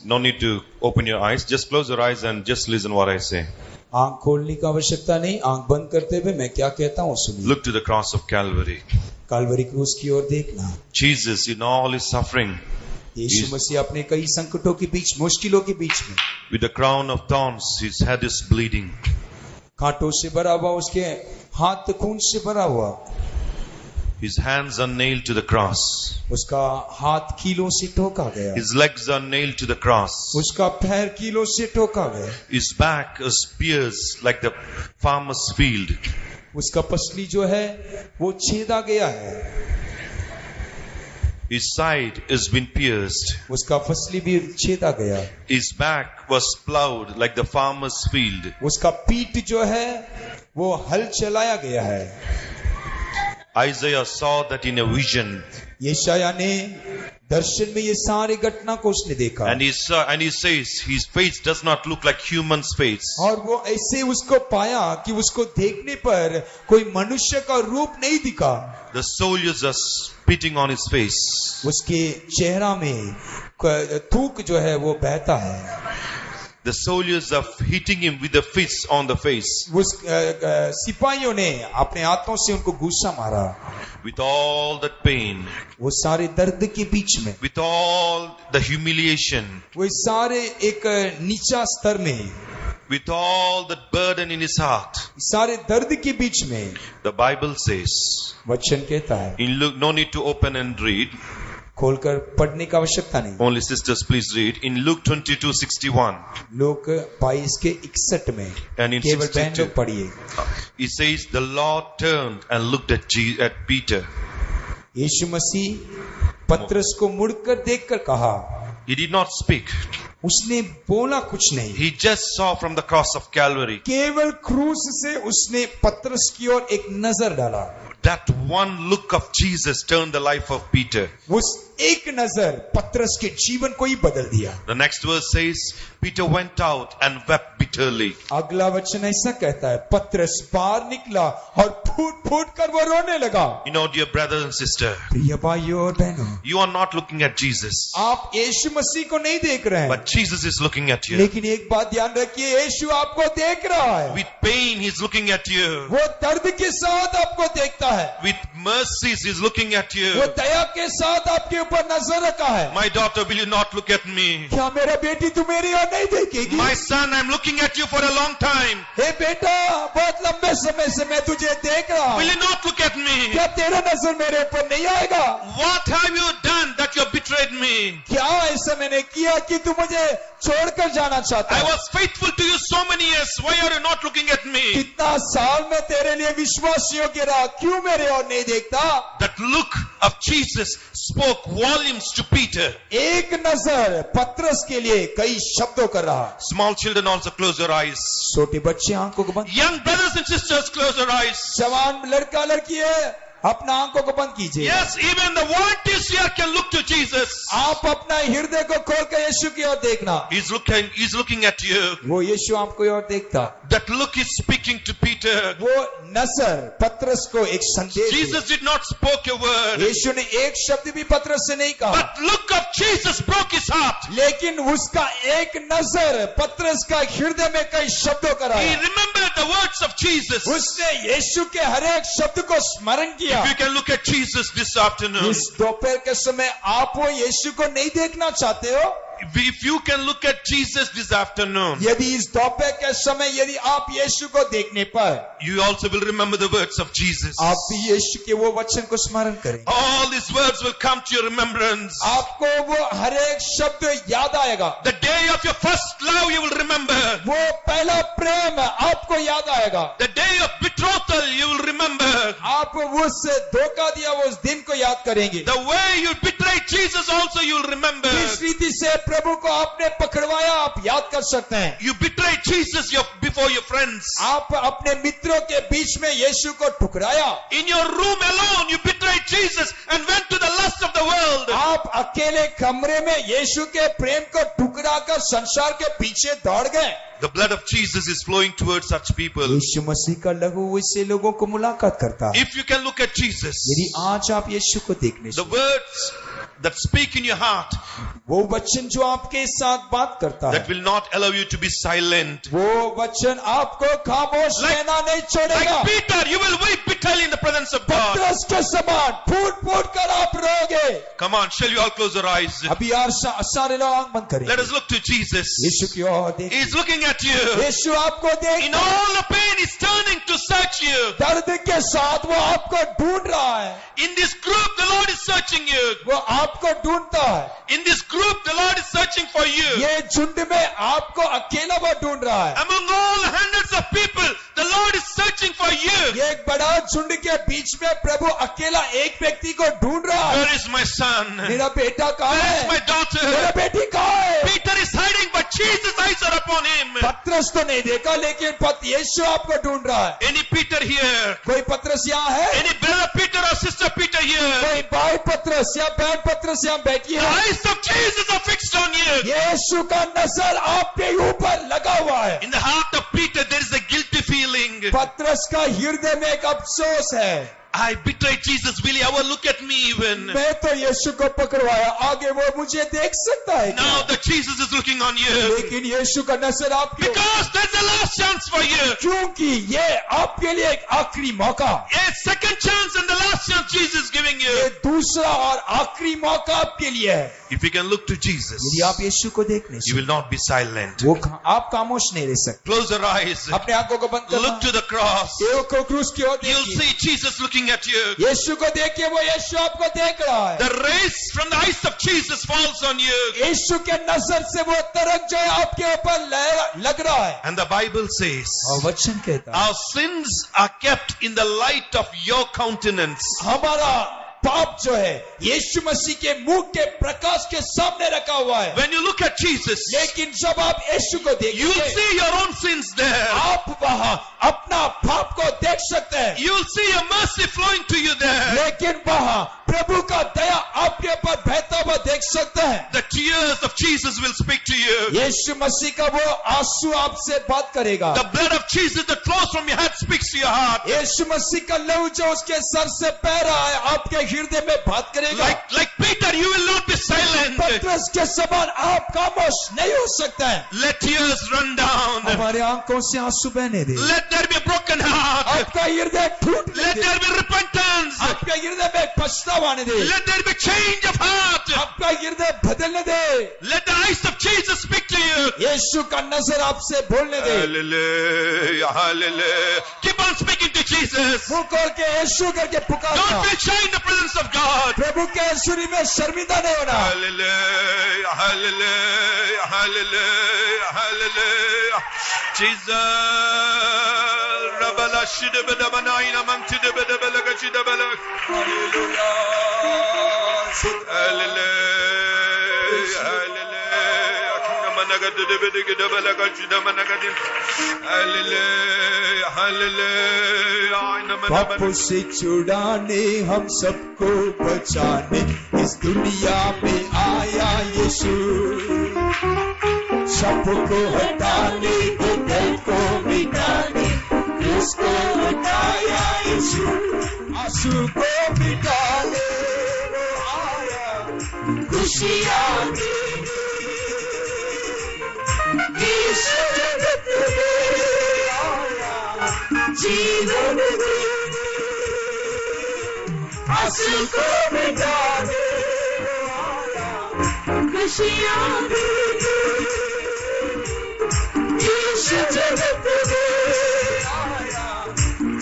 No need to open your eyes. Just close your eyes and just listen what I say. आंख खोलने की आवश्यकता नहीं, आंख बंद करते हुए मैं क्या कहता हूँ सुनिए। Look to the cross of Calvary. Kalvari क्रूस की ओर देखना। Jesus, in all his suffering, यीशु मसीह अपने कई संकटों के बीच, मुश्किलों के बीच में, with the crown of thorns, his head is bleeding. कांटों से भरा हुआ, उसके हाथ खून से भरा हुआ, His hands are nailed to the cross. उसका हाथ कीलों से ठोका गया, His legs are nailed to the cross. उसका पैर कीलों से ठोका गया, His back is pierced like the farmer's field. उसका पसली जो है वो छेदा गया है, His side has been pierced. उसका फसली भी छेदा गया, His back was plowed like the farmer's field. उसका पीठ जो है वो हल चलाया गया है। Isaiah saw that in a vision, यशायाह ने दर्शन में ये सारी घटना को उसने देखा, and he says his face does not look like human's face. और वो ऐसे उसको पाया कि उसको देखने पर कोई मनुष्य का रूप नहीं दिखा। The soldiers are spitting on his face. उसके चेहरा में थूक जो है वो बहता है। The soldiers are hitting him with the fists on the face. उस सिपाहियों ने अपने हाथों से उनको गुस्सा मारा, With all that pain, वो सारे दर्द के बीच में, with all the humiliation, वो सारे एक नीचा स्तर में, with all that burden in his heart, सारे दर्द के बीच में, the Bible says, वचन कहता है, in Luke, no need to open and read, खोलकर पढ़ने की आवश्यकता नहीं, only sisters please read, in Luke 22:61, लोग 22:61 में and in केवल बहन 62, लोग पढ़िए। he says, the Lord turned and looked at Peter. यीशु मसीह पत्रस को मुड़कर देखकर कहा, He did not speak. उसने बोला कुछ नहीं, He just saw from the cross of Calvary. केवल क्रूस से उसने पत्रस की ओर एक नजर डाला। That one look of Jesus turned the life of Peter. उस एक नजर पत्रस के जीवन को ही बदल दिया। The next verse says, Peter went out and wept bitterly. अगला वचन ऐसा कहता है, पत्रस बाहर निकला और फूट फूट कर वो रोने लगा। You know, dear brothers and sisters, प्रिय भाइयों और बहनों, you are not looking at Jesus, आप यीशु मसीह को नहीं देख रहे हैं, but Jesus is looking at you. लेकिन एक बात ध्यान रखिए, यीशु आपको देख रहा है। With pain, He's looking at you. वो दर्द के साथ आपको देखता है, With mercies, He's looking at वो you. दया के साथ आपके ऊपर नजर रखा है। My daughter, will you not look at me? क्या मेरा बेटी तू मेरी ओर नहीं देखेगी? My son, I'm looking at you for a long time. हे बेटा, बहुत लंबे समय से मैं तुझे देख रहा हूँ, Will you not look at me? क्या तेरा नजर मेरे ऊपर नहीं आएगा? What have you done that you have betrayed me? क्या ऐसा मैंने किया कि तू मुझे छोड़कर जाना चाहता I है? was faithful to you so many years. Why are you not looking at me? कितना साल मैं तेरे लिए विश्वासियों के रहा, क्यों मेरे और नहीं देखता? That look of Jesus spoke volumes to Peter. एक नजर पत्रस के लिए कई शब्दों कर रहा। Small children also close your eyes. छोटे बच्चे आंखों को बंद, Young brothers and sisters close your eyes. जवान लड़का लड़की है, अपना आंखों को बंद कीजिए। Yes, even the volunteers here can look to Jesus. आप अपना हृदय को खोलकर यीशु की ओर देखना। He's looking at you. वो यीशु आपको ओर देखता। That look is speaking to Peter. वो नजर पतरस को एक संदेश दिया। Jesus did not spoke a word. यीशु ने एक शब्द भी पतरस से नहीं कहा। But look of Jesus broke his heart. लेकिन उसका एक नजर पतरस का हृदय में कई शब्दों का He रहा। remembered the words of Jesus. उसने यीशु के हर एक शब्द को स्मरण किया। If you can look at Jesus this afternoon, इस दोपहर के समय आप वो यीशु को नहीं देखना चाहते हो? if you can look at Jesus this afternoon, यदि इस दोपहर के समय यदि आप यीशु को देखने पर you also will remember the words of Jesus. आप भी यीशु के वो वचन को स्मरण करें। All these words will come to your remembrance. आपको वो हर एक शब्द याद आएगा। The day of your first love you will remember. वो पहला प्रेम आपको याद आएगा। The day of betrothal you will remember. आप उससे धोखा दिया वो उस दिन को याद करेंगे। The way you betrayed Jesus also you will remember. किस रीति से प्रभु को आपने पकड़वाया आप याद कर सकते हैं। You betrayed Jesus before your friends. आप अपने मित्रों के बीच में यीशु को ठुकराया। In your room alone you betrayed Jesus and went to the lust of the world. आप अकेले कमरे में यीशु के प्रेम को ठुकराकर संसार के पीछे दौड़ गए। The blood of Jesus is flowing towards such people. यीशु मसीह का लहू इससे लोगों को मुलाकात करता है। If you can look at Jesus, यदि आज आप यीशु को देखने the words that speak in your heart, वो वचन जो आपके साथ बात करता है, that will not allow you to be silent. वो वचन आपको खामोश रहना नहीं छोड़ेगा। Like Peter, you will weep bitterly in the presence of God. पतरस के समान फूट फूट कर आप रोगे। Come on, shall we all close our eyes? अभी यार सारे लोग आंख बंद करें। Let us look to Jesus. यीशु की ओर देखिए। He's looking at you. यीशु आपको देख In all the pain, He's turning to search you. दर्द के साथ वो आपको ढूंढ रहा है। In this group, the Lord is searching you. वो आपको ढूंढता है। In this group, the Lord is searching for you. ये झुंड में आपको अकेला वो ढूंढ रहा है। Among all the hundreds of people, the Lord is searching for you. ये एक बड़ा झुंड के बीच में प्रभु अकेला एक व्यक्ति को ढूंढ रहा है। Where is my son? मेरा बेटा कहाँ Where है? is my daughter? मेरा बेटी कहाँ है? Peter is hiding, but Jesus' eyes are upon him. पतरस तो नहीं देखा लेकिन यीशु आपको ढूंढ रहा है। Any Peter here? कोई पतरस यहाँ है? Any brother Peter or sister Peter here? कोई भाई पतरस या बहन पतरस यहाँ बैठी The है? eyes of Jesus are fixed on you. यीशु का नजर आपके ऊपर लगा हुआ है। In the heart of Peter, there is a guilty feeling. पतरस का हृदय में एक अफसोस है। I betrayed Jesus. Will he ever look at me even? मैं तो यीशु को पकड़वाया, आगे वो मुझे देख सकता है क्या? Now that Jesus is looking on you. लेकिन यीशु का नजर आपके Because there's a last chance for you. क्योंकि ये आपके लिए एक आखिरी मौका, A second chance and the last chance Jesus is giving ये you. दूसरा और आखिरी मौका आपके लिए है। If you can look to Jesus, यदि आप यीशु को देखने you will not be silent. वो आप खामोश नहीं रह सकते। Close your eyes. अपने आंखों को बंद Look to करना। the cross. ये को क्रूस की ओर You'll देखिए। see Jesus looking at you. यीशु को देखिए, वो यीशु आपको देख रहा है। The rays from the eyes of Jesus falls on you. यीशु के नजर से वो तरक जो है आपके ऊपर लग रहा है। And the Bible says, और वचन कहता है our sins are kept in the light of your countenance. हमारा पाप जो है यीशु मसीह के मुंह के प्रकाश के सामने रखा हुआ है। When you look at Jesus, लेकिन जब आप यीशु को you'll देखिए, see your own sins there. आप वहाँ अपना पाप को देख सकते हैं। You'll see your mercy flowing to you there. लेकिन वहाँ प्रभु का दया आपके ऊपर बहता हुआ देख सकते हैं। The tears of Jesus will speak to you. यीशु मसीह का वो आंसू आपसे बात करेगा। The blood of Jesus that flows from your head speaks to your heart. यीशु मसीह का लहू जो उसके सर से बह रहा है आपके हृदय में बात करेगा। Like Peter, you will not be silent. पतरस के समान आप खामोश नहीं हो सकते हैं। Let tears run down. हमारे आंखों से आंसू बहने दे। Let there be a broken heart. आपका हृदय टूट Let there be repentance. आपके हृदय में पछतावा आने दे। Let there be change of heart. आपका हृदय बदलने दे। Let the eyes of Jesus speak to you. यीशु का नजर आपसे बोलने दे। Hallelujah, hallelujah. Keep on speaking to Jesus. मुंह खोल के यीशु करके पुकारना। Don't feel shy in the presence of God. प्रभु के सूरी में शर्मिंदा नहीं होना। Hallelujah, hallelujah, hallelujah, hallelujah. Jesus. Rabala shidabada banaina mantidabada balaga shidabala. Hallelujah. Hallelujah, hallelujah. Hallelujah, hallelujah. पापों से छुड़ाने हम सबको बचाने इस दुनिया में आया यीशु शप को हटाने दर्द को मिटाने उसको उठाया यीशु आंसू को मिटाने वो आया खुशियाँ देने यीशु जगत में आया जीवन देने आंसू को मिटाने वो आया खुशियाँ देने यीशु जगत में आया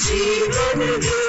जीवन देने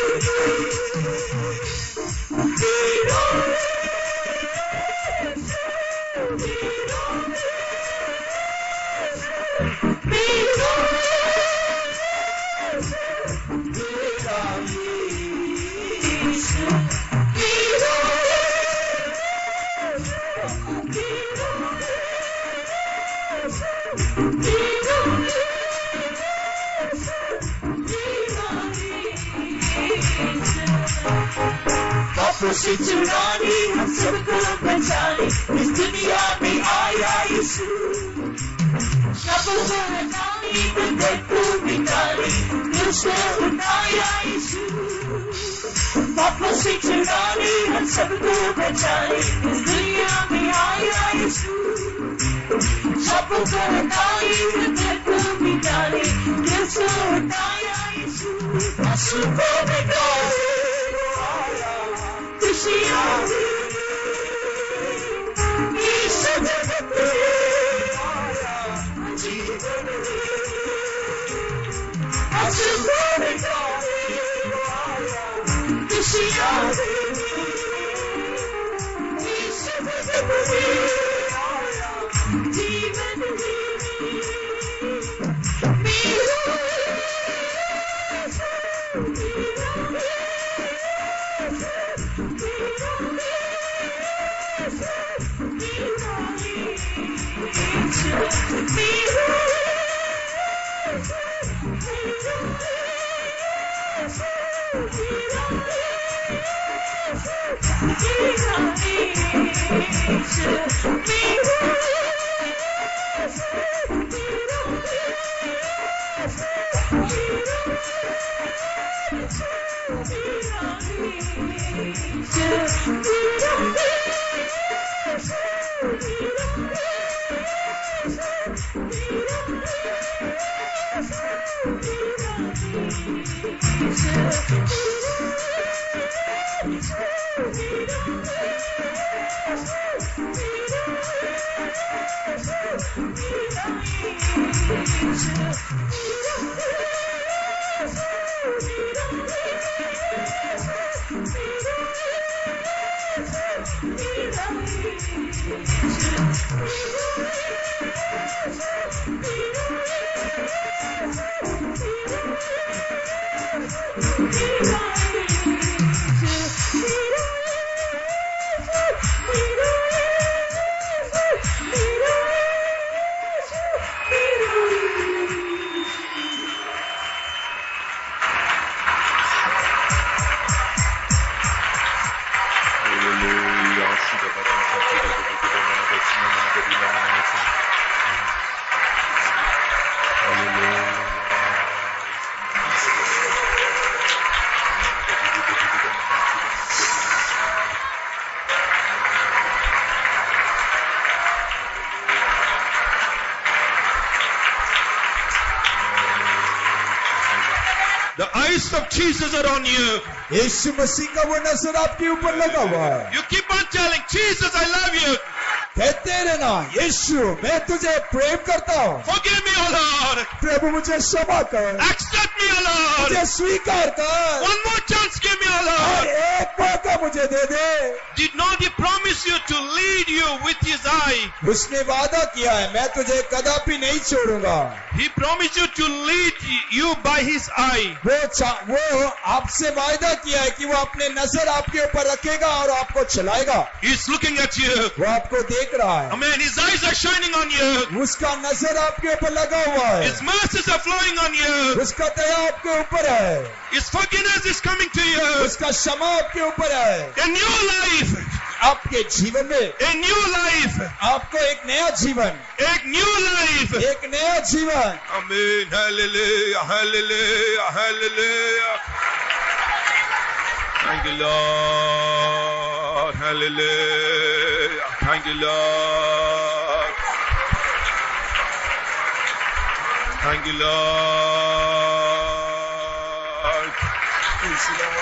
पापों से छुड़ाने हम सबको बचाने इस दुनिया में आया यीशु पापों को हटाने दर्द को मिटाने उसको उठाया यीशु पापों से छुड़ाने हम सबको बचाने इस दुनिया में आया यीशु पापों को हटाने दर्द को मिटाने उसको उठाया यीशु आंसू को मिटाने खुशियाँ यीशु जगत में आया जीवन आंसू को मिटाने आया खुशियाँ यीशु जगत में आया जीवन The eyes of Jesus are on you. यीशु मसीह का वो नजर आपके ऊपर लगा हुआ है You keep on telling Jesus, I love you. कहते रहना यीशु मैं तुझे प्रेम करता हूँ Forgive me, O Lord. प्रभु मुझे क्षमा कर, Accept me, O Lord. मुझे स्वीकार कर, One more chance give me, O और Lord. एक मौका मुझे दे दे। Did not He promise you to lead you with His eye? उसने वादा किया है, मैं तुझे कदापि नहीं छोड़ूंगा। He promised you to lead you by His eye. वो आपसे वायदा किया है कि वो अपने नजर आपके ऊपर रखेगा और आपको चलाएगा। He's looking at you. वो आपको देख रहा है, Amen. His eyes are shining on you. उसका नजर आपके ऊपर लगा हुआ है, His mercies are flowing on you. उसका दया आपके ऊपर है, His forgiveness is coming to you. उसका क्षमा आपके ऊपर है। A new life. आपके जीवन में A new life. आपको एक नया जीवन, A new life. एक नया जीवन। Amen. Hallelujah. Hallelujah. Hallelujah. Thank you, Lord. Hallelujah. Thank you, Lord. Thank you, Lord. Praise the Lord.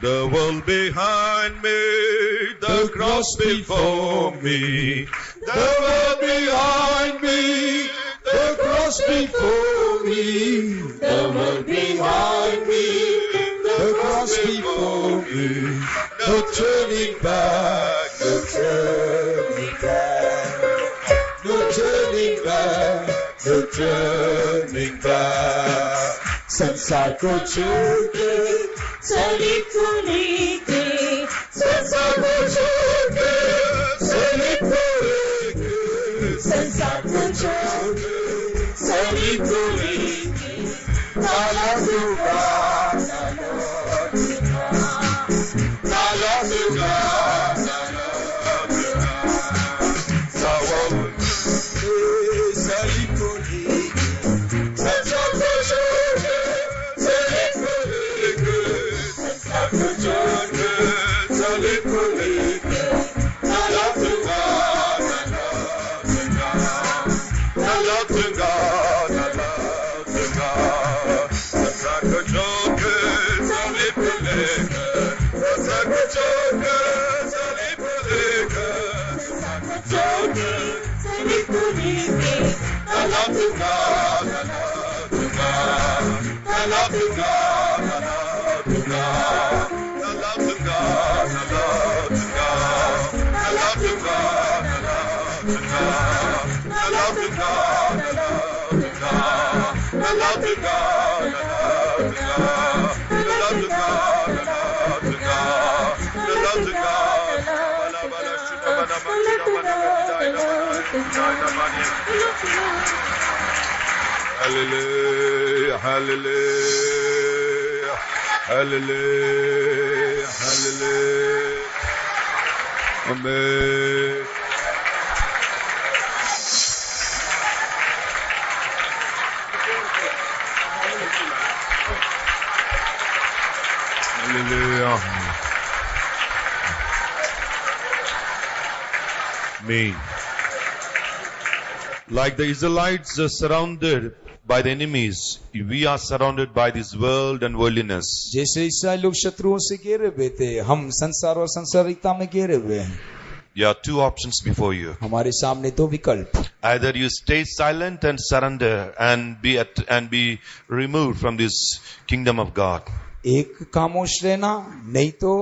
The world behind me, the cross before me. The world behind me, the cross before me. The world behind me, the cross before me. No turning back, no turning back, no turning back, no turning back. संसार को छोड़ के, सलीब को लेके, संसार को छोड़ के, सलीब को लेके, संसार को छोड़ के, सलीब को लेके, नाला दूंगा, नाला दूंगा, सलीब को लेके, संसार को छोड़ के, सलीब को लेके, संसार को छोड़ के, सलीब को लेके, नाला दूंगा, नाला दूंगा, नाला दूंगा, संसार को छोड़ के, सलीब को लेके, संसार को छोड़ के, सलीब को लेके, संसार को छोड़ के, सलीब को लेके, नाला दूंगा, नाला दूंगा, नाला दूंगा, नाला दूंगा, नाला दूंगा, नाला दूंगा, नाला दूंगा, नाला दूंगा, नाला दूंगा, नाला दूंगा, नाला दूंगा, नाला दूंगा, नाला दूंगा, नाला दूंगा, बाला बाला शुद्ध बना बना बना Hallelujah, hallelujah, hallelujah, hallelujah. Amen. Hallelujah. Amen. Like the Israelites are surrounded by the enemies, we are surrounded by this world and worldliness. जैसे इस्राएल लोग शत्रुओं से घेरे हुए थे, हम संसार और संसारिकता में घेरे हुए हैं। There are two options before you. हमारे सामने दो विकल्प, Either you stay silent and surrender and be removed from this kingdom of God. एक खामोश रहना, नहीं तो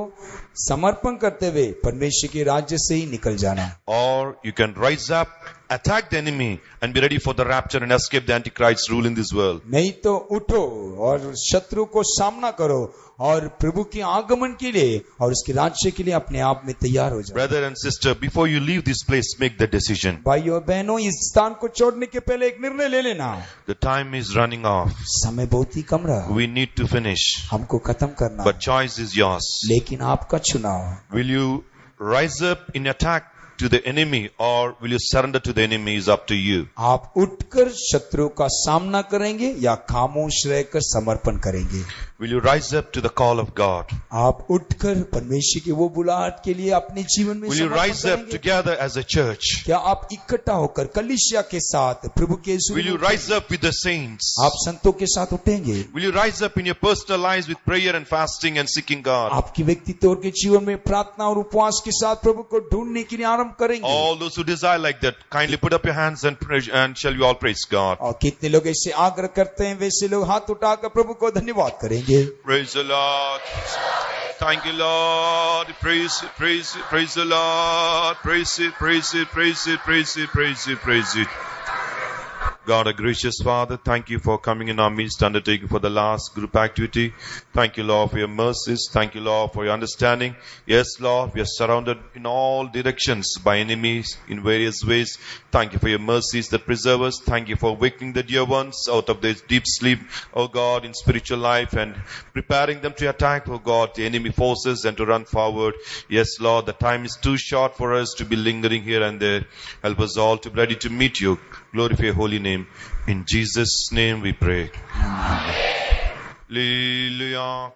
समर्पण करते हुए परमेश्वर के राज्य से ही निकल जाना। Or you can rise up, attack the enemy and be ready for the rapture and escape the Antichrist's rule in this world. नहीं तो उठो और शत्रु को सामना करो और प्रभु के आगमन के लिए और उसके राज्य के लिए अपने आप में तैयार हो जाओ। Brother and sister, before you leave this place, make the decision. भाइयों और बहनों, इस स्थान को छोड़ने के पहले एक निर्णय ले लेना। The time is running off. समय बहुत ही कम रहा, We need to finish. हमको खत्म करना, But choice is yours. लेकिन आपका चुनाव। Will you rise up in attack to the enemy or will you surrender to the enemy is up to you. आप उठकर शत्रुओं का सामना करेंगे या खामोश रहकर समर्पण करेंगे? Will you rise up to the call of God? आप उठकर परमेश्वर की वो बुलाहट के लिए अपने जीवन में Will you समर्पण rise up करेंगे? together as a church? क्या आप इकट्ठा होकर कलीसिया के साथ प्रभु के यीशु Will you में rise up with the saints? आप संतों के साथ उठेंगे? Will you rise up in your personal lives with prayer and fasting and seeking God? आपकी व्यक्ति तौर के जीवन में प्रार्थना और उपवास के साथ प्रभु को ढूंढने के लिए आरंभ करेंगे? All those who desire like that, kindly put up your hands and pray, and shall we all praise God? और कितने लोग ऐसे आग्रह करते हैं, वैसे लोग हाथ उठाकर प्रभु को धन्यवाद करेंगे। Praise the Lord. Thank you, Lord. Praise it, praise it, praise the Lord. Praise it, praise it, praise it, praise it, praise it, praise it. God, a gracious Father, thank you for coming in our midst, undertaking for the last group activity. Thank you, Lord, for your mercies. Thank you, Lord, for your understanding. Yes, Lord, we are surrounded in all directions by enemies in various ways. Thank you for your mercies that preserve us. Thank you for waking the dear ones out of their deep sleep, oh God, in spiritual life and preparing them to attack, oh God, the enemy forces and to run forward. Yes, Lord, the time is too short for us to be lingering here and there. Help us all to be ready to meet you. Glorify your holy name. In Jesus' name we pray. Hallelujah.